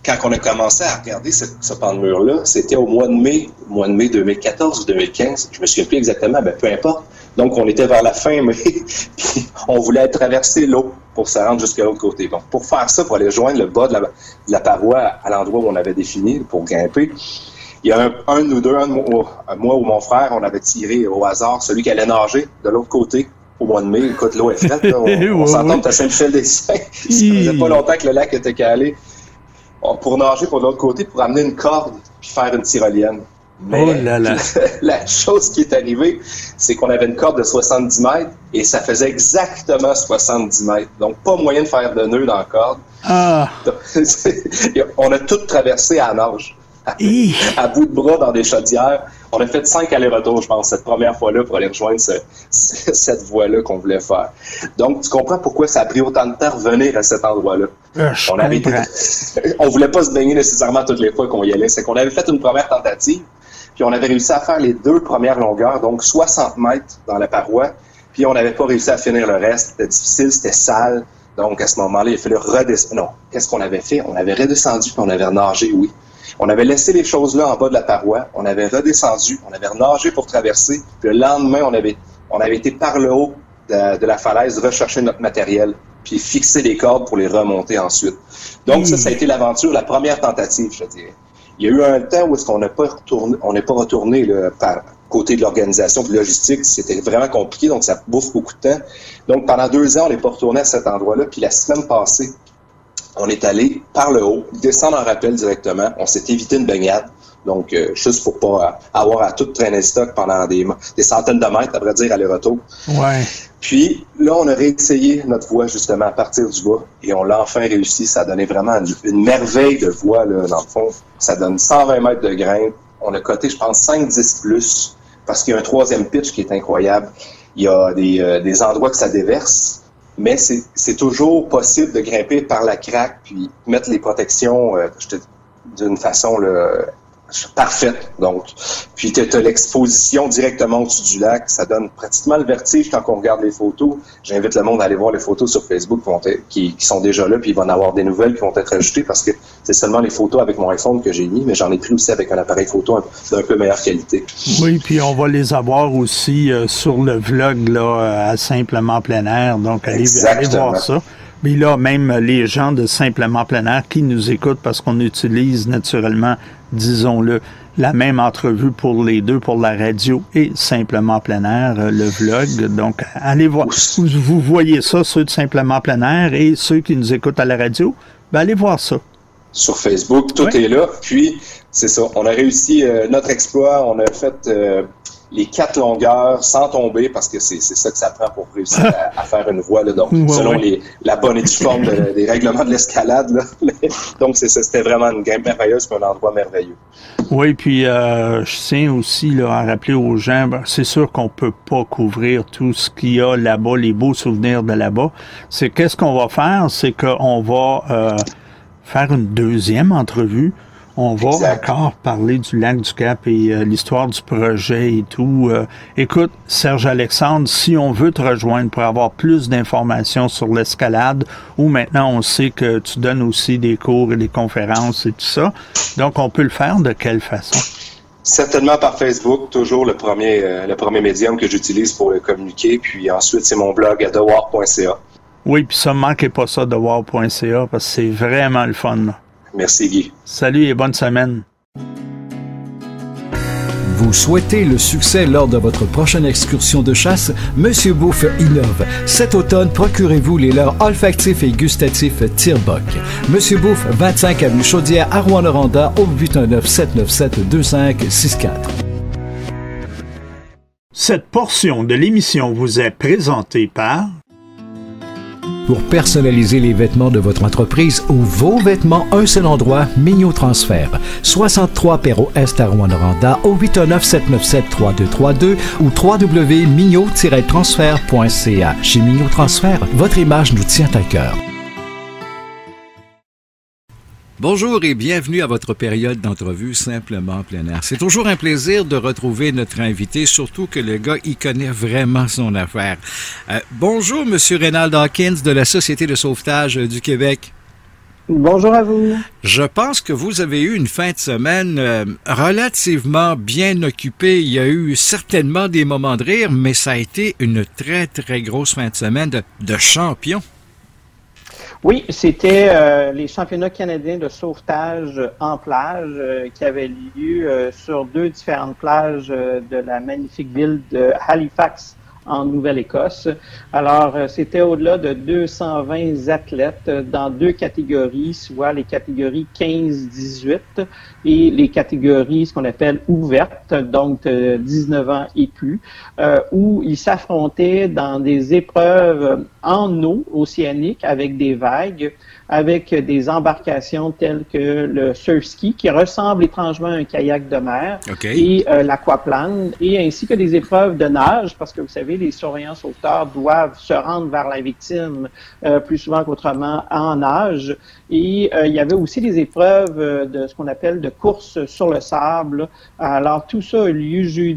quand on a commencé à regarder ce pan de mur-là, c'était au mois de mai 2014 ou 2015, je me souviens plus exactement, ben peu importe. Donc, on était vers la fin mai, puis on voulait traverser l'eau pour se rendre jusqu'à l'autre côté. Bon, pour faire ça, pour aller joindre le bas de la paroi à l'endroit où on avait défini pour grimper, il y a un ou deux, moi ou mon frère, on avait tiré au hasard celui qui allait nager de l'autre côté. Au mois de mai, écoute, l'eau est frette, là, on s'entend que Saint-Michel-des-Saints. Ça faisait pas longtemps que le lac était calé. Pour nager pour l'autre côté, pour amener une corde puis faire une tyrolienne. Mais la chose qui est arrivée, c'est qu'on avait une corde de 70 mètres et ça faisait exactement 70 mètres. Donc, pas moyen de faire de nœud dans la corde. Ah. On a tout traversé à nage. À bout de bras dans des chaudières. On a fait 5 allers-retours, je pense, cette première fois-là pour aller rejoindre cette voie-là qu'on voulait faire. Donc, tu comprends pourquoi ça a pris autant de temps de revenir à cet endroit-là. On voulait pas se baigner nécessairement toutes les fois qu'on y allait. C'est qu'on avait fait une première tentative, puis on avait réussi à faire les 2 premières longueurs, donc 60 mètres dans la paroi, puis on n'avait pas réussi à finir le reste. C'était difficile, c'était sale. Donc, à ce moment-là, il a fallu redescendre. Non, qu'est-ce qu'on avait fait? On avait redescendu, puis on avait nagé, oui. On avait laissé les choses là en bas de la paroi, on avait redescendu, on avait nagé pour traverser, puis le lendemain, on avait été par le haut de la falaise rechercher notre matériel, puis fixer les cordes pour les remonter ensuite. Donc ça a été l'aventure, la première tentative, je dirais. Il y a eu un temps où est-ce qu'on n'est pas retourné là, par côté de l'organisation de logistique, c'était vraiment compliqué, donc ça bouffe beaucoup de temps. Donc pendant 2 ans, on n'est pas retourné à cet endroit-là, puis la semaine passée, on est allé par le haut, descendre en rappel directement. On s'est évité une baignade. Donc, juste pour pas avoir à tout traîner le stock pendant des centaines de mètres, à vrai dire, aller-retour. Ouais. Puis, là, on a réessayé notre voie, justement, à partir du bas. Et on l'a enfin réussi. Ça a donné vraiment une merveille de voie, là, dans le fond. Ça donne 120 mètres de grimpe. On a coté, je pense, 5-10 plus. Parce qu'il y a un 3e pitch qui est incroyable. Il y a des endroits que ça déverse. Mais c'est toujours possible de grimper par la craque puis mettre les protections d'une façon parfaite. Donc, puis tu as l'exposition directement au-dessus du lac. Ça donne pratiquement le vertige quand on regarde les photos. J'invite le monde à aller voir les photos sur Facebook qui sont déjà là, puis il va en avoir des nouvelles qui vont être ajoutées parce que c'est seulement les photos avec mon iPhone que j'ai mis, mais j'en ai pris aussi avec un appareil photo d'un peu meilleure qualité.
Oui, puis on va les avoir aussi sur le vlog là, à Simplement Plein Air, donc allez voir ça. Mais là, même les gens de Simplement Plein Air qui nous écoutent parce qu'on utilise naturellement, disons-le, la même entrevue pour les deux, pour la radio et Simplement Plein Air, le vlog. Donc, allez voir. Vous voyez ça, ceux de Simplement Plein Air et ceux qui nous écoutent à la radio, ben allez voir ça.
Sur Facebook, tout est là. Puis, c'est ça, on a réussi notre exploit. On a fait les 4 longueurs sans tomber parce que c'est ça que ça prend pour réussir à faire une voie. Là. Donc, selon la bonne et due forme des règlements de l'escalade. Là. Donc, c'était vraiment une game merveilleuse et un endroit merveilleux.
Oui, puis je tiens aussi là, à rappeler aux gens, c'est sûr qu'on peut pas couvrir tout ce qu'il y a là-bas, les beaux souvenirs de là-bas. C'est qu'est-ce qu'on va faire? C'est qu'on va faire une 2e entrevue. On va encore parler du lac du Cap et l'histoire du projet et tout. Écoute, Serge Alexandre, si on veut te rejoindre pour avoir plus d'informations sur l'escalade, ou maintenant on sait que tu donnes aussi des cours et des conférences et tout ça, donc on peut le faire de quelle façon?
Certainement par Facebook, toujours le premier médium que j'utilise pour le communiquer, puis ensuite c'est mon blog à dewar.ca.
Oui, puis ça, manquez pas ça, dewar.ca, parce que c'est vraiment le fun, là.
Merci Guy.
Salut et bonne semaine.
Vous souhaitez le succès lors de votre prochaine excursion de chasse? Monsieur Bouffe innove. Cet automne, procurez-vous les leurres olfactifs et gustatifs Tire-Bock. Monsieur Bouffe, 25 avenue Chaudière à Rouyn-Noranda au 819-797-2564.
Cette portion de l'émission vous est présentée par
Pour personnaliser les vêtements de votre entreprise ou vos vêtements, un seul endroit, Mignot Transfert. 63 Perrault Est à Rouyn-Noranda au 819-797-3232 ou www.mignot-transfert.ca. Chez Mignot Transfert, votre image nous tient à cœur.
Bonjour et bienvenue à votre période d'entrevue Simplement plein air. C'est toujours un plaisir de retrouver notre invité, surtout que le gars, il connaît vraiment son affaire. Bonjour, Monsieur Reynald Hawkins de la Société de sauvetage du Québec.
Bonjour à vous.
Je pense que vous avez eu une fin de semaine relativement bien occupée. Il y a eu certainement des moments de rire, mais ça a été une très, très grosse fin de semaine de champion.
Oui, c'était les championnats canadiens de sauvetage en plage qui avaient lieu sur 2 différentes plages de la magnifique ville de Halifax en Nouvelle-Écosse. Alors, c'était au-delà de 220 athlètes dans 2 catégories, soit les catégories 15-18 et les catégories, ce qu'on appelle ouvertes, donc 19 ans et plus, où ils s'affrontaient dans des épreuves en eau océanique avec des vagues, avec des embarcations telles que le surf ski, qui ressemble étrangement à un kayak de mer, et l'aquaplane, et ainsi que des épreuves de nage, parce que vous savez, les surveillants sauveteurs doivent se rendre vers la victime plus souvent qu'autrement en nage. Et il y avait aussi des épreuves de ce qu'on appelle de course sur le sable. Alors, tout ça a eu lieu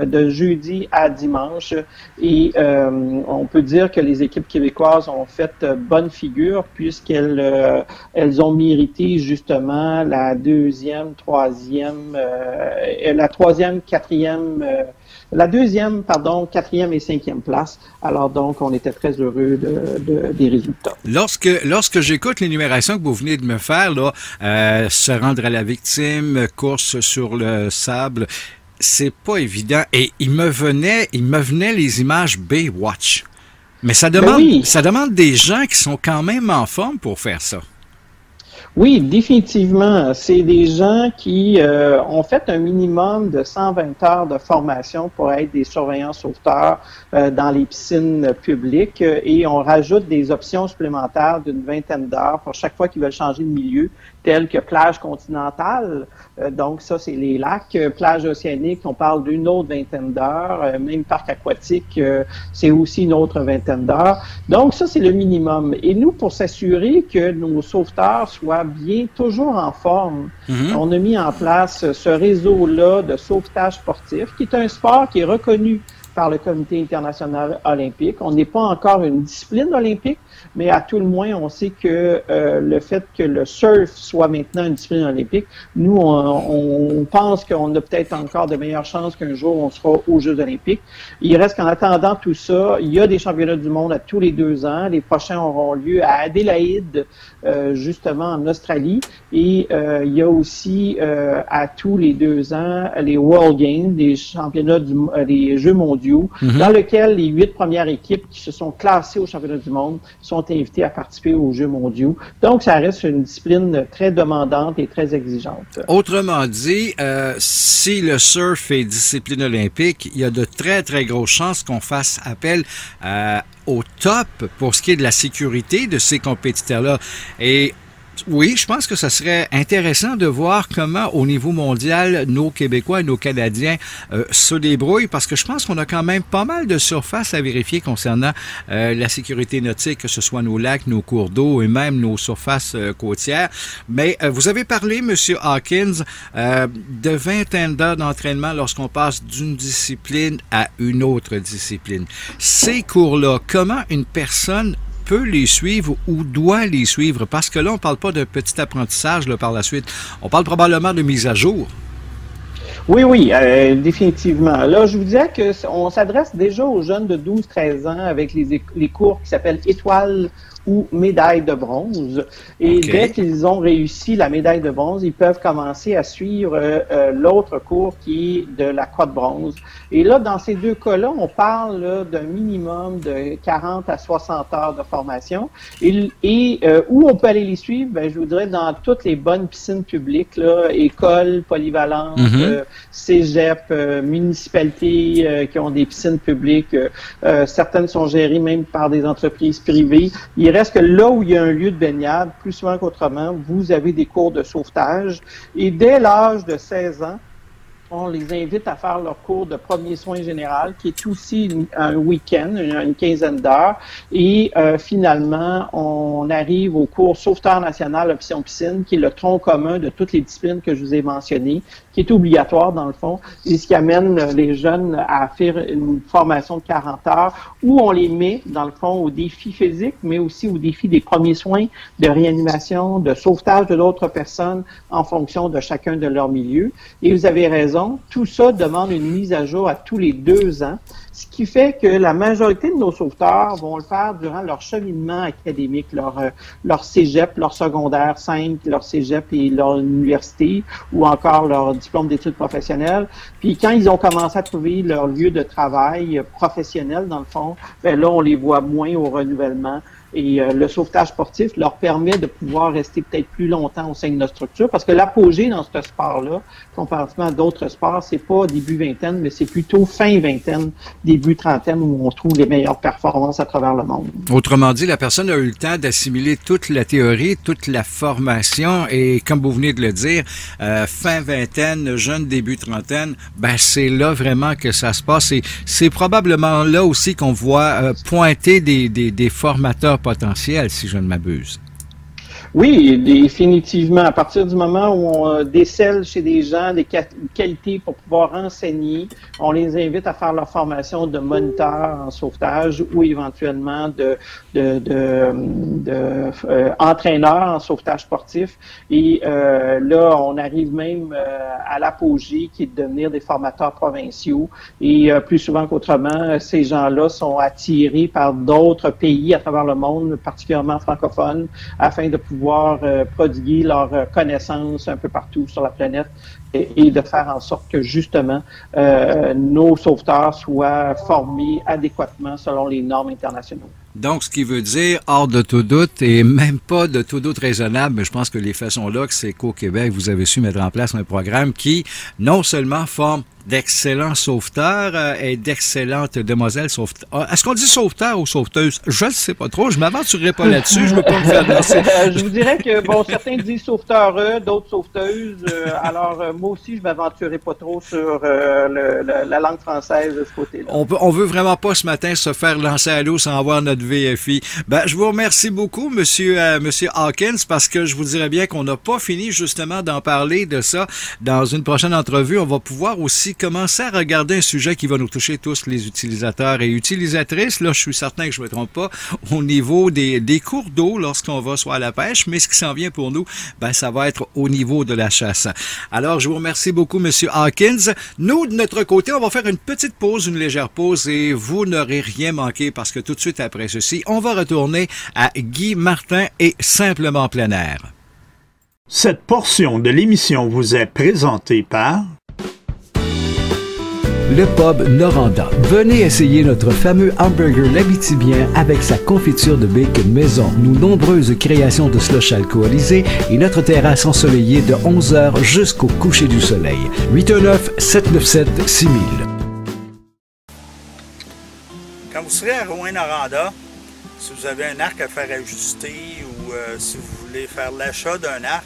de jeudi à dimanche. Et on peut dire que les équipes québécoises ont fait bonne figure puisqu'elles ont mérité justement la 2e, 3e, la 3e, 4e, la 2e, 4e et 5e place. Alors donc, on était très heureux des résultats.
Lorsque j'écoute l'énumération que vous venez de me faire, là, se rendre à la victime, course sur le sable, c'est pas évident. Et il me venait les images Baywatch. Mais ça demande des gens qui sont quand même en forme pour faire ça.
Oui, définitivement. C'est des gens qui ont fait un minimum de 120 heures de formation pour être des surveillants sauveteurs dans les piscines publiques et on rajoute des options supplémentaires d'une 20aine d'heures pour chaque fois qu'ils veulent changer de milieu, telles que plage continentale. Donc ça, c'est les lacs. Plage océanique, on parle d'une autre 20aine d'heures. Même parc aquatique, c'est aussi une autre 20aine d'heures. Donc ça, c'est le minimum. Et nous, pour s'assurer que nos sauveteurs soient bien, toujours en forme, on a mis en place ce réseau-là de sauvetage sportif, qui est un sport qui est reconnu par le Comité international olympique. On n'est pas encore une discipline olympique, mais à tout le moins, on sait que le fait que le surf soit maintenant une discipline olympique, nous, on pense qu'on a peut-être encore de meilleures chances qu'un jour on sera aux Jeux olympiques. Il reste qu'en attendant tout ça, il y a des championnats du monde à tous les 2 ans. Les prochains auront lieu à Adélaïde, justement en Australie. Et il y a aussi à tous les 2 ans les World Games, des championnats des Jeux mondiaux, dans lesquels les 8 premières équipes qui se sont classées aux championnats du monde sont invitées à participer aux Jeux mondiaux. Donc, ça reste une discipline très demandante et très exigeante.
Autrement dit, si le surf est discipline olympique, il y a de très, très grosses chances qu'on fasse appel au top pour ce qui est de la sécurité de ces compétiteurs-là. Et oui, je pense que ça serait intéressant de voir comment, au niveau mondial, nos Québécois et nos Canadiens se débrouillent, parce que je pense qu'on a quand même pas mal de surface à vérifier concernant la sécurité nautique, que ce soit nos lacs, nos cours d'eau et même nos surfaces côtières. Mais vous avez parlé, M. Hawkins, de 20 d'heures d'entraînement lorsqu'on passe d'une discipline à une autre discipline. Ces cours-là, comment une personne peut les suivre ou doit les suivre? Parce que là, on ne parle pas de petit apprentissage là, par la suite. On parle probablement de mise à jour.
Oui, définitivement. Là, je vous disais qu'on s'adresse déjà aux jeunes de 12-13 ans avec les cours qui s'appellent Étoiles ou médaille de bronze. Et dès qu'ils ont réussi la médaille de bronze, ils peuvent commencer à suivre l'autre cours qui est de la croix de bronze. Et là, dans ces 2 cas-là, on parle d'un minimum de 40 à 60 heures de formation. Et où on peut aller les suivre? Ben, je vous dirais dans toutes les bonnes piscines publiques, là, écoles, polyvalentes, cégep, municipalités qui ont des piscines publiques. Certaines sont gérées même par des entreprises privées. Il reste que là où il y a un lieu de baignade, plus souvent qu'autrement, vous avez des cours de sauvetage. Et dès l'âge de 16 ans, on les invite à faire leur cours de premier soin général, qui est aussi un week-end, une quinzaine d'heures. Et finalement, on arrive au cours sauveteur national option piscine, qui est le tronc commun de toutes les disciplines que je vous ai mentionnées, qui est obligatoire dans le fond, et ce qui amène les jeunes à faire une formation de 40 heures, où on les met, dans le fond, au défi physique, mais aussi au défi des premiers soins, de réanimation, de sauvetage de d'autres personnes en fonction de chacun de leurs milieux. Et vous avez raison, tout ça demande une mise à jour à tous les 2 ans, ce qui fait que la majorité de nos sauveteurs vont le faire durant leur cheminement académique, leur cégep, leur secondaire 5, leur cégep et leur université, ou encore leur diplôme d'études professionnelles. Puis quand ils ont commencé à trouver leur lieu de travail professionnel, dans le fond, ben là, on les voit moins au renouvellement. Et le sauvetage sportif leur permet de pouvoir rester peut-être plus longtemps au sein de notre structure, parce que l'apogée dans ce sport-là, comparativement à d'autres sports, c'est pas début vingtaine, mais c'est plutôt fin vingtaine, début trentaine, où on trouve les meilleures performances à travers le monde.
Autrement dit, la personne a eu le temps d'assimiler toute la théorie, toute la formation, et comme vous venez de le dire, fin vingtaine, jeune début trentaine, ben c'est là vraiment que ça se passe. Et c'est probablement là aussi qu'on voit pointer des formateurs potentiels, si je ne m'abuse.
Oui, définitivement. À partir du moment où on décèle chez des gens des qualités pour pouvoir enseigner, on les invite à faire leur formation de moniteur en sauvetage ou éventuellement entraîneur en sauvetage sportif. Et là, on arrive même à l'apogée qui est de devenir des formateurs provinciaux. Et plus souvent qu'autrement, ces gens-là sont attirés par d'autres pays à travers le monde, particulièrement francophones, afin de pouvoir prodiguer leurs connaissances un peu partout sur la planète et de faire en sorte que justement nos sauveteurs soient formés adéquatement selon les normes internationales.
Donc, ce qui veut dire, hors de tout doute, et même pas de tout doute raisonnable, mais je pense que les faits sont là, que c'est qu'au Québec, vous avez su mettre en place un programme qui, non seulement forme d'excellents sauveteurs et d'excellentes demoiselles sauveteurs. Est-ce qu'on dit sauveteur ou sauveteuse? Je ne sais pas trop, je m'aventurerai pas là-dessus, je ne veux pas me faire lancer.
Je vous dirais que, bon, certains disent sauveteur, d'autres sauveteuses, alors moi aussi, je m'aventurerai pas trop sur la langue française de ce côté-là.
On veut vraiment pas ce matin se faire lancer à l'eau sans avoir notre VFI. Ben, je vous remercie beaucoup, monsieur Hawkins, parce que je vous dirais bien qu'on n'a pas fini justement d'en parler de ça. Dans une prochaine entrevue, on va pouvoir aussi commencer à regarder un sujet qui va nous toucher tous les utilisateurs et utilisatrices. Là, je suis certain que je ne me trompe pas au niveau des cours d'eau lorsqu'on va soit à la pêche, mais ce qui s'en vient pour nous, ben, ça va être au niveau de la chasse. Alors, je vous remercie beaucoup, monsieur Hawkins. Nous, de notre côté, on va faire une petite pause, une légère pause, et vous n'aurez rien manqué parce que tout de suite après ceci, on va retourner à Guy Martin et Simplement Plein Air.
Cette portion de l'émission vous est présentée par
le pub Noranda. Venez essayer notre fameux hamburger l'Abitibien avec sa confiture de bacon maison, nos nombreuses créations de slush alcoolisé et notre terrasse ensoleillée de 11h jusqu'au coucher du soleil. 819-797-6000.
Quand vous serez à Rouyn-Noranda, si vous avez un arc à faire ajuster ou si vous voulez faire l'achat d'un arc,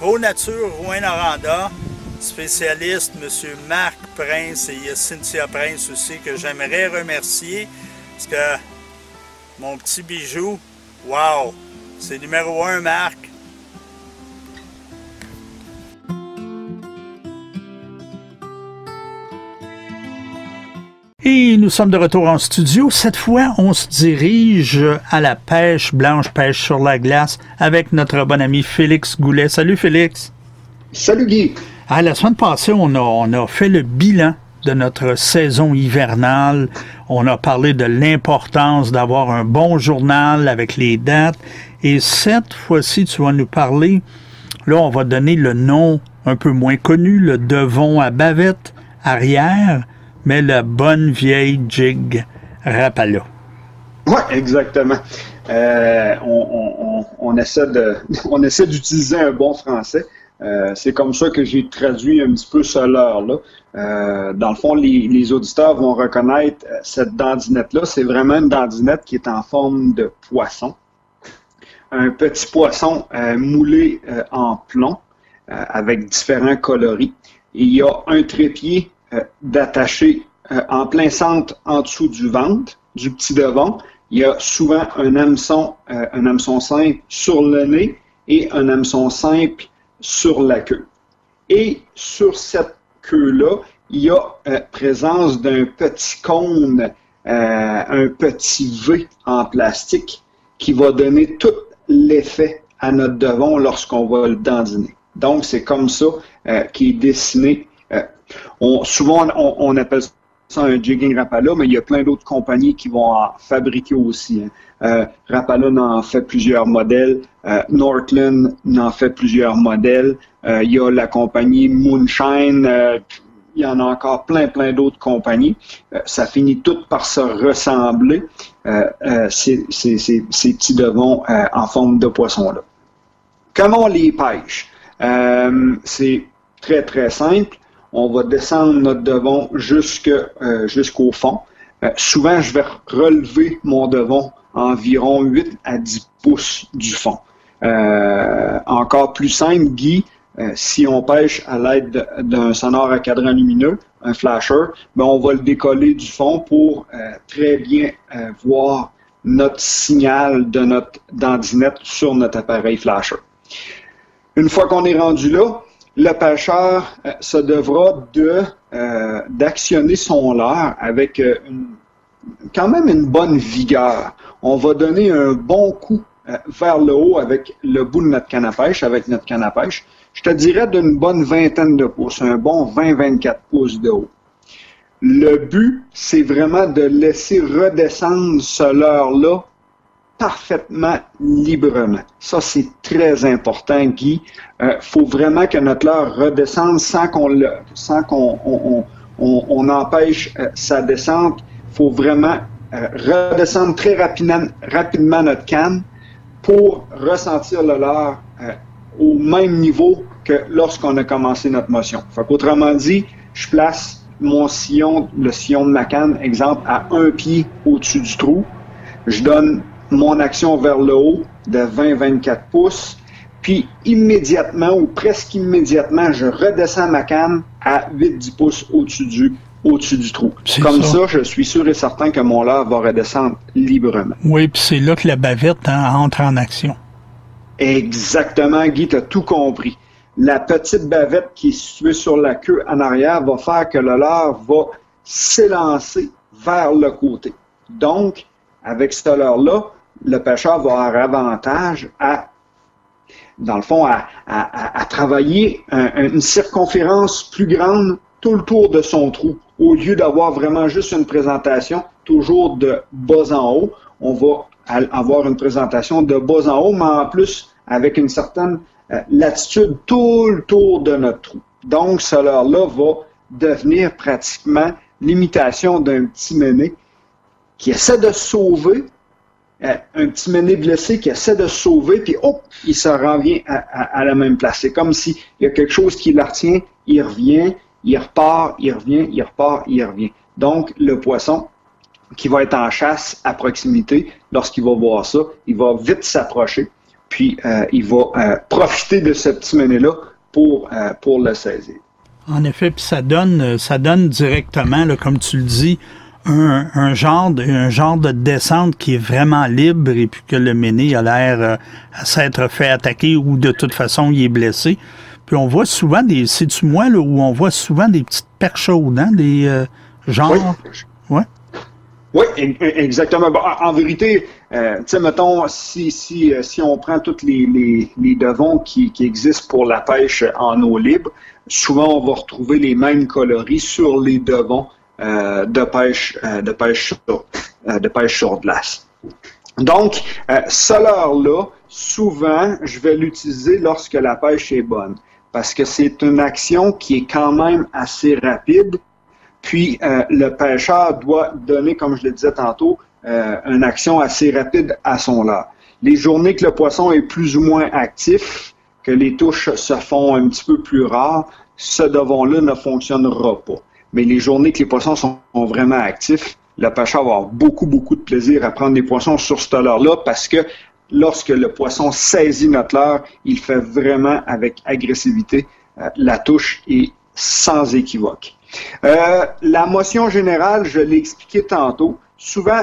Pro Nature Rouyn-Noranda, spécialiste, M. Marc Prince, et il y a Cynthia Prince aussi que j'aimerais remercier parce que mon petit bijou, wow, c'est numéro 1 Marc. Et nous sommes de retour en studio. Cette fois, on se dirige à la pêche blanche, pêche sur la glace, avec notre bon ami Félix Goulet. Salut Félix.
Salut Guy.
Ah, la semaine passée, on a fait le bilan de notre saison hivernale. On a parlé de l'importance d'avoir un bon journal avec les dates. Et cette fois-ci, tu vas nous parler, là, on va donner le nom un peu moins connu, le Devon à bavette arrière, mais la bonne vieille jig Rapala.
Oui, exactement. On essaie d'utiliser un bon français. C'est comme ça que j'ai traduit un petit peu ce leurre-là. Dans le fond, les auditeurs vont reconnaître cette dandinette-là. C'est vraiment une dandinette qui est en forme de poisson. Un petit poisson moulé en plomb avec différents coloris. Et il y a un trépied d'attaché en plein centre en dessous du ventre, du petit devant. Il y a souvent un hameçon simple sur le nez et un hameçon simple sur la queue. Et sur cette queue-là, il y a présence d'un petit cône, un petit V en plastique qui va donner tout l'effet à notre devon lorsqu'on va le dandiner. Donc, c'est comme ça qui est dessiné. Souvent, on appelle ça un jigging Rapala, mais il y a plein d'autres compagnies qui vont en fabriquer aussi. Rapala en fait plusieurs modèles. Northland en fait plusieurs modèles. Il y a la compagnie Moonshine. Il y en a encore plein d'autres compagnies. Ça finit tout par se ressembler, ces petits devons en forme de poisson-là. Comment on les pêche? C'est très, très simple. On va descendre notre devon jusqu'au fond. Souvent, je vais relever mon devon environ 8 à 10 pouces du fond. Encore plus simple, Guy, si on pêche à l'aide d'un sonore à cadran lumineux, un flasher, ben on va le décoller du fond pour très bien voir notre signal de notre dandinette sur notre appareil flasher. Une fois qu'on est rendu là, le pêcheur se devra d'actionner son leurre avec quand même une bonne vigueur. On va donner un bon coup vers le haut avec le bout de notre canne à pêche, avec notre canne à pêche. Je te dirais d'une bonne vingtaine de pouces, un bon 20-24 pouces de haut. Le but, c'est vraiment de laisser redescendre ce leurre-là parfaitement librement. Ça, c'est très important, Guy. Faut vraiment que notre leurre redescende sans qu'on empêche sa descente. Faut vraiment redescendre très rapidement notre canne pour ressentir le leurre au même niveau que lorsqu'on a commencé notre motion. Fait qu'autrement dit, je place mon sillon, le sillon de ma canne, exemple, à 1 pied au-dessus du trou. Je donne mon action vers le haut de 20-24 pouces, puis immédiatement ou presque immédiatement, je redescends ma canne à 8-10 pouces au-dessus du trou. Comme ça, je suis sûr et certain que mon leurre va redescendre librement.
Oui, puis c'est là que la bavette entre en action.
Exactement, Guy, tu as tout compris. La petite bavette qui est située sur la queue en arrière va faire que le leurre va s'élancer vers le côté. Donc, avec ce leurre-là, le pêcheur va avoir avantage dans le fond, à travailler une circonférence plus grande tout le tour de son trou. Au lieu d'avoir vraiment juste une présentation toujours de bas en haut, on va avoir une présentation de bas en haut, mais en plus avec une certaine latitude tout le tour de notre trou. Donc, ce leurre-là va devenir pratiquement l'imitation d'un petit méné qui essaie de sauver, un petit méné blessé qui essaie de se sauver, puis hop, il se revient à la même place. C'est comme s'il y a quelque chose qui le retient, il revient, il repart, il revient, il repart, il revient. Donc, le poisson qui va être en chasse à proximité, lorsqu'il va voir ça, il va vite s'approcher, puis il va profiter de ce petit méné-là pour le saisir.
En effet, puis ça donne directement, là, comme tu le dis, un genre de descente qui est vraiment libre et puis que le méné a l'air à s'être fait attaquer ou de toute façon il est blessé. Puis on voit souvent c'est-tu moi là où on voit souvent des petites perches chaudes, hein, des genres. Oui. Ouais.
Oui, exactement. Bon, en vérité, tu sais, mettons, si on prend tous les devons qui existent pour la pêche en eau libre, souvent on va retrouver les mêmes coloris sur les devons de pêche sur glace. Donc, ce leurre-là, souvent, je vais l'utiliser lorsque la pêche est bonne, parce que c'est une action qui est quand même assez rapide. Puis, le pêcheur doit donner, comme je le disais tantôt, une action assez rapide à son leurre. Les journées que le poisson est plus ou moins actif, que les touches se font un petit peu plus rares, ce devon-là ne fonctionnera pas. Mais les journées que les poissons sont vraiment actifs, le pêcheur va avoir beaucoup de plaisir à prendre des poissons sur cette leurre-là parce que lorsque le poisson saisit notre leurre, il fait vraiment avec agressivité. La touche est sans équivoque. La motion générale, je l'ai expliqué tantôt. Souvent,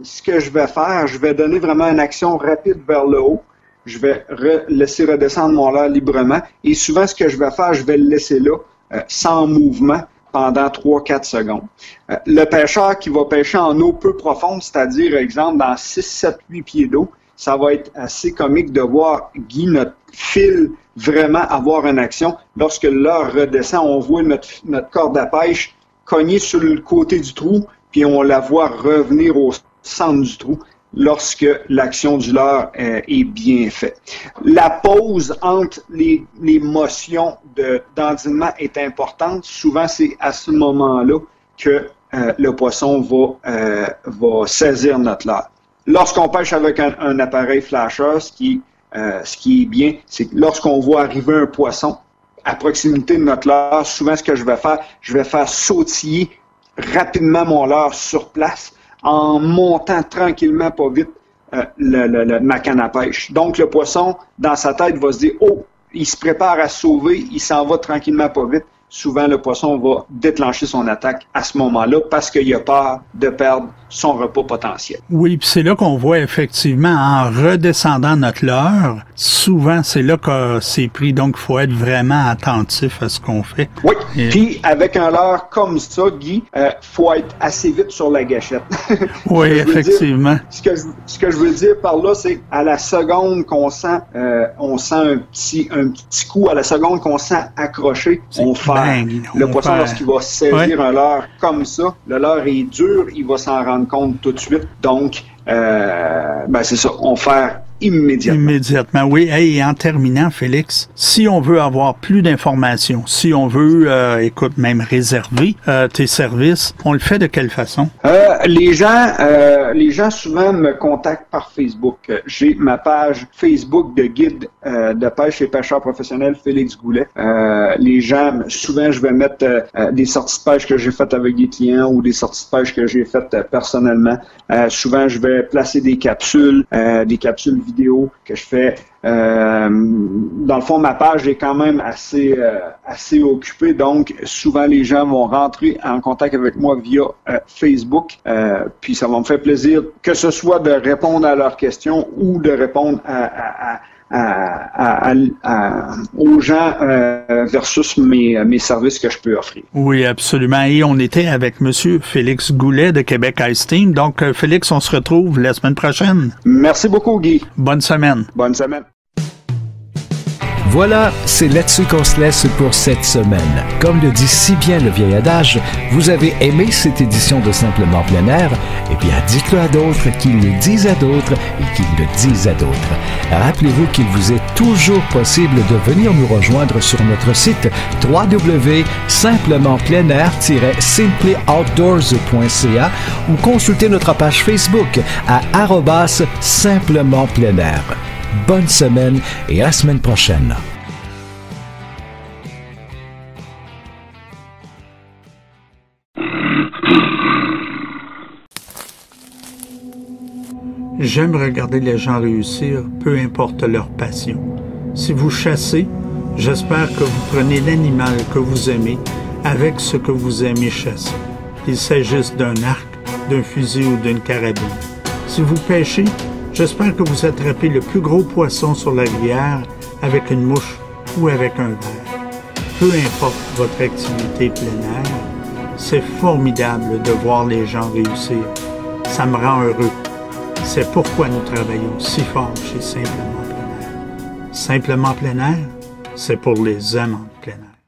ce que je vais faire, je vais donner vraiment une action rapide vers le haut. Je vais laisser redescendre mon leurre librement. Et souvent, ce que je vais faire, je vais le laisser là, sans mouvement, pendant 3-4 secondes. Le pêcheur qui va pêcher en eau peu profonde, c'est-à-dire, exemple, dans 6, 7, 8 pieds d'eau, ça va être assez comique de voir Guy, notre fil, vraiment avoir une action. Lorsque le leurre redescend, on voit notre corde à pêche cogner sur le côté du trou, puis on la voit revenir au centre du trou lorsque l'action du leurre est bien faite. La pause entre les motions d'endinement est importante. Souvent, c'est à ce moment-là que le poisson va saisir notre leurre. Lorsqu'on pêche avec un appareil flasher, ce qui est bien, c'est que lorsqu'on voit arriver un poisson à proximité de notre leurre, souvent ce que je vais faire sautiller rapidement mon leurre sur place en montant tranquillement, pas vite, ma canne à pêche. Donc le poisson, dans sa tête, va se dire « Oh, il se prépare à sauver, il s'en va tranquillement, pas vite ». Souvent, le poisson va déclencher son attaque à ce moment-là parce qu'il a peur de perdre son repas potentiel.
Oui, puis c'est là qu'on voit effectivement, en redescendant notre leurre, souvent c'est là que c'est pris, donc il faut être vraiment attentif à ce qu'on fait.
Oui, puis avec un leurre comme ça, Guy, faut être assez vite sur la gâchette.
Oui, effectivement.
Ce que je veux dire par là, c'est à la seconde qu'on sent un petit coup, à la seconde qu'on sent accroché, on fait. Le poisson, lorsqu'il va saisir un leurre comme ça, le leurre est dur, il va s'en rendre compte tout de suite. Donc, c'est ça, on fait immédiatement.
Oui. Et en terminant, Félix, si on veut avoir plus d'informations, si on veut, même réserver tes services, on le fait de quelle façon?
Les gens souvent me contactent par Facebook. J'ai ma page Facebook de guide de pêche et pêcheur professionnel Félix Goulet. Les gens, souvent, je vais mettre des sorties de pêche que j'ai faites avec des clients ou des sorties de pêche que j'ai faites personnellement. Souvent, je vais placer des capsules vidéo que je fais. Dans le fond, ma page est quand même assez occupée, donc souvent les gens vont rentrer en contact avec moi via Facebook, puis ça va me faire plaisir que ce soit de répondre à leurs questions ou de répondre aux gens versus mes services que je peux offrir.
Oui, absolument. Et on était avec Monsieur Félix Goulet de Québec Ice Team. Donc, Félix, on se retrouve la semaine prochaine.
Merci beaucoup, Guy.
Bonne semaine.
Bonne semaine.
Voilà, c'est là-dessus qu'on se laisse pour cette semaine. Comme le dit si bien le vieil adage, vous avez aimé cette édition de Simplement Plein Air? Eh bien, dites-le à d'autres, qu'ils le disent à d'autres et qu'ils le disent à d'autres. Rappelez-vous qu'il vous est toujours possible de venir nous rejoindre sur notre site www.simplementpleinair-simplyoutdoors.ca ou consulter notre page Facebook à @simplementpleinair. Bonne semaine et à la semaine prochaine.
J'aime regarder les gens réussir, peu importe leur passion. Si vous chassez, j'espère que vous prenez l'animal que vous aimez avec ce que vous aimez chasser. Qu'il s'agisse d'un arc, d'un fusil ou d'une carabine. Si vous pêchez, j'espère que vous attrapez le plus gros poisson sur la rivière avec une mouche ou avec un verre. Peu importe votre activité plein air, c'est formidable de voir les gens réussir. Ça me rend heureux. C'est pourquoi nous travaillons si fort chez Simplement Plein Air. Simplement Plein Air, c'est pour les amants de plein air.